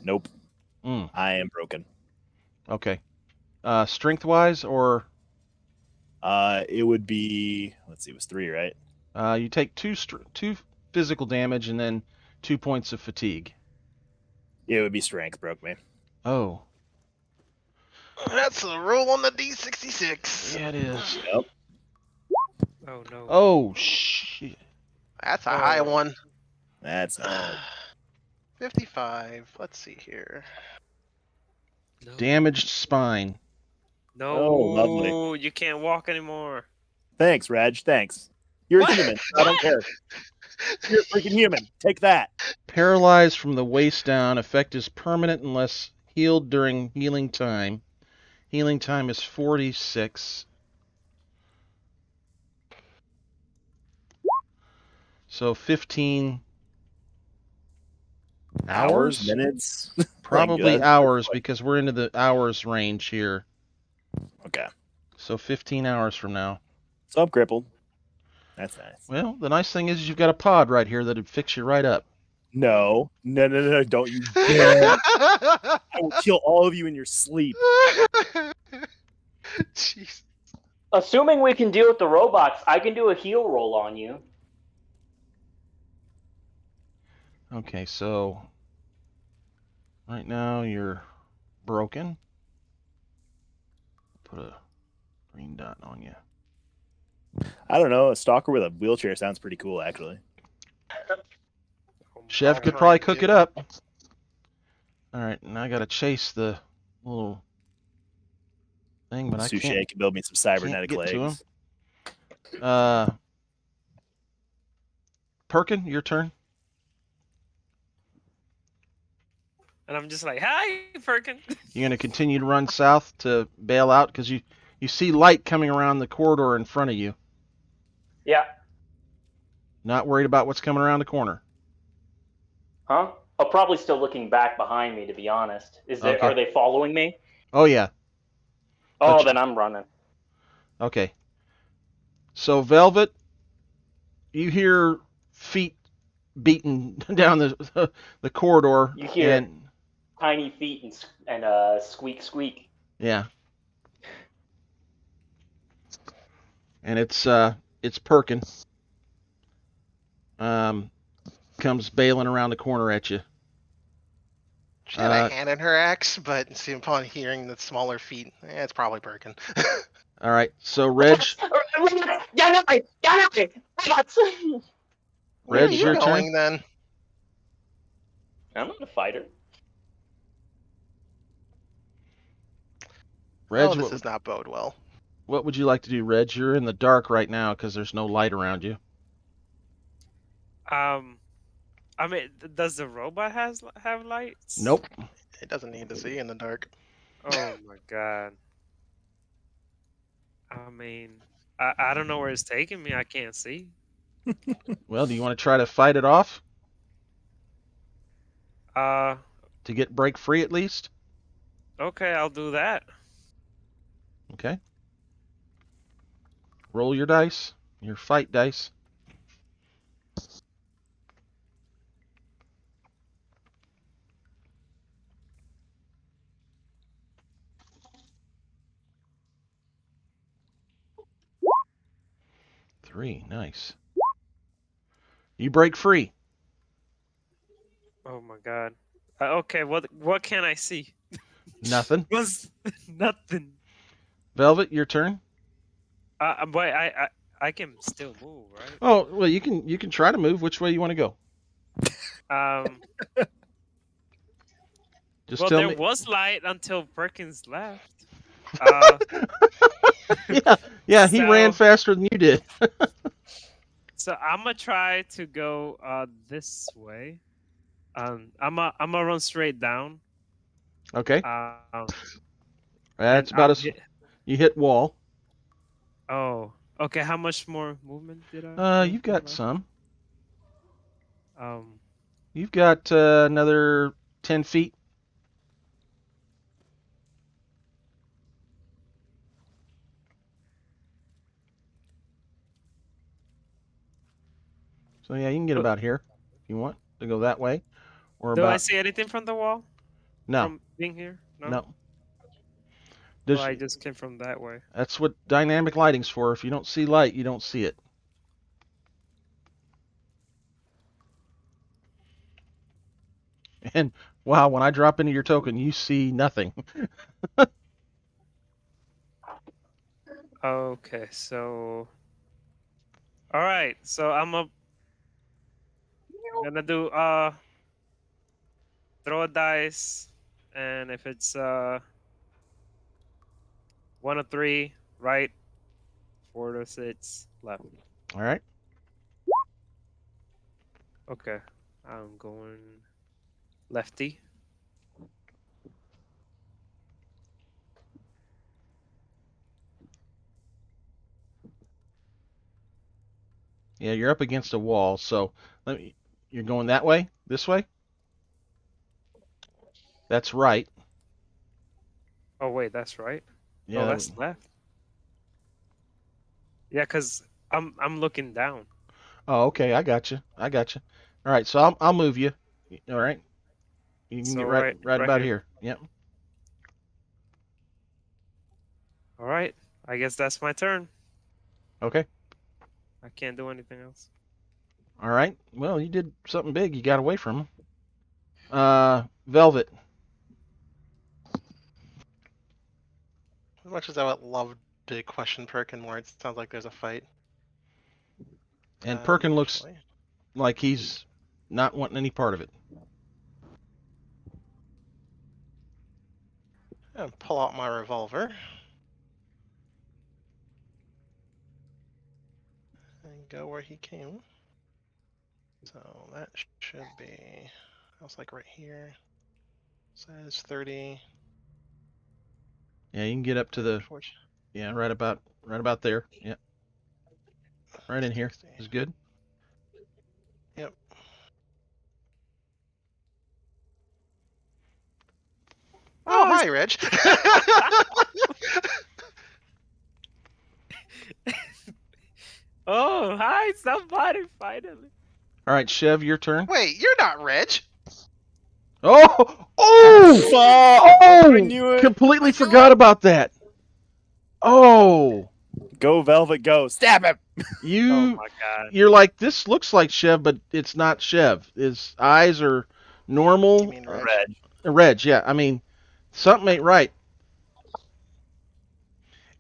Nope. I am broken. Okay. Strength-wise, or it would be, let's see, it was 3, right? you take two physical damage and then 2 points of fatigue. It would be strength broke me. Oh. That's a roll on the D66. Yeah, it is. Yep. Oh no. Oh, shit. That's a high one. That's not 55. Let's see here. No. Damaged spine. No, Oh, lovely. You can't walk anymore. Thanks, Reg. Thanks. You're What? a human. I don't care. You're a freaking human. Take that. Paralyzed from the waist down. Effect is permanent unless healed during healing time. Healing time is 46. So 15 hours? Minutes? Probably that's hours like- because we're into the hours range here. Okay. So 15 hours from now. So I'm crippled. That's nice. Well, the nice thing is you've got a pod right here that'd fix you right up. No, don't you dare. I will kill all of you in your sleep. Jeez. Assuming we can deal with the robots, I can do a heal roll on you. Okay, so right now you're broken. Put a green dot on you. I don't know. A stalker with a wheelchair sounds pretty cool, actually. Chef I'll could try probably and cook do it up. All right, now I gotta chase the little thing, but I Sushi can't can build me some cybernetic get to him. legs. Perkin, your turn. And I'm just like, hi, Perkin. You're gonna continue to run south to bail out because you see light coming around the corridor in front of you. Yeah. Not worried about what's coming around the corner. Huh? I'm probably still looking back behind me, to be honest. Okay. Are they following me? Oh yeah. Oh, But then I'm running. Okay. So Velvet, you hear feet beating down the corridor. You hear and tiny feet and squeak, squeak. yeah. And it's Perkin. Comes bailing around the corner at you. She had a hand in her axe, but see, upon hearing the smaller feet, it's probably Birkin. All right. So Reg, Reg, Where are Reg, you your going turn. then? I'm not a fighter. Reg, Oh, this does not bode well. what would you like to do, Reg? You're in the dark right now because there's no light around you. I mean, does the robot have lights? Nope. It doesn't need to see in the dark. Oh my god. I mean, I don't know where it's taking me. I can't see. Well, do you want to try to fight it off Uh, to get break free at least? okay, I'll do that. Okay. Roll your dice, your fight dice. Three, nice. You break free. Oh my god. Okay, what can I see? Nothing. Was nothing. Velvet, your turn. But I can still move, right? Oh, well, you can try to move. Which way you want to go? Just Well, tell there me. was light until Perkins left. Yeah, he ran faster than you did. So I'm gonna try to go this way. I'm gonna run straight down. Okay. and That's about I'll you hit wall. Oh, okay. How much more movement did I? You've got some. Um, You've got another 10 feet. So yeah, you can get about here if you want to go that way, or do about. I see anything from the wall? No, From being here? no. Well, I just came from that way. That's what dynamic lighting's for. If you don't see light, you don't see it. And wow, when I drop into your token, you see nothing. Okay, so. All right, so I'm gonna do throw a dice, and if it's 1 to 3, right, 4 to 6, left. All right. Okay, I'm going lefty. Yeah, you're up against a wall. So you're going that way? This way? That's right. Oh wait, that's right. Yeah. Oh, that that's left. Yeah, cause I'm looking down. Oh, okay. I got you. I got you. All right. So I'll move you. All right. You can So get right right about here. here. Yep. All right. I guess that's my turn. Okay. I can't do anything else. All right. Well, you did something big. You got away from him. Velvet. As much as I would love to question Perkin more, it sounds like there's a fight. And Perkin looks Actually. like he's not wanting any part of it. And pull out my revolver. And go where he came. So that should be, I was like right here. Says 30. Yeah, you can get up to the right about there. Yeah. Right in here 60. is good. Yep. Oh, hi, Reg. Oh, hi, somebody finally. All right, Chev, your turn. Wait, you're not Reg. Oh! I knew it. Completely forgot about that. Oh, Go, Velvet, go. Stab him. Oh you my god. you're like, this looks like Chev, but it's not Chev. His eyes are You normal. mean Reg? Red. Reg, yeah. I mean, something ain't right.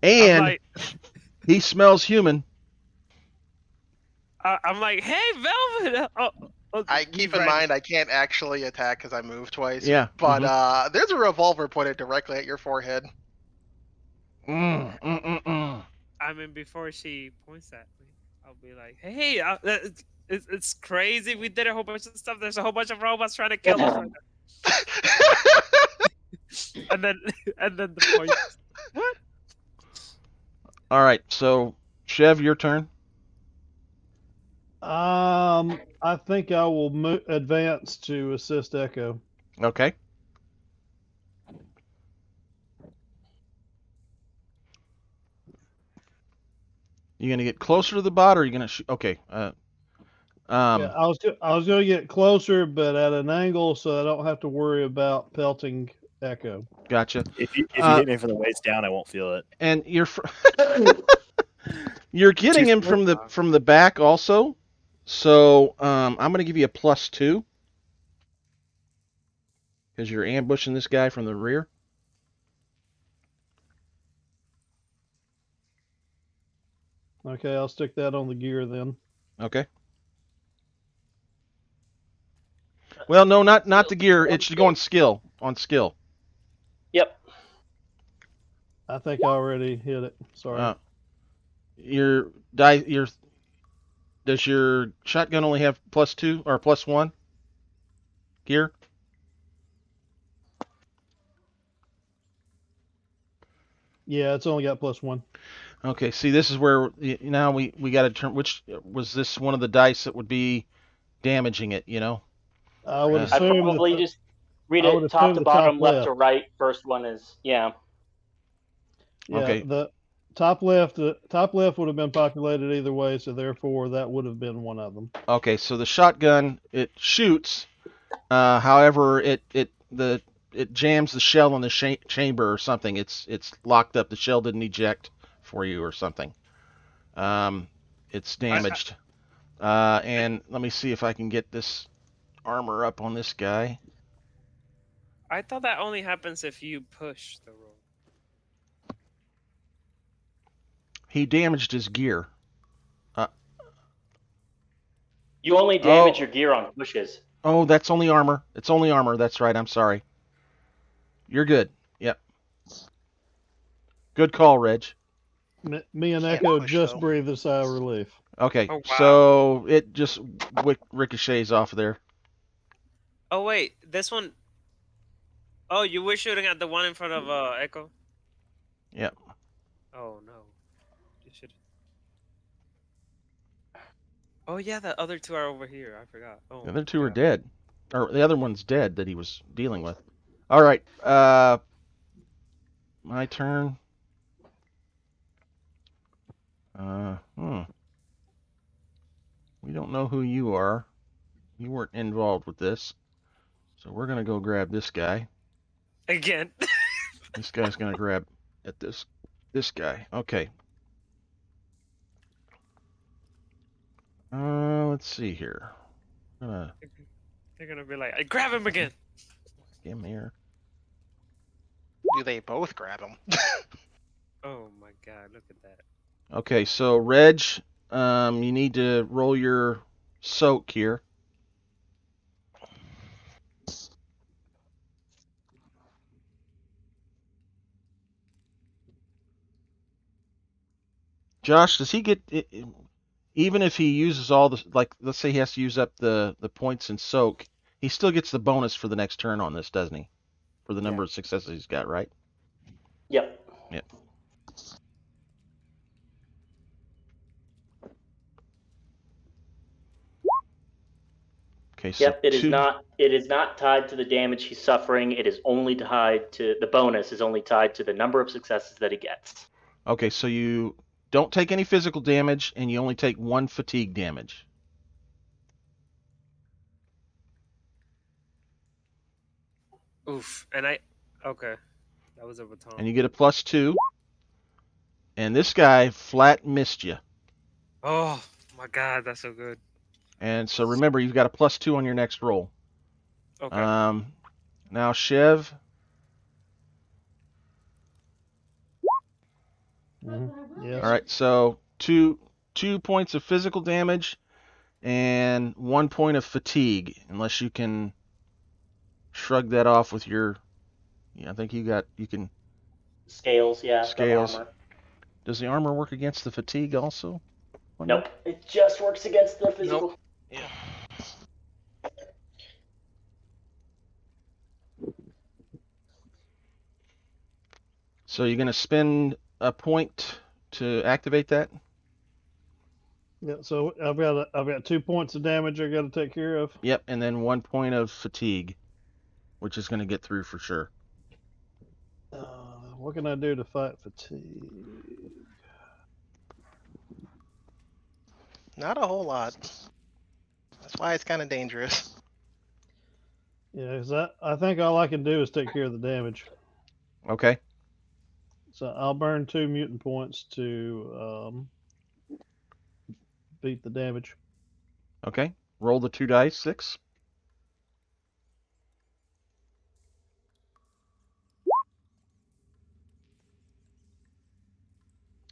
I'm And like, he smells human. I'm like, hey, Velvet. Oh, I he's keep in ready. mind I can't actually attack because I moved twice. Yeah. But there's a revolver pointed directly at your forehead. I mean, before she points at me, I'll be like, hey, it's crazy. We did a whole bunch of stuff. There's a whole bunch of robots trying to kill us right now. And then the point. What? All right, so Chev, your turn. I think I will advance to assist Echo. Okay. You gonna get closer to the bot, or are you gonna shoot? Okay. Yeah, I was going to get closer, but at an angle, so I don't have to worry about pelting Echo. Gotcha. If you hit me from the waist down, I won't feel it. And you're getting him from the back also. So I'm gonna give you a +2 because you're ambushing this guy from the rear. Okay, I'll stick that on the gear then. Okay. Well, no, not the gear. It should go on skill. On skill. Yep. I think I already hit it. Sorry. Does your shotgun only have +2 or +1 gear? Yeah, it's only got +1. Okay, see, this is where now we got to turn. Which was this one of the dice that would be damaging it? You know. I would I assume probably just read I would it top assume to the bottom, top left to left. right. First one is yeah. Yeah, Okay. the top left would have been populated either way, so therefore that would have been one of them. Okay, so the shotgun, it shoots. However, it jams the shell in the chamber or something. It's locked up. The shell didn't eject for you or something. It's damaged. And let me see if I can get this armor up on this guy. I thought that only happens if you push the roll. He damaged his gear. You only damage your gear on pushes. Oh, that's only armor. It's only armor. That's right. I'm sorry. You're good. Yep. Good call, Reg. Me and Can't Echo push, just though. breathed a sigh of relief. Okay, Oh, wow. so it just ricochets off of there. Oh wait, this one. Oh, you were shooting at the one in front of Echo. Yep. Oh no, you should. Oh yeah, the other two are over here. I forgot. Oh, The other two are yeah. dead. Or the other one's dead that he was dealing with. All right. My turn. We don't know who you are. You weren't involved with this. So we're going to go grab this guy. Again. This guy's going to grab at this guy. Okay. Let's see here. I'm They're gonna be like, I grab him again. get him here. Do they both grab him? Oh my god, look at that. Okay, so Reg, you need to roll your soak here. Josh, does he get even if he uses all the, like, let's say he has to use up the points in soak, he still gets the bonus for the next turn on this, doesn't he? For the number of successes he's got, right? Yep. Yep. Okay, so Yep. It is not tied to the damage he's suffering. It is only tied to the bonus. Is only tied to the number of successes that he gets. Okay, so you don't take any physical damage, and you only take 1 fatigue damage. Oof. Okay. That was a baton. And you get a +2. And this guy flat missed you. Oh my god, that's so good. And so remember, you've got a +2 on your next roll. Okay. Now Chev. Yes. All right, so two points of physical damage and 1 point of fatigue, unless you can shrug that off with your. Yeah, I think you can. Scales, yeah. Scales. Armor. Does the armor work against the fatigue also? Nope. It just works against the physical. Nope. Yeah. So you're going to spend a point to activate that? Yeah. So I've got 2 points of damage I got to take care of. Yep, and then 1 point of fatigue, which is going to get through for sure. What can I do to fight fatigue? Not a whole lot. That's why it's kind of dangerous. Yeah, 'cause I think all I can do is take care of the damage. Okay. So I'll burn 2 mutant points to beat the damage. Okay. Roll the 2 dice, 6.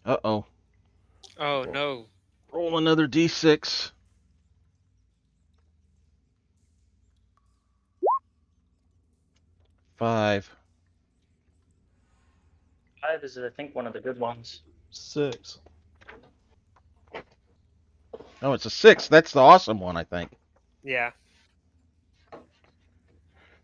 Uh-oh. Oh no. Roll another d6. 5. 5 is, I think, one of the good ones. 6. Oh, it's a 6. That's the awesome one, I think. Yeah.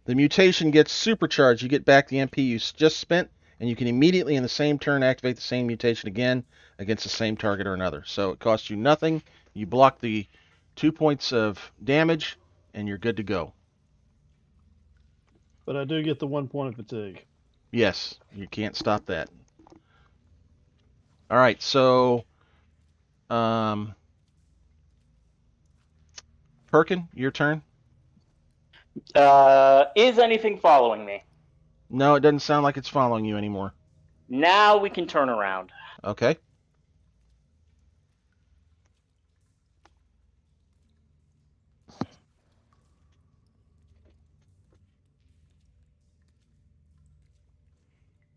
The mutation gets supercharged. You get back the MP you just spent, and you can immediately in the same turn activate the same mutation again against the same target or another. So it costs you nothing. You block the 2 points of damage, and you're good to go. But I do get the 1 point of fatigue. Yes, you can't stop that. All right, so Perkin, your turn. Is anything following me? No, it doesn't sound like it's following you anymore. Now we can turn around. Okay.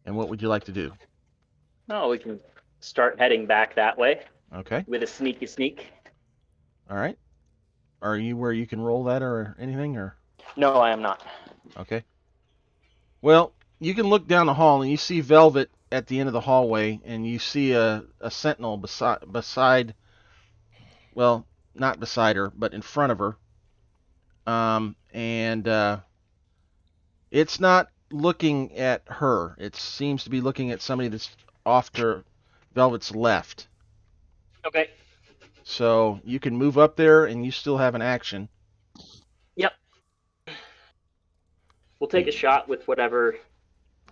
And what would you like to do? No, we can start heading back that way Okay. with a sneaky sneak. All right. Are you where you can roll that or anything, or? No, I am not. Okay. Well, you can look down the hall and you see Velvet at the end of the hallway, and you see a sentinel beside, well, not beside her, but in front of her. And it's not looking at her. It seems to be looking at somebody that's off to Velvet's left. Okay. So you can move up there, and you still have an action. Yep. We'll take a shot with whatever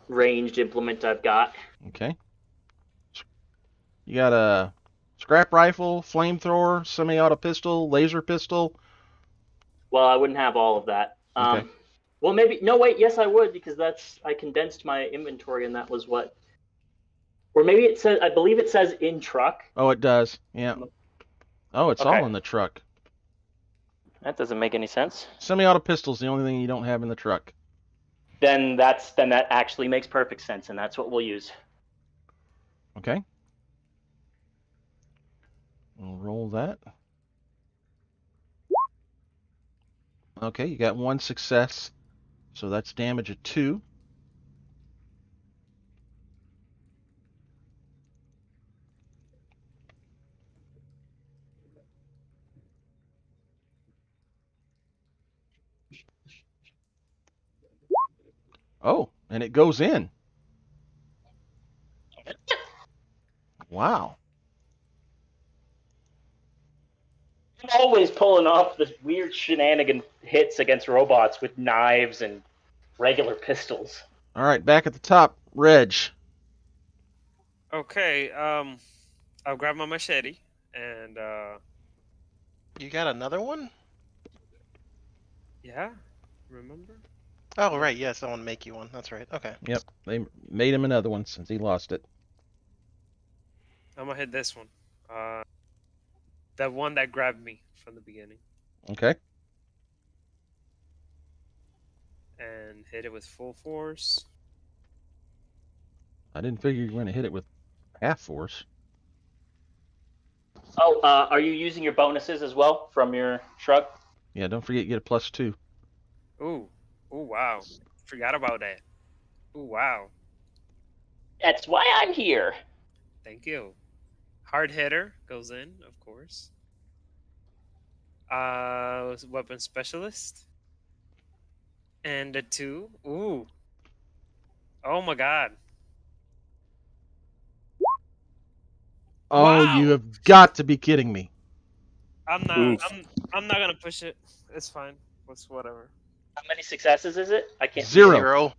ranged implement I've got. Okay. You got a scrap rifle, flamethrower, semi-auto pistol, laser pistol. Well, I wouldn't have all of that. Okay. Well, maybe no. Wait, yes, I would because I condensed my inventory, and that was what. Or maybe it says. I believe it says in truck. Oh, it does. Yeah. Oh, it's Okay. all in the truck. That doesn't make any sense. Semi-auto pistol's the only thing you don't have in the truck. Then that actually makes perfect sense, and that's what we'll use. Okay. We'll roll that. Okay, you got 1 success. So that's damage of 2. Oh, and it goes in. Wow. I'm always pulling off the weird shenanigan hits against robots with knives and regular pistols. All right, back at the top, Reg. Okay, I'll grab my machete and You got another one? yeah, remember? Oh, right. Yes, I want to make you one. That's right. Okay. Yep, they made him another one since he lost it. I'm gonna hit this one. The one that grabbed me from the beginning. Okay. And hit it with full force. I didn't figure you were going to hit it with half force. Oh, are you using your bonuses as well from your truck? Yeah, don't forget you get a +2. Ooh, wow. Forgot about that. Ooh, wow. That's why I'm here. Thank you. Hard hitter goes in, of course. Weapon specialist. And a 2. Ooh. Oh my god. Oh, Wow. you have got to be kidding me. I'm not. Oof. I'm not gonna push it. It's fine. It's whatever. How many successes is it? I can't. 0.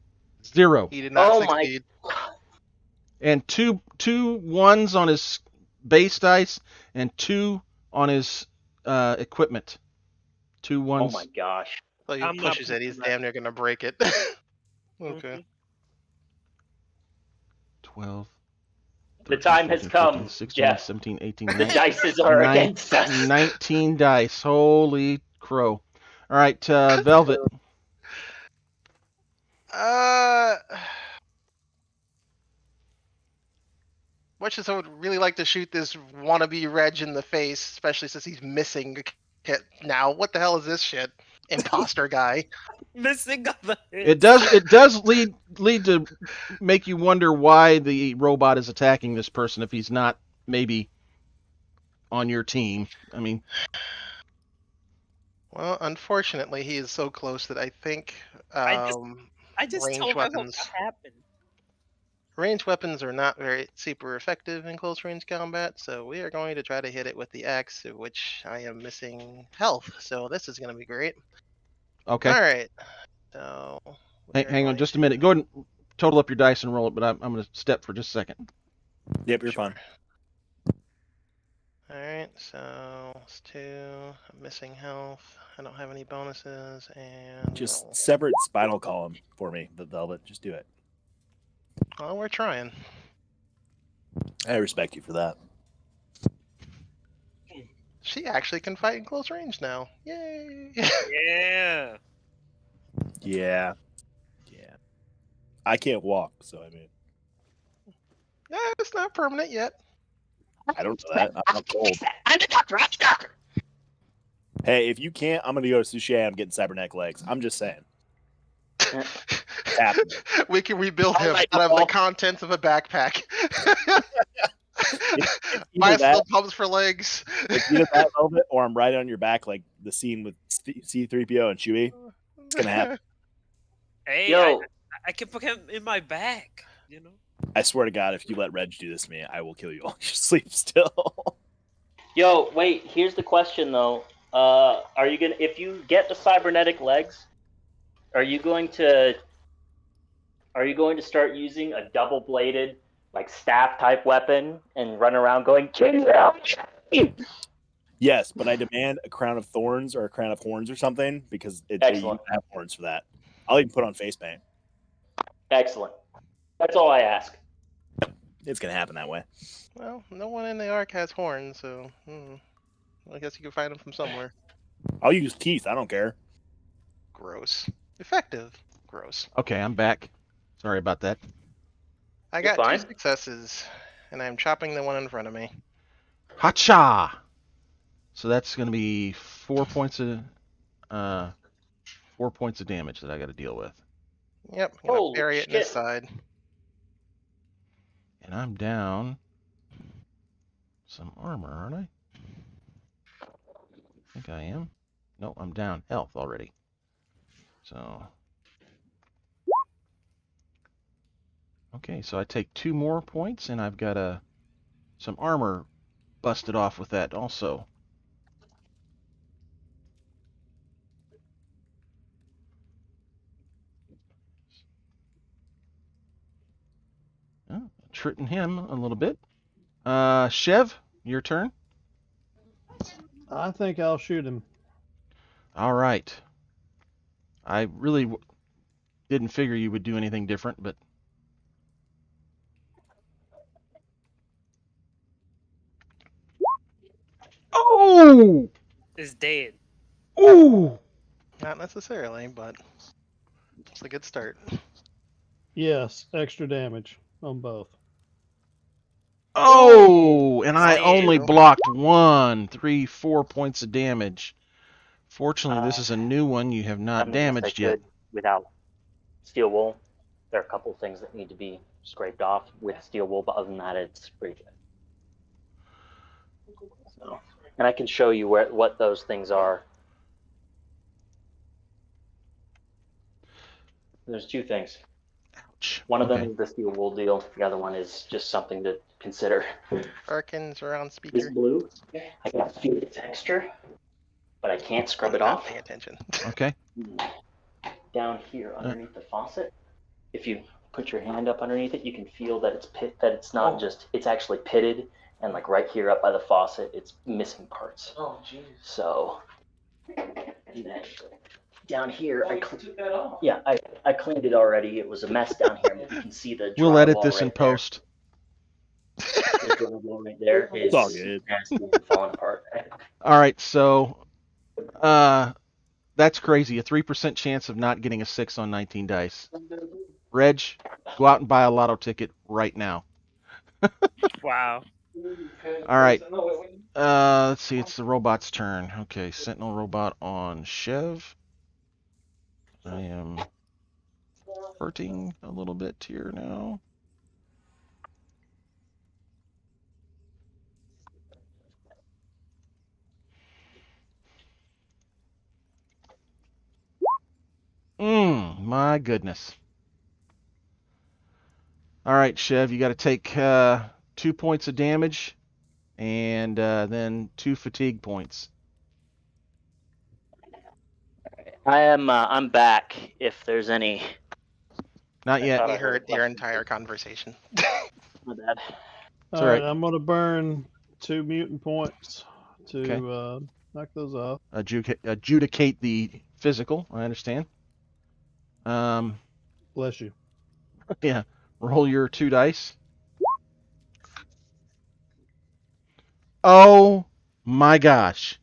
0. He did not Oh my- succeed. And two 1s on his base dice and 2 on his equipment. 2 1s. Oh my gosh. So he I'm not pushes it. He's pushing that. damn near gonna break it. Okay. 12. The time has 14, come, 15, 16, Jeff. 17, 18, The 19, dices are against us. 19 dice. Holy crow. All right, Velvet. Much as I would really like to shoot this wannabe Reg in the face, especially since he's missing now. What the hell is this shit? Imposter guy. Missing on the hits. It does lead to make you wonder why the robot is attacking this person if he's not maybe on your team. I mean, Well, unfortunately, he is so close that I think I just range told him what weapons. happened. Ranged weapons are not very super effective in close range combat, so we are going to try to hit it with the axe, of which I am missing health. So this is going to be great. okay. All right. So we are Hang on going just a to- minute. Go ahead and total up your dice and roll it, but I'm going to step for just a second. Yep, you're Sure. fine. All right. So it's 2. I'm missing health. I don't have any bonuses, and Just roll. separate spinal column for me, the Velvet. Just do it. Well, we're trying. I respect you for that. She actually can fight in close range now. Yay! Yeah. Yeah. Yeah. I can't walk, so I mean, It's not permanent yet. I don't know that. I'm not told. I'm the doctor. I'm the doctor. Hey, if you can't, I'm gonna go to Sushi and I'm getting cybernetic legs. I'm just saying. happening. We can rebuild All him right, out of the Paul. contents of a backpack. Either Buy that, steel pumps for legs. it's either that Velvet, or I'm right on your back, like the scene with C-3PO and Chewie. It's gonna happen. Hey, Yo, I can put him in my back. You know. I swear to God, if you let Reg do this to me, I will kill you all in your sleep still. Yo, wait. Here's the question though. Are you gonna, if you get the cybernetic legs, are you going to start using a double-bladed, like staff type weapon and run around going, "Get out!" Yes, but I demand a crown of thorns or a crown of horns or something because you Excellent. have horns for that. I'll even put on face paint. Excellent. That's all I ask. It's gonna happen that way. Well, no one in the Ark has horns, so I guess you can find them from somewhere. I'll use teeth. I don't care. Gross. Effective. Gross. Okay, I'm back. Sorry about that. I You're got fine. 2 successes, and I'm chopping the one in front of me. Hacha! So that's going to be 4 points of 4 points of damage that I got to deal with. Yep, I'm gonna Holy bury it in his shit. side. And I'm down some armor, aren't I? I think I am. No, I'm down health already. So okay, so I take 2 more points, and I've got some armor busted off with that also. Oh, tritting him a little bit. Chev, your turn. I think I'll shoot him. All right. I really didn't figure you would do anything different, but oh, Is dead. oh, Not necessarily, but it's a good start. Yes, extra damage on both. oh, and I Steve. only blocked 1, 3, 4 points of damage. Fortunately, this is a new one you have not I'm the best I damaged yet. could without steel wool. There are a couple of things that need to be scraped off with steel wool, but other than that, it's pretty good. So, and I can show you what those things are. There's 2 things. Ouch. One of them Okay. is the steel wool deal. The other one is just something to consider. Arkin's around This speaker. blue, I can feel the texture, but I can't scrub I'm it not off. paying attention. Okay. Down here underneath the faucet, if you put your hand up underneath it, you can feel that it's not just, it's actually pitted, and like right here up by the faucet, it's missing parts. Oh, jeez. So, and then down here, You took that off. yeah, I cleaned it already. It was a mess down here, but you can see the We'll edit drywall this in right there. post. The drywall right there is It's all good. nasty and falling apart. All right, so that's crazy. A 3% chance of not getting a 6 on 19 dice. Reg, go out and buy a lotto ticket right now. Wow. All right. Let's see. It's the robot's turn. Okay, Sentinel robot on Chev. I am hurting a little bit here now. My goodness. All right, Chev, you got to take 2 points of damage and then 2 fatigue points. I'm back. If there's any, Not I yet. thought We I heard a heard your question. entire conversation. My bad. It's All all right, right. I'm gonna burn 2 mutant points to Okay. knock those off. Adjudicate the physical. I understand. Bless you. Yeah. Roll your 2 dice. Oh my gosh.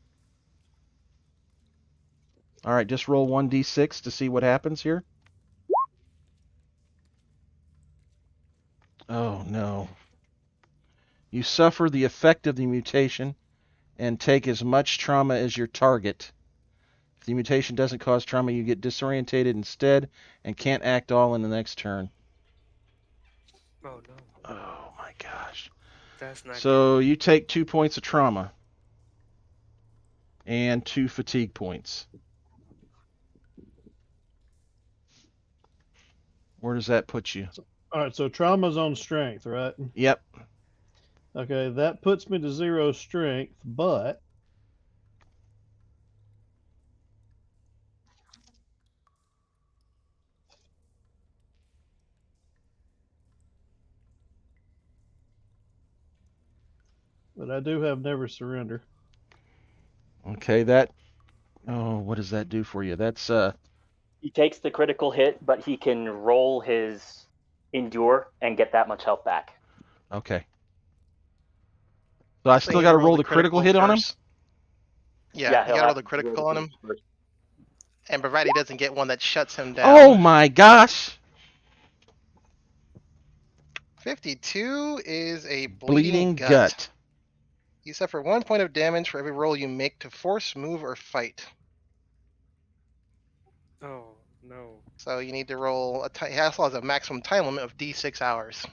All right, just roll 1d6 to see what happens here. Oh no. You suffer the effect of the mutation and take as much trauma as your target. If the mutation doesn't cause trauma, you get disorientated instead and can't act all in the next turn. Oh no. Oh my gosh. That's not So you take 2 points of trauma and 2 fatigue points. Where does that put you? All right, so trauma's on strength, right? Yep. Okay, that puts me to 0 strength, but I do have never surrender. Okay, that. Oh, what does that do for you? That's He takes the critical hit, but he can roll his endure and get that much health back. okay. So I So still you got to roll roll the the critical hit on him. first. Yeah, you he'll gotta roll have the to roll critical on him, first. and provided he doesn't get one that shuts him Oh down. my gosh! 52 is a Bleeding bleeding gut. gut. You suffer 1 point of damage for every roll you make to force, move, or fight. Oh no. So you need to roll. He also has a maximum time limit of D6 hours.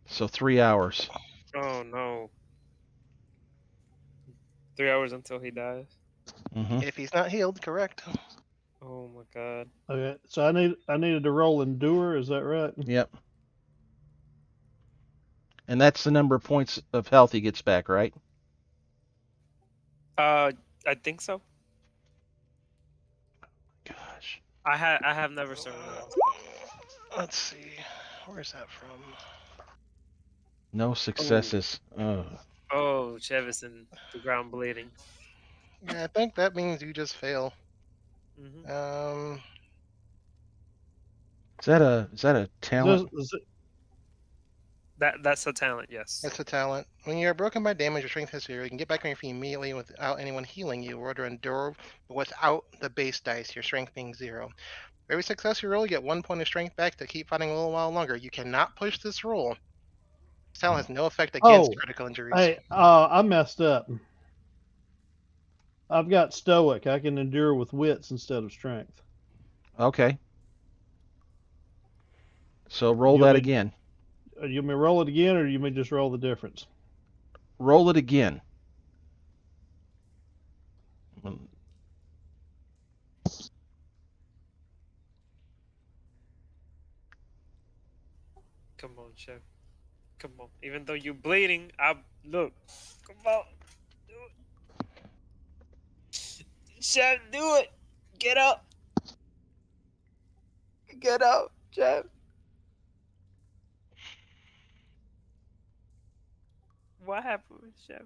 So 3 hours. Oh no. 3 hours until he dies. Mm-hmm. If he's not healed, correct. Oh my god. Okay, so I needed to roll endure. Is that right? Yep. And that's the number of points of health he gets back, right? I think so. Gosh. I have never surrendered. Let's see. Where's that from? No successes. Oh. Oh, Chevis in the ground bleeding. Yeah, I think that means you just fail. Hmm. Is that a talent? That's a talent, yes. That's a talent. When you are broken by damage or strength is 0, you can get back on your feet immediately without anyone healing you. Roll to endure, but without the base dice, your strength being 0. For every success you roll, you get 1 point of strength back to keep fighting a little while longer. You cannot push this roll. This talent has no effect against Oh, critical injuries. hey, I messed up. I've got stoic. I can endure with wits instead of strength. Okay. So roll You that may again. you may roll it again, or you may just roll the difference. Roll it again. Come on, Chef. Come on. Even though you're bleeding, I look. Come on. Do it. Chef, do it. Get up. Get up, Chef. What happened with Chef?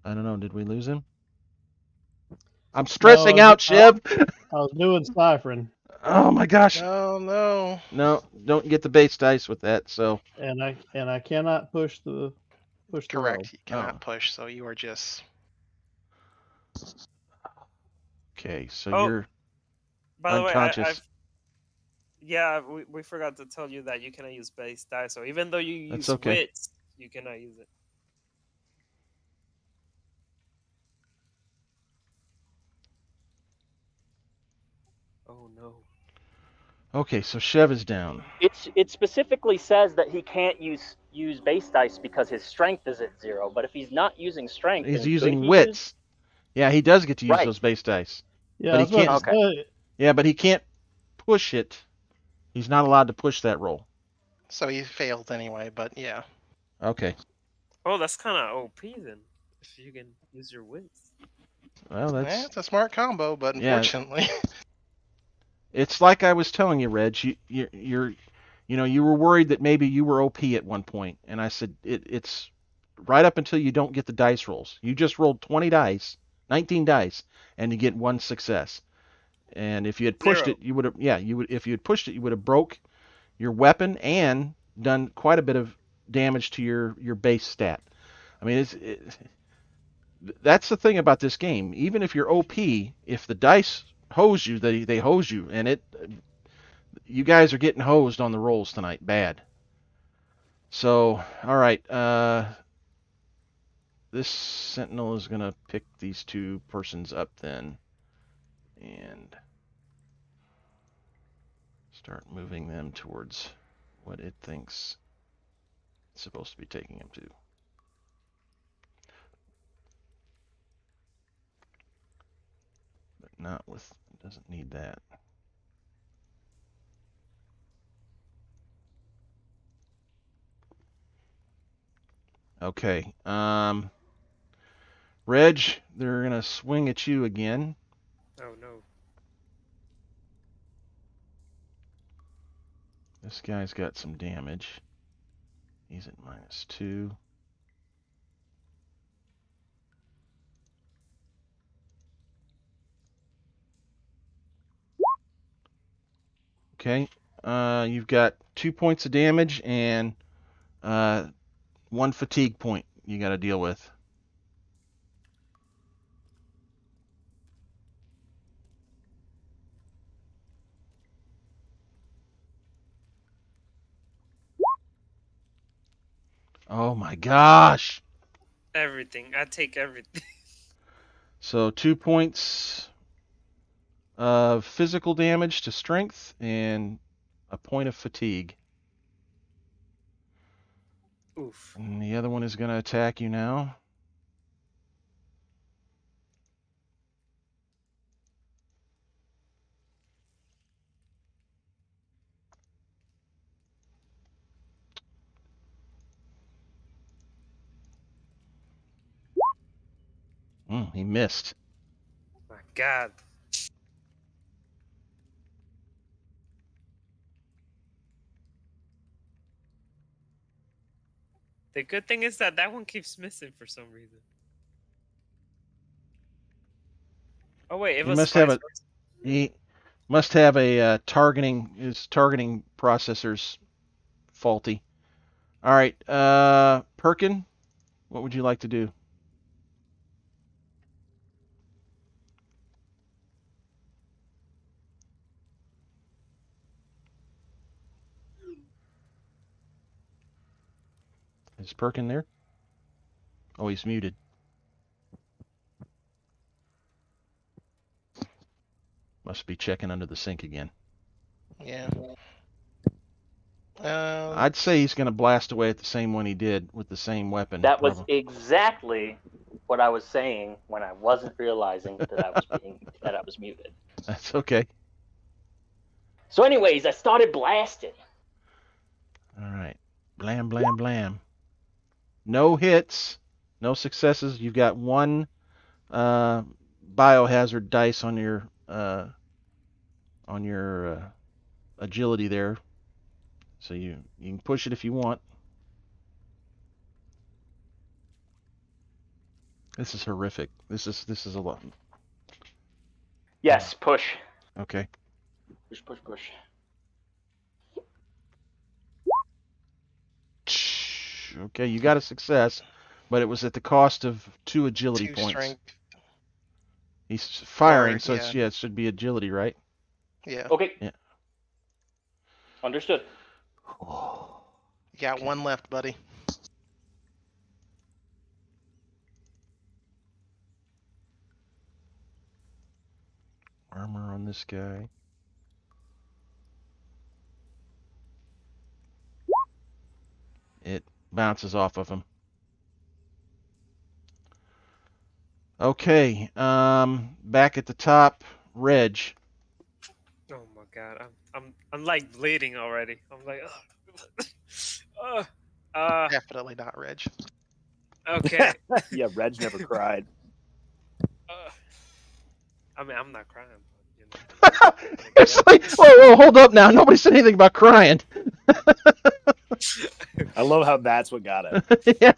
I don't know. Did we lose him? I'm No, stressing out, Shiv. I was doing ciphering, Oh my gosh. Oh no. No, don't get the base dice with that. So. and I cannot push the roll. Correct. You Oh. cannot push, so you are just. Okay, so Oh, you're by the way, unconscious. yeah, we forgot to tell you that you cannot use base dice. So even though you That's use okay. wits, you cannot use it. Oh no. Okay, so Chev is down. It specifically says that he can't use base dice because his strength is at 0. But if he's not using strength, He's then using could he use? wits. Yeah, he does get to use Right. those base dice. Yeah, But I he was about can't. to Okay. say. Yeah, but he can't push it. He's not allowed to push that roll. So he failed anyway, but yeah. Okay. Oh, that's kind of OP then. If you can use your wits. Well, that's It's a smart combo, but yeah. unfortunately. It's like I was telling you, Reg. You were worried that maybe you were OP at one point, and I said it's right up until you don't get the dice rolls. You just rolled 20 dice, 19 dice, and you get one success. And if you had pushed 0. it, you would have. Yeah, you would. If you had pushed it, you would have broke your weapon and done quite a bit of damage to your base stat. I mean, that's the thing about this game. Even if you're OP, if the dice hose you, they hose you, and you guys are getting hosed on the rolls tonight, bad. So, all right, this sentinel is gonna pick these two persons up then, and start moving them towards what it thinks it's supposed to be taking them to. But not with, it doesn't need that. Okay. Reg, they're gonna swing at you again. Oh no. This guy's got some damage. He's at -2. Okay. You've got 2 points of damage and 1 fatigue point you got to deal with. Oh my gosh! Everything. I take everything. So 2 points of physical damage to strength and a point of fatigue. Oof. And the other one is going to attack you now. He missed. My God. The good thing is that one keeps missing for some reason. Oh wait, it He was must have vice a versa. he must have a his targeting processor's faulty. All right, Perkin, what would you like to do? Is Perkin there? Oh, he's muted. Must be checking under the sink again. Yeah. I'd say he's going to blast away at the same one he did with the same weapon. That was probably. exactly what I was saying when I wasn't realizing that I was muted. That's okay. So, anyways, I started blasting. All right. Blam, blam, blam. No hits, no successes. You've got 1 biohazard dice on your agility there, so you can push it if you want. This is horrific. This is a lot. Yes, push. Okay. Push, push, push. Okay, you got a success, but it was at the cost of 2 agility 2 points. strength. He's firing, Or, so it should be agility, right? Yeah. Okay. Yeah. Understood. You got 1 left, buddy. Armor on this guy. It bounces off of him. Okay, back at the top, Reg. Oh my God. I'm like bleeding already. I'm like, Definitely not Reg. okay. Yeah, Reg never cried. I mean, I'm not crying, but you know. It's like, whoa, hold up now. Nobody said anything about crying. I love how that's what got it. Yeah.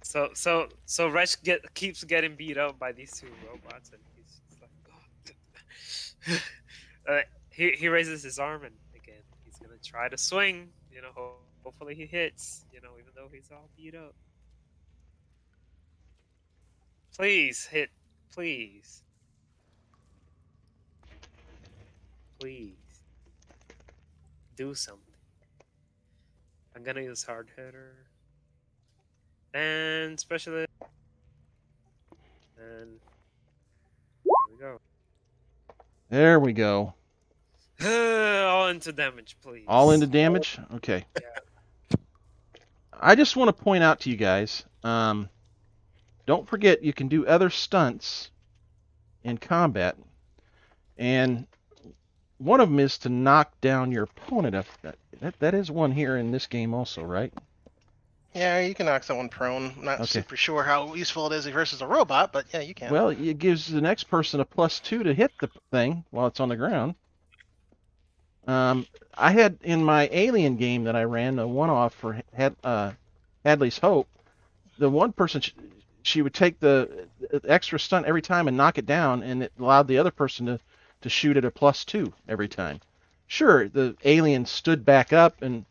So Resh keeps getting beat up by these 2 robots, and he's just like, he raises his arm, and again he's gonna try to swing. You know, hopefully he hits. You know, even though he's all beat up. Please hit, please, please do something. I'm gonna use hard hitter and specialist, and here we go. There we go. All into damage, please. All into damage? Okay. Yeah. I just want to point out to you guys, don't forget you can do other stunts in combat, and one of them is to knock down your opponent. That is one here in this game also, right? Yeah, you can knock someone prone. I'm not Okay. super sure how useful it is versus a robot, but yeah, you can. Well, it gives the next person a +2 to hit the thing while it's on the ground. I had in my Alien game that I ran a one-off for Hadley's Hope. The one person she would take the extra stunt every time and knock it down, and it allowed the other person to shoot at a +2 every time. Sure, the alien stood back up and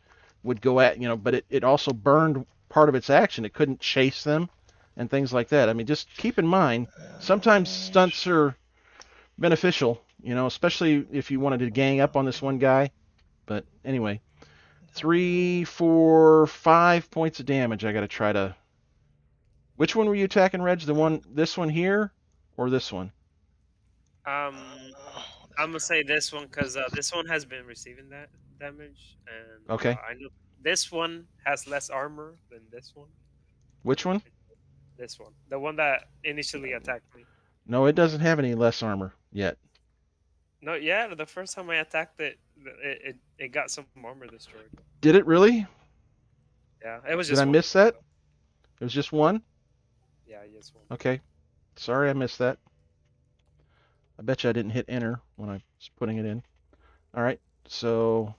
would go at but it also burned part of its action. It couldn't chase them and things like that. I mean, just keep in mind sometimes stunts are beneficial, especially if you wanted to gang up on this one guy. But anyway, 3, 4, 5 points of damage. I got to try to. Which one were you attacking, Reg? This one here, or this one? I'm gonna say this one because this one has been receiving that damage, and Okay. I know this one has less armor than this one. Which one? This one, the one that initially attacked me. No, it doesn't have any less armor yet. No, yeah, the first time I attacked it, it got some armor destroyed. Did it really? Yeah, it was Did just. I miss that? It was just one? Yeah, just one. Okay. Sorry I missed that. I bet you I didn't hit enter when I was putting it in. All right, so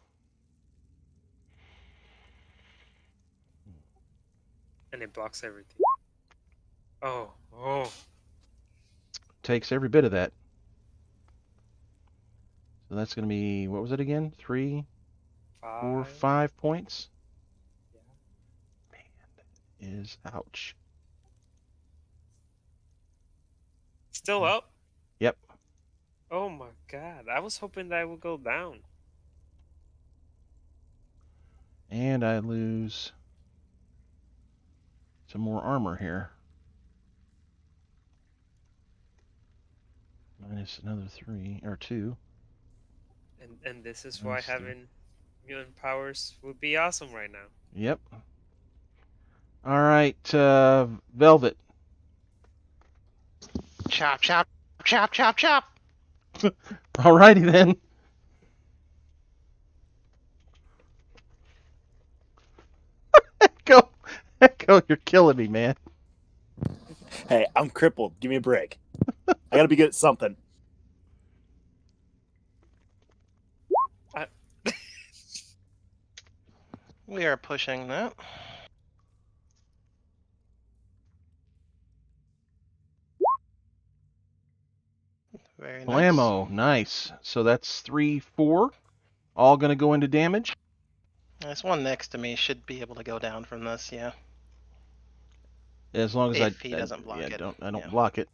And it blocks everything. Oh. takes every bit of that. So that's going to be, what was it again? 3, 4, 5 points? Yeah. Man, that is ouch. Still up? Yep. Oh my god, I was hoping that it would go down. And I lose some more armor here. Minus another 3 or 2. And this is why Let's see. having mutant powers would be awesome right now. Yep. All right, Velvet. Chop, chop, chop, chop, chop. Alrighty then. Echo, Echo, you're killing me, man. Hey, I'm crippled. Give me a break. I gotta be good at something. We are pushing that. Very nice. Blammo, nice. So that's 3, 4. All going to go into damage. This one next to me should be able to go down from this, yeah. As long as If he doesn't block it. I don't Yeah. block it.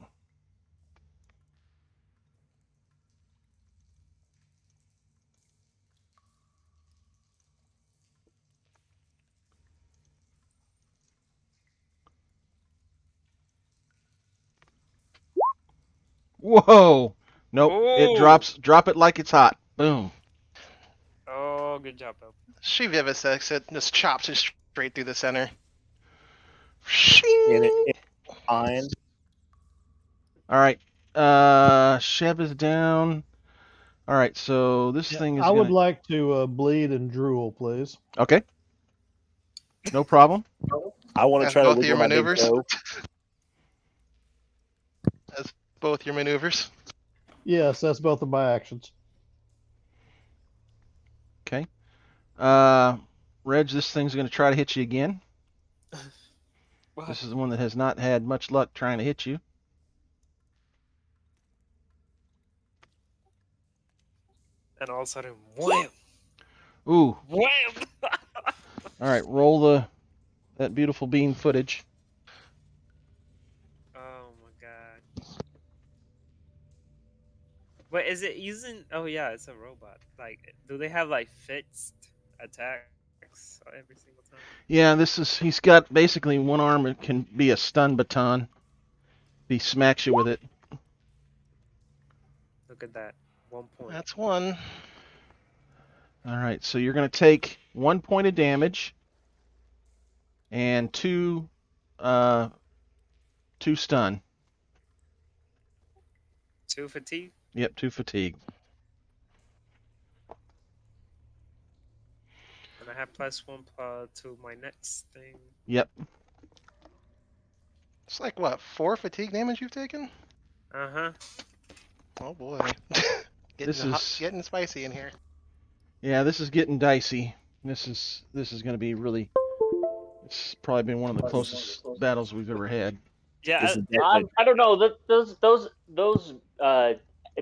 Whoa! Nope. It Oh! drop it like it's hot. Boom. Oh, good job, Bill. She vivisects it, just chops it straight through the center. In it, fine. All right. Sheb is down. All right, so this thing is I would gonna... like to bleed and drool, please. Okay. No problem. I want to That's try to both your wiggle my big maneuvers? toe. That's both your maneuvers. Yes, that's both of my actions. Okay. Reg, this thing's gonna try to hit you again. What? This is the one that has not had much luck trying to hit you. And all of a sudden, wham! Ooh. Wham! All right, roll that beautiful beam footage. Oh my god. But is it using? Oh yeah, it's a robot. Like, do they have like fixed attacks every single time? Yeah, he's got basically one arm. It can be a stun baton. He smacks you with it. Look at that. 1 point. That's one. All right, so you're going to take 1 point of damage and 2 stun. 2 fatigue. Yep, 2 fatigue. And I have +1 to my next thing. Yep. It's like what, 4 fatigue damage you've taken? Uh-huh. Oh boy. This is getting spicy in here. yeah. This is getting dicey. This is going to be really. It's probably been one of the closest battles we've ever had. Yeah, This is definitely- I don't know. Those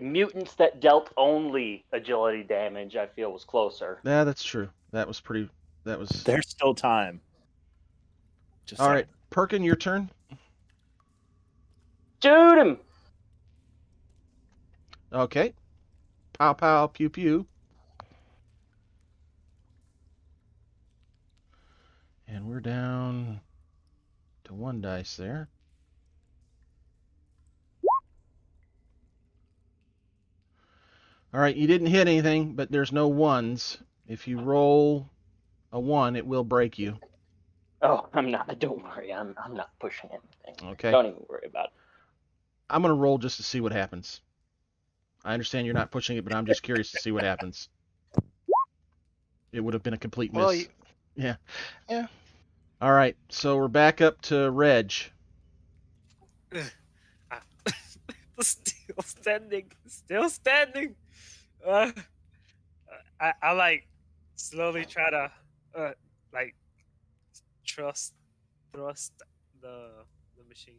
mutants that dealt only agility damage, I feel was closer. Yeah, that's true. That was pretty. That was. There's still time. Just All saying. right, Perkin, your turn. Shoot him! Okay. Pow pow pew pew. And we're down to 1 dice there. All right, you didn't hit anything, but there's no ones. If you roll a 1, it will break you. Oh, I'm not. Don't worry. I'm not pushing anything. Okay. Don't even worry about it. I'm going to roll just to see what happens. I understand you're not pushing it, but I'm just curious to see what happens. It would have been a complete miss. Well, Yeah. Yeah. All right, so we're back up to Reg. still standing. Still standing. I like slowly try to like thrust the machine.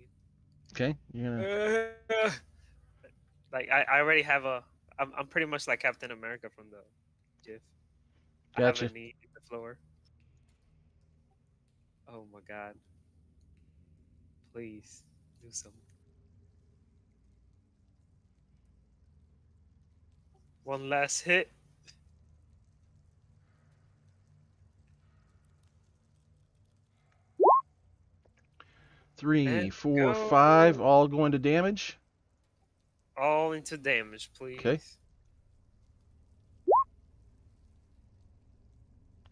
Okay, you're gonna. Like I already have I'm pretty much like Captain America from the GIF. I Gotcha. have a knee in the floor. Oh my god. Please do something. One last hit. Three, And 4, go. 5, all going to damage. All into damage, please. Okay.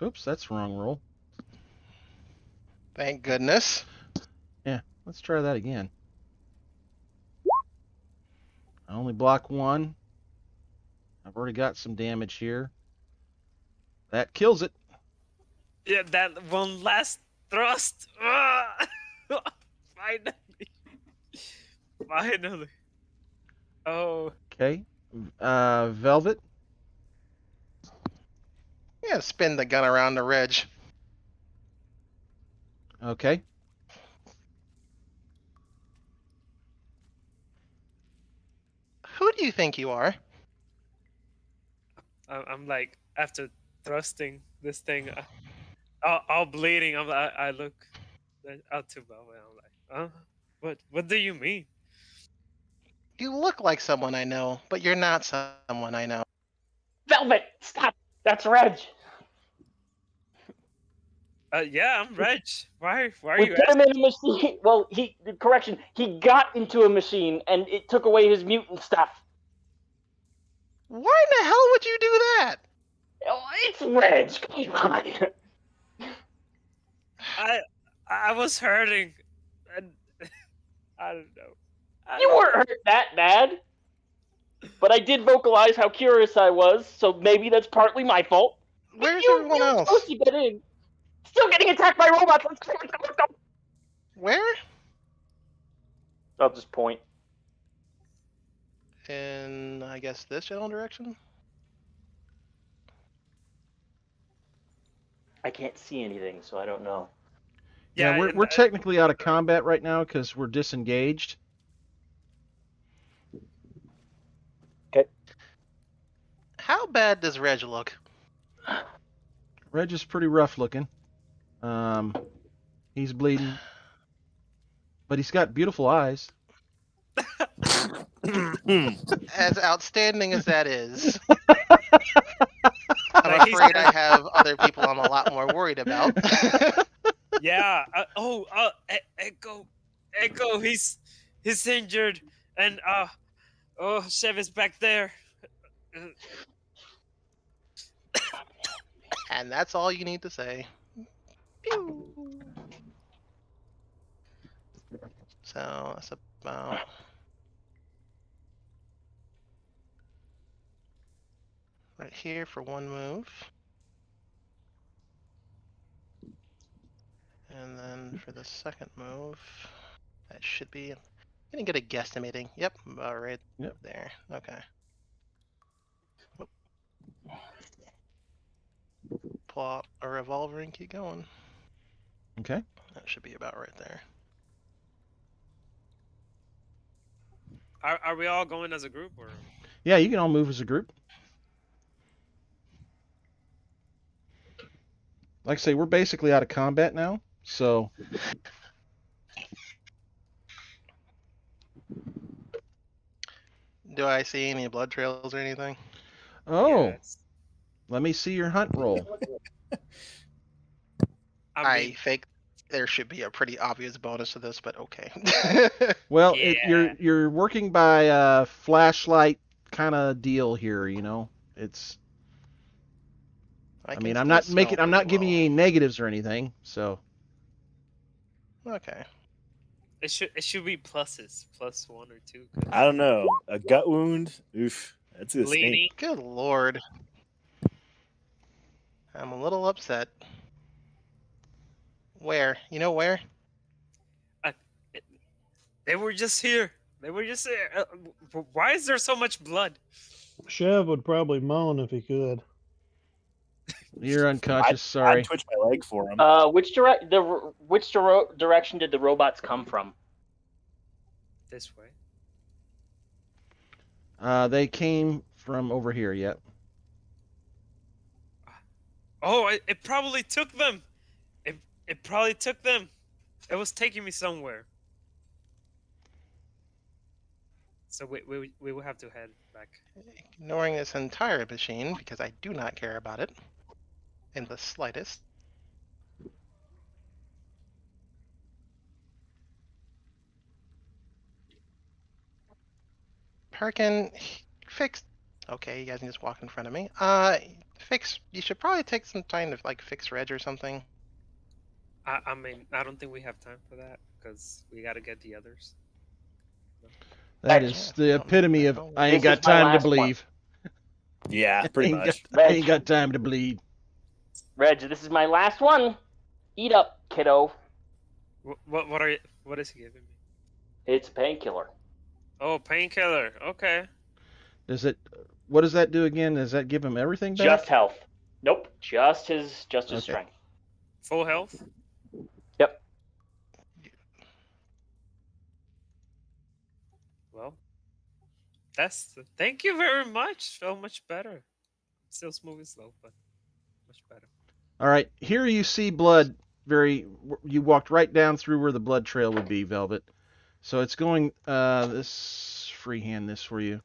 Oops, that's the wrong roll. Thank goodness. Yeah, let's try that again. I only block 1. I've already got some damage here. That kills it. Yeah, that one last thrust. Ah! Finally. Finally. Oh. Okay. Velvet. Yeah, spin the gun around the Reg. Okay. Who do you think you are? I'm like, after thrusting this thing, all bleeding, I look out to Velvet. I'm like, what do you mean? You look like someone I know, but you're not someone I know. Velvet, stop! That's Reg. Yeah, I'm Reg. Why are We you put him asking? in a machine. Well, he got into a machine and it took away his mutant stuff. Why in the hell would you do that? Oh, it's Reg. Come on. I was hurting, and I don't know. You weren't hurt that bad. But I did vocalize how curious I was, so maybe that's partly my fault. Where's you, everyone you're else? supposed to get in. Still getting attacked by robots. Let's go. Where? I'll just point. In, I guess, this general direction? I can't see anything, so I don't know. Yeah, and we're technically out of combat right now because we're disengaged. Okay. How bad does Reg look? Reg is pretty rough looking. He's bleeding, but he's got beautiful eyes. As outstanding as that is, I'm Like, he's afraid got- I have other people I'm a lot more worried about. yeah. Echo. He's injured, and Chev is back there. And that's all you need to say. Pew. So that's about right here for one move. And then for the second move, that should be. I'm gonna get a guesstimating. Yep, about right Yep. there. Okay. Pull out a revolver and keep going. Okay. That should be about right there. Are we all going as a group or? Yeah, you can all move as a group. Like I say, we're basically out of combat now, so Do I see any blood trails or anything? oh, Yes. let me see your hunt roll. I mean, think there should be a pretty obvious bonus to this, but okay. Well, Yeah. you're working by a flashlight kind of deal here, you know. It's I can mean, I'm still not smell I'm not pretty giving you well. any negatives or anything, so Okay. it should be pluses, +1 or 2. I don't know. A gut wound. Oof. That's a stink. Bleeding. Good lord. I'm a little upset. Where? You know where? They were just here. They were just here. Why is there so much blood? Chev would probably moan if he could. you're unconscious. I'd Sorry. twitch my leg for him. Which direction did the robots come from? This way. They came from over here. Yep. Oh, it probably took them. It probably took them. It was taking me somewhere. So we will have to head back. Ignoring this entire machine because I do not care about it in the slightest. Perkin, fix. Okay, you guys can just walk in front of me. Fix. You should probably take some time to like fix Reg or something. I mean, I don't think we have time for that because we got to get the others. That Reg, is Yeah, the don't know epitome what of the hell- I ain't This got is my time to last one. believe. Yeah, pretty ain't much. Got, ain't got time to bleed. Reg, this is my last one. Eat up, kiddo. What is he giving me? It's painkiller. Oh, painkiller. Okay. Does it? What does that do again? Does that give him everything back? Just health. Nope, just his Okay. strength. Full health. Yep. Well, thank you very much. Felt much better. Still moving slow, but much better. All right. Here you see blood. You walked right down through where the blood trail would be, Velvet. So it's going. This freehand this for you.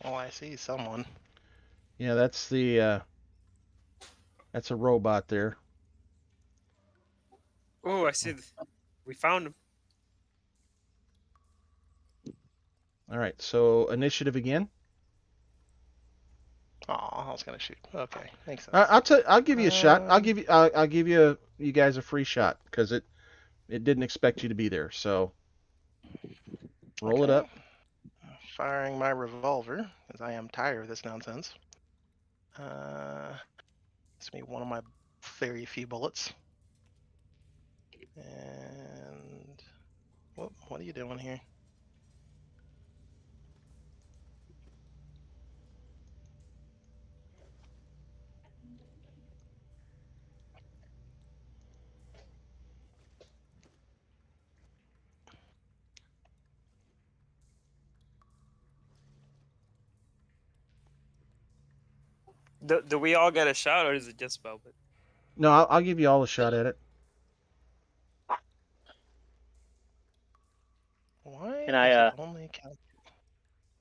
Oh, I see someone. Yeah, that's the. That's a robot there. Oh, I see. We found him. All right. So initiative again. Oh, I was gonna shoot. Okay, makes sense. I'll give you a shot. I'll Um, give you. I'll give you guys a free shot because it didn't expect you to be there. So roll it okay. up. Firing my revolver because I am tired of this nonsense. It's me one of my very few bullets. And what are you doing here? Do we all get a shot, or is it just Velvet? No, I'll give you all a shot at it. Why Can I, is it only count?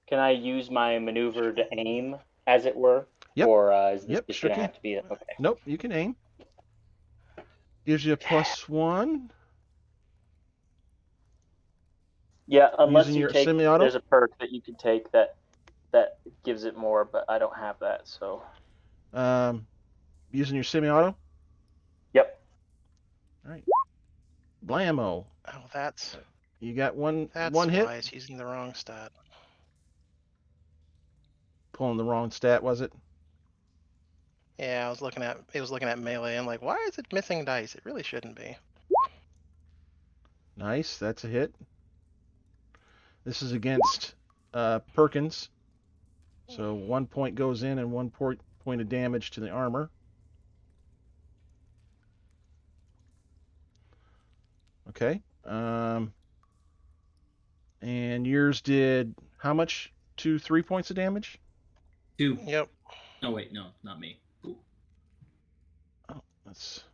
Can I use my maneuver to aim, as it were? Yep. Or is this Yep, just sure gonna can. have to be okay? Nope, you can aim. Gives you a +1. Yeah, unless Using you your take, semi-auto? there's a perk that you can take that gives it more, but I don't have that, so. Using your semi-auto? Yep. All right. Blammo. Oh, that's You got one why hit? it's using the wrong stat. Pulling the wrong stat, was it? Yeah, it was looking at melee. I'm like, why is it missing dice? It really shouldn't be. Nice, that's a hit. This is against Perkins. So 1 point goes in and 1 point of damage to the armor. Okay. And yours did how much? 3 points of damage? 2. Yep. Oh wait, no, not me. Ooh. Oh, that's.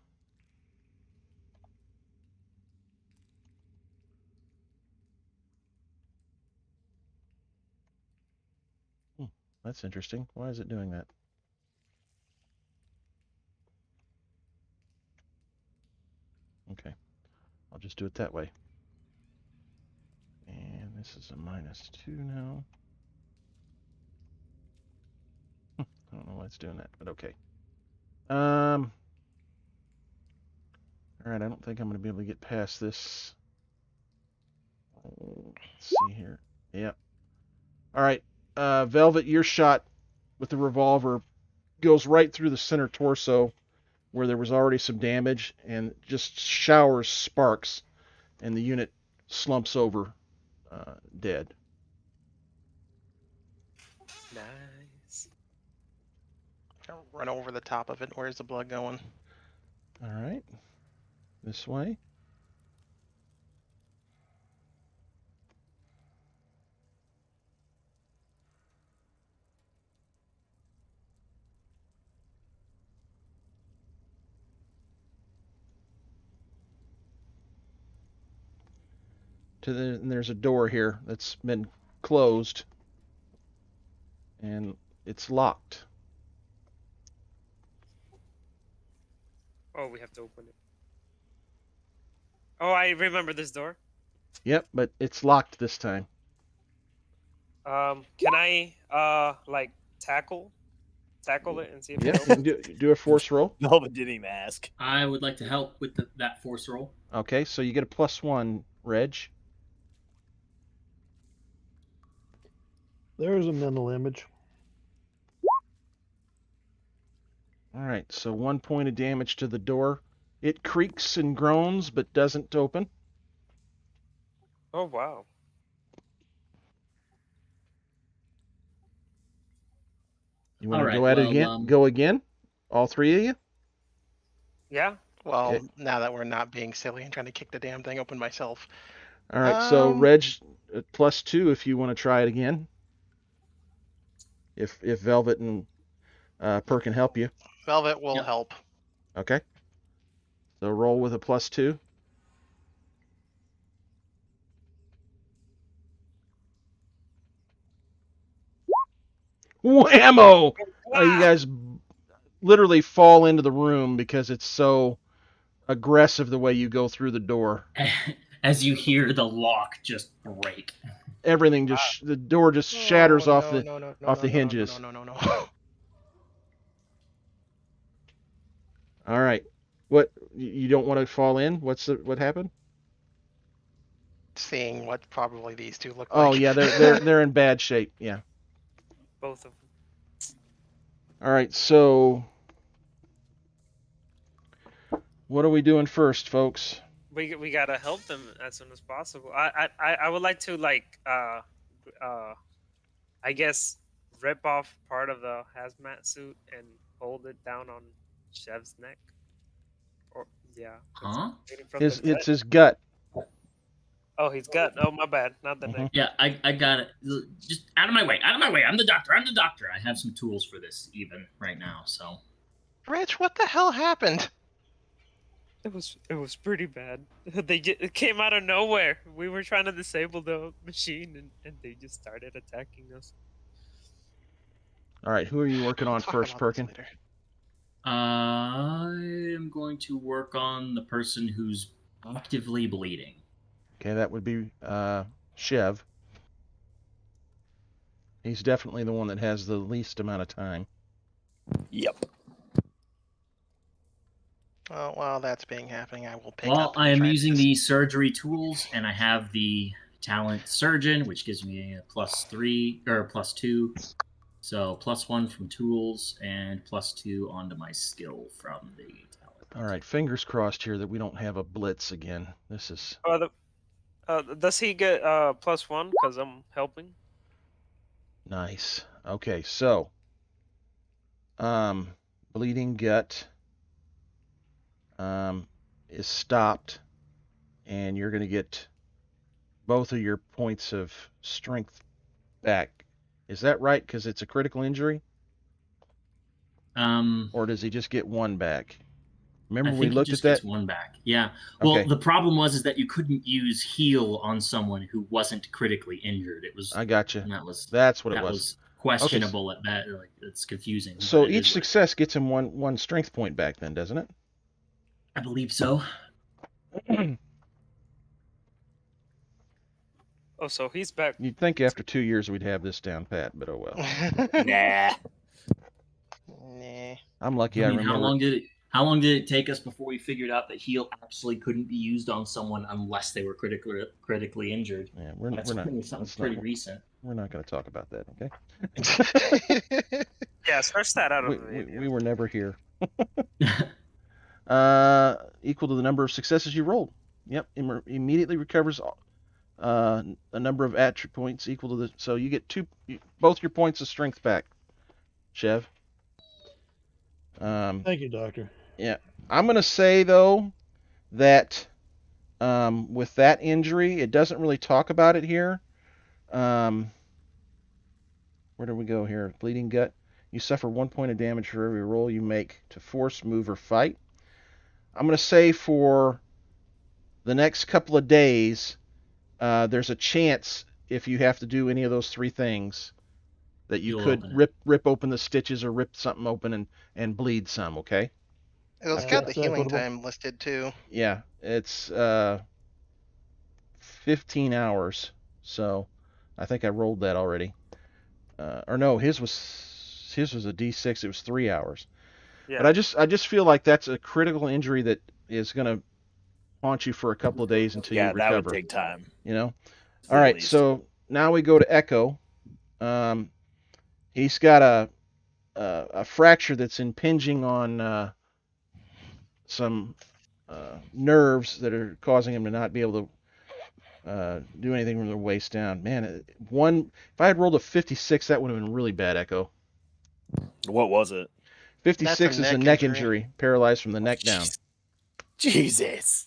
That's interesting. Why is it doing that? Okay. I'll just do it that way. And this is a -2 now. I don't know why it's doing that, but okay. All right, I don't think I'm going to be able to get past this. Let's see here. Yep. All right, Velvet, your shot with the revolver goes right through the center torso where there was already some damage and just showers sparks, and the unit slumps over dead. Nice. I'll run over the top of it. Where's the blood going? All right. This way. And there's a door here that's been closed, and it's locked. Oh, we have to open it. Oh, I remember this door. Yep, but it's locked this time. Can I like tackle it and see if Yep, it you can opens? do a force roll. Velvet didn't even ask. I would like to help with that force roll. Okay, so you get a +1, Reg. There's a mental image. All right, so 1 point of damage to the door. It creaks and groans, but doesn't open. Oh wow. You want All to right, go at it well, again? Go again? All three of you? Yeah. Well, Okay. now that we're not being silly and trying to kick the damn thing open myself. All right, so Um, Reg, +2 if you want to try it again. If Velvet and Per can help you. Velvet will Yep. help. Okay. So roll with a +2. Whammo! You guys literally fall into the room because it's so aggressive the way you go through the door. As you hear the lock just break. Everything just the door just shatters off the hinges. No. All right. What you don't want to fall in? What happened? Seeing what probably these two look Oh like. yeah, they're in bad shape. Yeah. Both of them. All right. So what are we doing first, folks? We gotta help them as soon as possible. I would like to like I guess rip off part of the hazmat suit and hold it down on Chev's neck. Or yeah. 'cause Huh? I'm waiting for the It's gut. his gut. Oh, he's gut. Oh, my bad. Not the Mhm. neck. Yeah, I got it. Just out of my way. Out of my way. I'm the doctor. I have some tools for this even right now, so. Rich, what the hell happened? It was pretty bad. It came out of nowhere. We were trying to disable the machine, and they just started attacking us. All right. Who are you working We'll on talk first, about this Perkin? later. I am going to work on the person who's actively bleeding. Okay, that would be Chev. He's definitely the one that has the least amount of time. Yep. Oh, while that's happening, I will pick Well, up. I and am try using this. the surgery tools, and I have the talent surgeon, which gives me a +3 or +2. So +1 from tools and +2 onto my skill from the talent. All right, fingers crossed here that we don't have a blitz again. This is Does he get +1 because I'm helping? nice. Okay, so bleeding gut is stopped, and you're going to get both of your points of strength back. Is that right? Because it's a critical injury, or does he just get one back? Remember I we think he looked just at gets that? one back. Yeah. Well, Okay, the problem was that you couldn't use heal on someone who wasn't critically injured. It was I got you. that was That's what it that was. was questionable at that. Like, it's confusing. So but it each is what it is. success gets him one strength point back, then, doesn't it? I believe so. Oh, so he's back. You'd think after 2 years we'd have this down pat, but oh well. Nah. Nah. I'm lucky. I I mean, remember. how long did it take us before we figured out that heal actually couldn't be used on someone unless they were critically injured? Yeah, we're That's not. only something That's pretty not. recent. We're not going to talk about that, okay? Yeah, scratch that out of we, the we, video. we were never here. Equal to the number of successes you rolled. Yep. Immediately recovers a number of attribute points equal to the. So you get both your points of strength back, Chev. Thank you, Doctor. Yeah. I'm going to say though that with that injury, it doesn't really talk about it here. Where do we go here? Bleeding gut. You suffer 1 point of damage for every roll you make to force, move, or fight. I'm going to say for the next couple of days, there's a chance if you have to do any of those three things that you You'll could open it. rip open the stitches or rip something open and bleed some. Okay. It's Okay. got the healing Equitable. time listed too. Yeah, it's 15 hours. So I think I rolled that already. Or no, his was a D6. It was 3 hours. Yeah. But I just feel like that's a critical injury that is going to haunt you for a couple of days until Yeah, you that would recover. take time. You know. at All right. least. So now we go to Echo. He's got a fracture that's impinging on some nerves that are causing him to not be able to do anything from the waist down. Man, if I had rolled a 56, that would have been really bad, Echo. What was it? 56 is a neck neck injury. injury, paralyzed from the neck down. Jesus.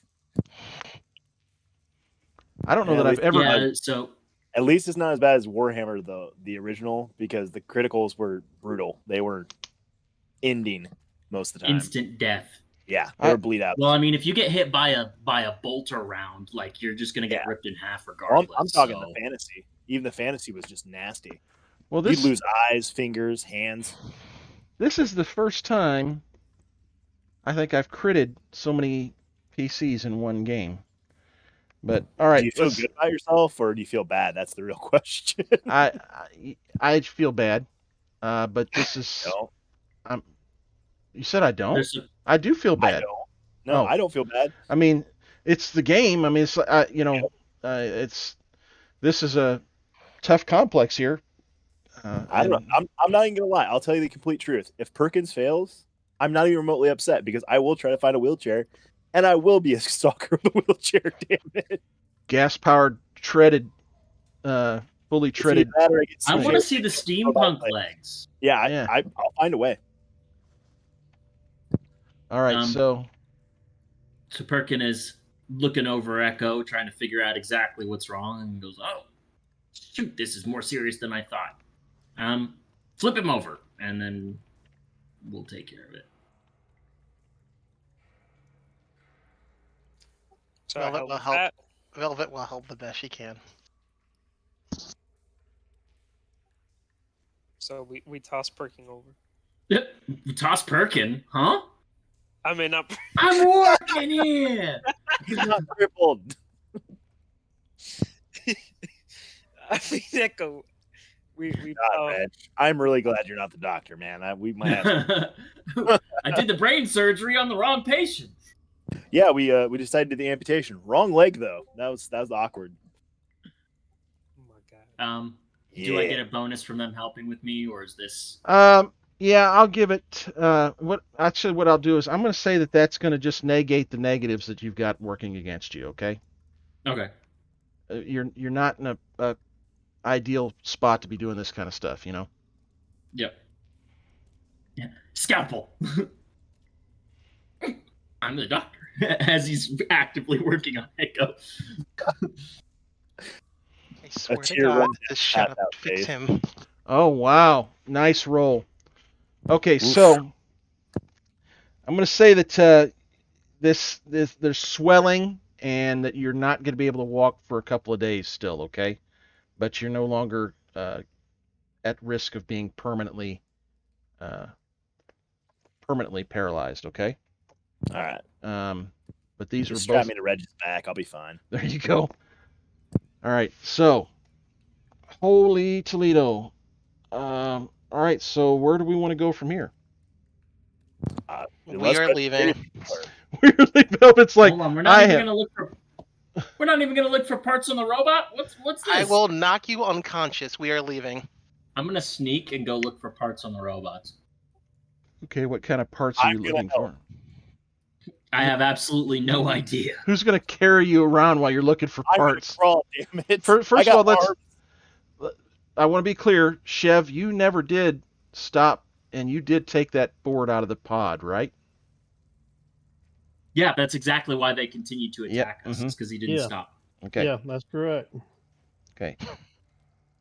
I don't know Yeah, that at I've least- ever. Yeah. So At least it's not as bad as Warhammer, the original, because the criticals were brutal. They were ending most of the time. instant death. Yeah, they were bleed out. Well, I mean, if you get hit by a bolter round, like you're just gonna get Yeah. ripped in half Well, regardless. I'm talking so. the fantasy. Even the fantasy was just nasty. Well, You'd lose eyes, fingers, hands. this is the first time I think I've critted so many PCs in one game. But all right, Do you feel good about yourself, or do you feel bad? That's the real question. I feel bad, but this is. No, You said I don't. There's I do feel I bad. don't. No, Oh. I don't feel bad. I mean, it's the game. I mean, it's this is a tough complex here. I don't. I'm not even gonna lie. I'll tell you the complete truth. If Perkins fails, I'm not even remotely upset because I will try to find a wheelchair, and I will be a stalker of the wheelchair. Damn it! Gas-powered, treaded, fully It's treaded. either that or I get I want scared. to see the steampunk legs. Yeah, Yeah. I'll find a way. All right, so Perkin is looking over Echo, trying to figure out exactly what's wrong, and goes, "Oh, shoot! This is more serious than I thought. Flip him over, and then we'll take care of it." So Velvet help will with help. that. Velvet will help the best she can. So we toss Perking over. Toss Perkin, huh? I mean, not. I'm working here. He's not crippled. I mean, Echo, we God, Reg, I'm really glad you're not the doctor, man. We might have. I did the brain surgery on the wrong patient. Yeah, we decided to do the amputation. Wrong leg though. That was awkward. Oh my god. Do I get a bonus from them helping with me, or is this? Yeah, I'll give it. What I'll do is I'm going to say that that's going to just negate the negatives that you've got working against you. Okay. Okay. You're not in a ideal spot to be doing this kind of stuff. You know. Yep. Yeah. Scalpel. I'm the doctor. As he's actively working on Echo. I swear That's to your God, run this shut up, out, fix Dave. him. Oh wow, nice roll. Okay, Oof. so I'm going to say that this there's swelling and that you're not going to be able to walk for a couple of days still. Okay, but you're no longer at risk of being permanently paralyzed. Okay. All right. But these Just were strap both. me to Reg's back. I'll be fine. There you go. All right, so holy Toledo. All right, so where do we want to go from here? We are leaving. Weirdly, Velvet's like, hold on, we're not even gonna look for. We're not even gonna look for parts on the robot. What's this? I will knock you unconscious. We are leaving. I'm gonna sneak and go look for parts on the robots. Okay, what kind of parts are you looking for? I have absolutely no idea. Who's going to carry you around while you're looking for parts? I'm gonna crawl, damn it. First of all, I want to be clear, Chev, you never did stop, and you did take that board out of the pod, right? Yeah, that's exactly why they continued to attack us. It's because he didn't stop. Okay. Yeah, that's correct. Okay.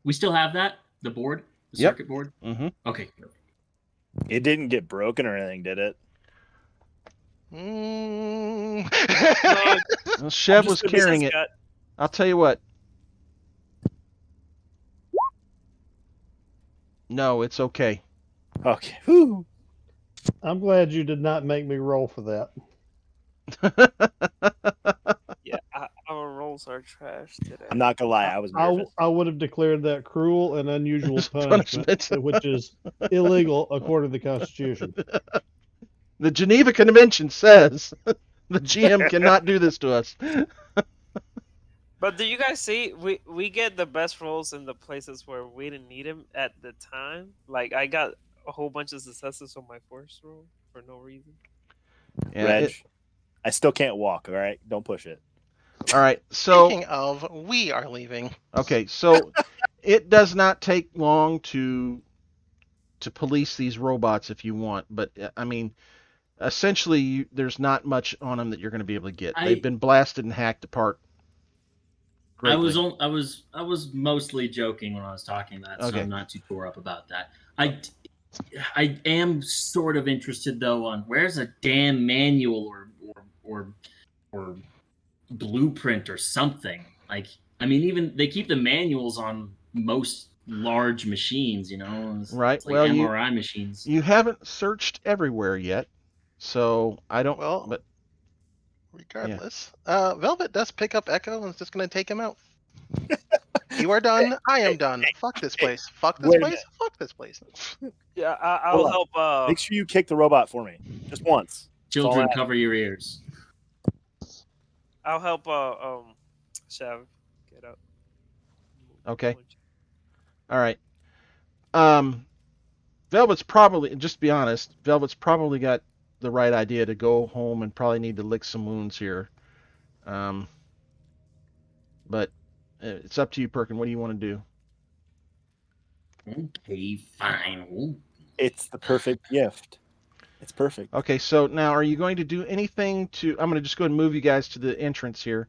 We still have that? The board? The circuit board? Mm-hmm. Okay. It didn't get broken or anything, did it? Well, Chev was carrying it. I'll tell you what. No, it's okay. Okay. Whew. I'm glad you did not make me roll for that. Yeah, our rolls are trash today. I'm not gonna lie, I was nervous. I would have declared that cruel and unusual punishment, which is illegal according to the Constitution. The Geneva Convention says the GM cannot do this to us. But do you guys see? We get the best rolls in the places where we didn't need him at the time. Like I got a whole bunch of successes on my first roll for no reason. Yeah, Reg, I still can't walk. All right, don't push it. All right, so Speaking of, we are leaving. Okay, so it does not take long to police these robots if you want, but I mean, essentially, there's not much on them that you're going to be able to get. They've been blasted and hacked apart. Greatly. I was mostly joking when I was talking that, so I'm not too tore up about that. I am sort of interested though on where's a damn manual or blueprint or something. Like, I mean, even they keep the manuals on most large machines, you know, right? It's like well, MRI machines. You haven't searched everywhere yet, so I don't. Well, but regardless, Velvet does pick up Echo and is just going to take him out. You are done. I am done. Fuck this place. Fuck this place. Fuck this place. Yeah, I'll help. Make sure you kick the robot for me, just once. Children, cover your ears. I'll help. Chev get up. Okay. All right. Velvet's probably, just to be honest, Velvet's probably got the right idea to go home and probably need to lick some wounds here. But it's up to you, Perkin. What do you want to do? Okay, fine. Ooh. It's the perfect gift. It's perfect. Okay, so now are you going to do anything to... I'm going to just go ahead and move you guys to the entrance here.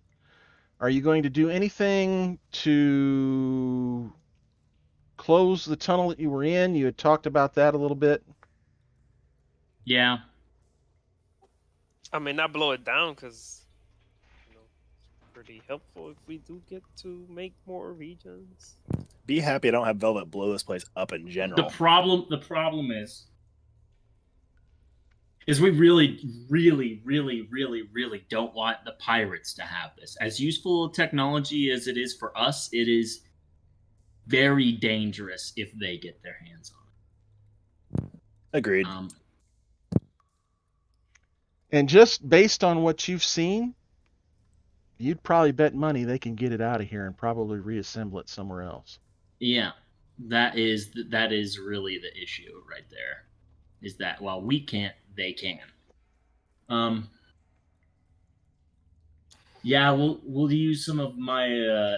Are you going to do anything to close the tunnel that you were in? You had talked about that a little bit. Yeah. I mean, not blow it down because, you know, it's pretty helpful if we do get to make more regions. Be happy I don't have Velvet blow this place up in general. The problem is we really don't want the pirates to have this. As useful technology as it is for us, it is very dangerous if they get their hands on Agreed. it. And just based on what you've seen, you'd probably bet money they can get it out of here and probably reassemble it somewhere else. Yeah, that is really the issue right there. Is that while we can't, they can. Yeah, we'll use some of my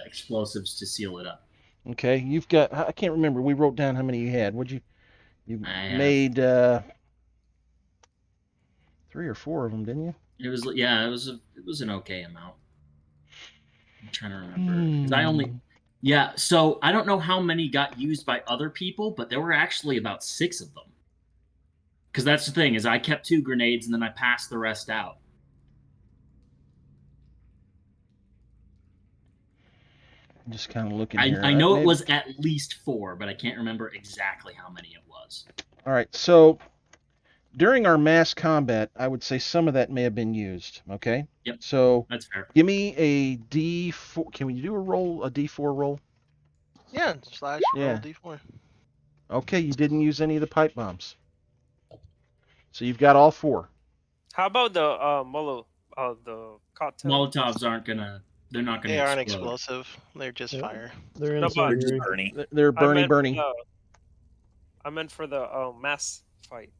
explosives to seal it up. Okay, you've got. I can't remember. We wrote down how many you had. What'd you I have- made 3 or 4 of them, didn't you? It was an okay amount. I'm trying to remember because I only. Yeah, so I don't know how many got used by other people, but there were actually about 6 of them. Because that's the thing is I kept 2 grenades and then I passed the rest out. I'm just kind of looking I here. know it Maybe- was at least 4, but I can't remember exactly how many it was. All right, so during our mass combat, I would say some of that may have been used. Okay. Yep. So That's fair. give me a D4. Can we do a D4 roll? Yeah, slash roll Yeah. d4. Okay, you didn't use any of the pipe bombs. So you've got all 4. How about the the cocktail? Molotovs they're not gonna They aren't explode. explosive. They're just Yep. fire. They're No, but- incendiary. Bernie. They're I meant for Bernie. I meant for the mass fight.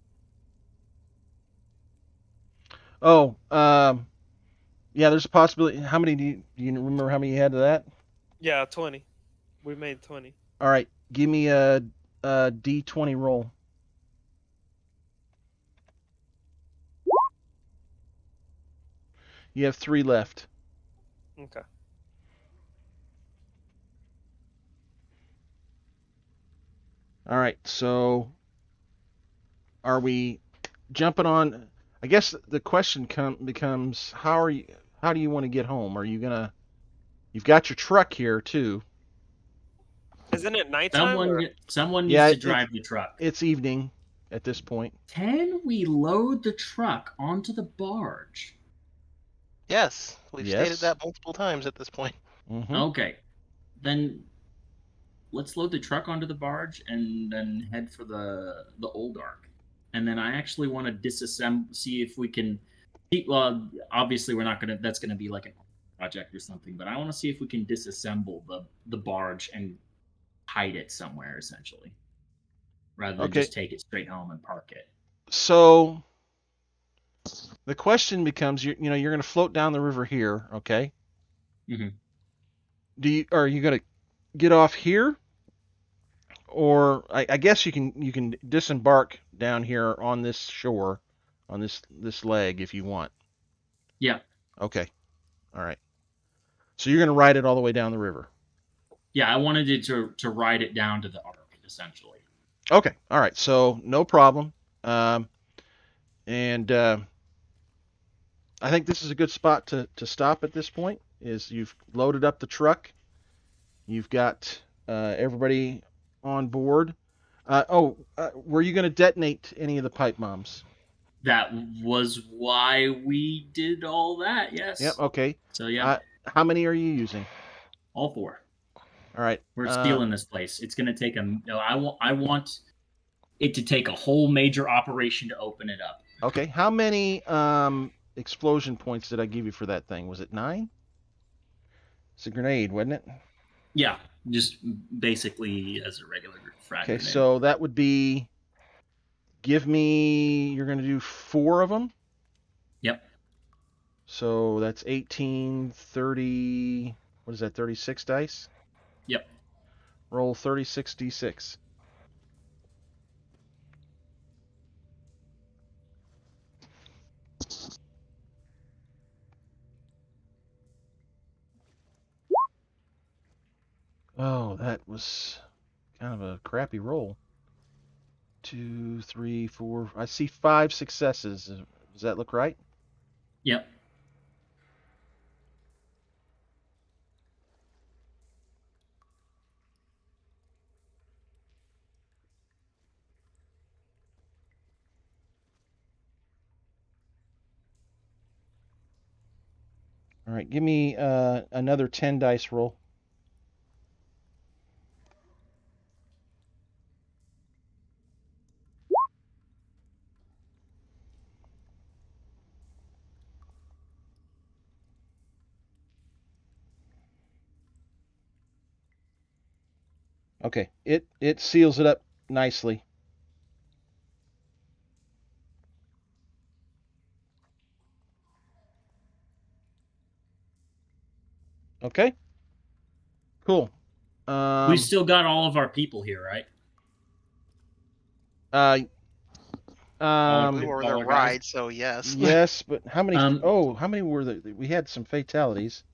Oh, yeah. There's a possibility. How many do you remember? How many you had to that? Yeah, 20. We made 20. All right, give me a D20 roll. You have 3 left. Okay. All right, so are we jumping on? I guess the question becomes how do you want to get home? Are you gonna? You've got your truck here too. Isn't it nighttime? or- Someone Yeah, needs to drive the truck. It's evening at this point. Can we load the truck onto the barge? Yes, we've Yes. stated that multiple times at this point. Mm-hmm. Okay, then let's load the truck onto the barge and then head for the old ark. And then I actually want to disassemble, see if we can. Well, obviously we're not gonna. That's gonna be like a project or something. But I want to see if we can disassemble the barge and hide it somewhere, essentially, rather than Okay. just take it straight home and park it. So the question becomes, you're going to float down the river here, okay? Mhm. Are you going to get off here, or I guess you can disembark down here on this shore, on this leg if you want. Yeah. Okay. All right. So you're going to ride it all the way down the river. Yeah, I wanted it to ride it down to the ark, essentially. Okay. All right. So no problem. And I think this is a good spot to stop at this point. Is you've loaded up the truck, you've got everybody on board. Were you going to detonate any of the pipe bombs? That was why we did all that. Yes. Yep. Okay. So yeah, How many are you using? all 4. All right. We're stealing this place. It's gonna take I want it to take a whole major operation to open it up. Okay. How many explosion points did I give you for that thing? Was it 9? It's a grenade, wasn't it? Yeah, just basically as a regular frag Okay. grenade. So that would be. Give me. You're going to do 4 of them. Yep. So that's 18, 30. What is that? 36 dice. Yep. Roll 36 d6. Oh, that was kind of a crappy roll. 2, 3, 4. I see 5 successes. Does that look right? Yep. All right, give me another 10 dice roll. Okay, it seals it up nicely. Okay, cool. We still got all of our people here, right? Uh, All We the were the baller guys? ride, so yes. yes, but how many? Um, How many were there? We had some fatalities.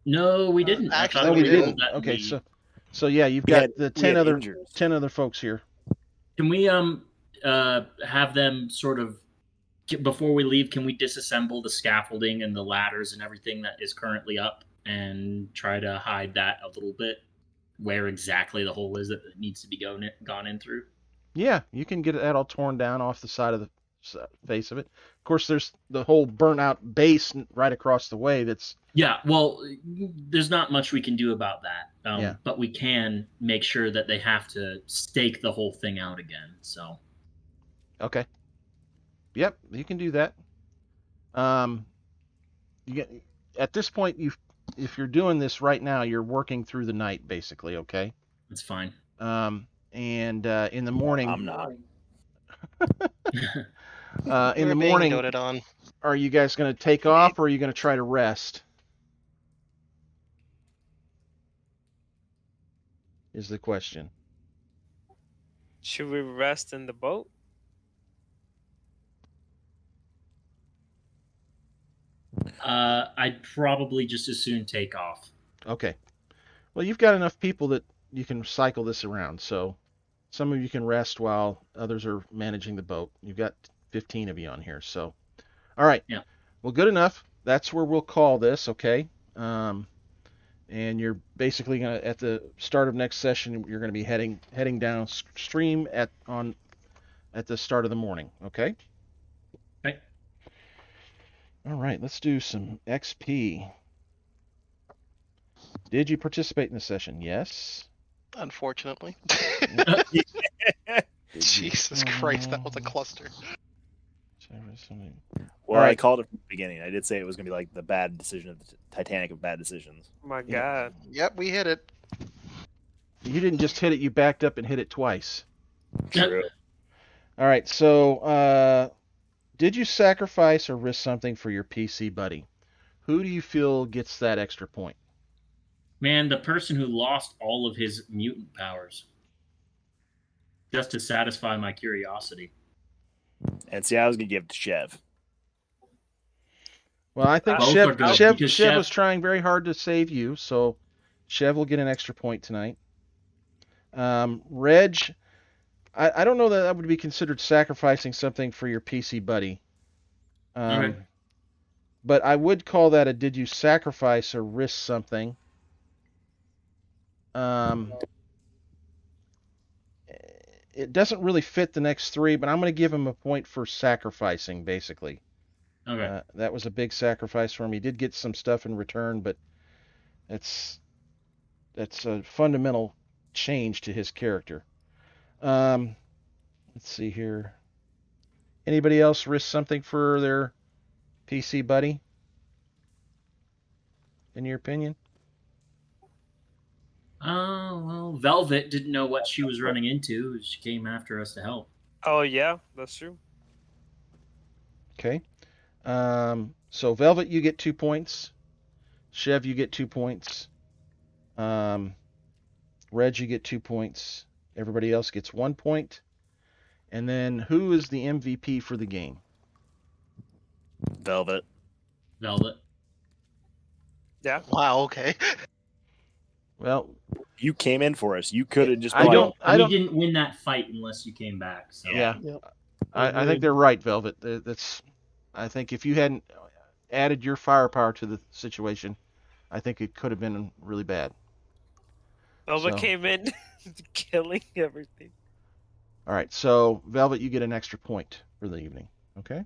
No, we didn't. I actually, No, thought we we didn't. rolled didn't. that. And Okay, we... so yeah, you've We got had- the we had injuries. 10 other folks here. Can we have them sort of before we leave? Can we disassemble the scaffolding and the ladders and everything that is currently up and try to hide that a little bit, where exactly the hole is that it needs to be gone in through? Yeah, you can get that all torn down off the side of the face of it. Of course, there's the whole burnt out base right across the way. That's Yeah, well, there's not much we can do about that. Yeah. But we can make sure that they have to stake the whole thing out again. So okay. Yep, you can do that. You get at this point, if you're doing this right now, you're working through the night basically. Okay. that's fine. And in the morning, I'm not. in We're the being morning, doted on. are you guys going to take off or are you going to try to rest? Is the question. Should we rest in the boat? I'd probably just as soon take off. Okay. Well, you've got enough people that you can cycle this around. So some of you can rest while others are managing the boat. You've got 15 of you on here. So, all right. Yeah. Well, good enough. That's where we'll call this. Okay. And you're basically gonna at the start of next session, you're gonna be heading downstream at the start of the morning. Okay. Okay. All right. Let's do some XP. Did you participate in the session? Yes. Unfortunately. Did you- Jesus Christ, that was a cluster. Well, All I right. called it from the beginning. I did say it was going to be like the bad decision of the Titanic of bad decisions. My Yeah. God. Yep, we hit it. You didn't just hit it, you backed up and hit it twice. True. All right, so did you sacrifice or risk something for your PC buddy? Who do you feel gets that extra point? Man, the person who lost all of his mutant powers. Just to satisfy my curiosity. And see, I was going to give it to Chev. Well, I think Both Chev, are good, Chev, because Chev Chev- was trying very hard to save you, so Chev will get an extra point tonight. Reg, I don't know that would be considered sacrificing something for your PC buddy. Okay. But I would call that a did you sacrifice or risk something. It doesn't really fit the next three, but I'm going to give him a point for sacrificing, basically. Okay. That was a big sacrifice for him. He did get some stuff in return, but that's a fundamental change to his character. Let's see here. Anybody else risk something for their PC buddy? In your opinion? Oh, well, Velvet didn't know what she was running into. She came after us to help. Oh yeah, that's true. Okay. So Velvet, you get 2 points. Chev, you get 2 points. Reg, you get 2 points. Everybody else gets 1 point. And then who is the MVP for the game? Velvet. Velvet. Yeah. Wow, okay. Well, You came in for us. You could have just I been don't- like, We didn't win that fight unless you came back. So. yeah. Yep. I think Agreed. they're right, Velvet. I think if you hadn't added your firepower to the situation, I think it could have been really bad. Elva So- came in killing everything. All right, so Velvet, you get an extra point for the evening. Okay.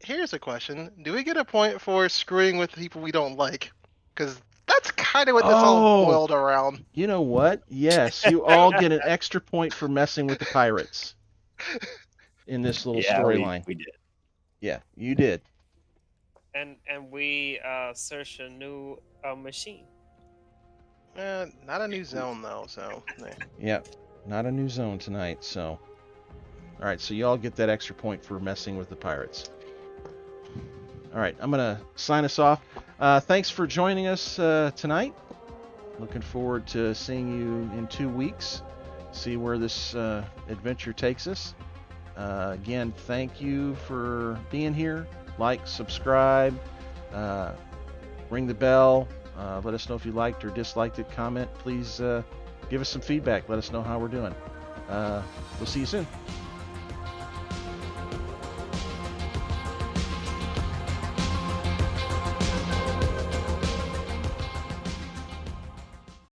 Here's a question. Do we get a point for screwing with people we don't like? Because that's kind of what this all Oh. boiled around. You know what? Yes, you all get an extra point for messing with the pirates in this little yeah, storyline. we did. Yeah, you did. And we searched a new machine. Not a new zone though, so. Yep, not a new zone tonight. So, all right. So y'all get that extra point for messing with the pirates. All right, I'm gonna sign us off. Thanks for joining us tonight. Looking forward to seeing you in 2 weeks. See where this adventure takes us. Again, thank you for being here. Like, subscribe, ring the bell. Let us know if you liked or disliked it. Comment. Please give us some feedback. Let us know how we're doing. We'll see you soon.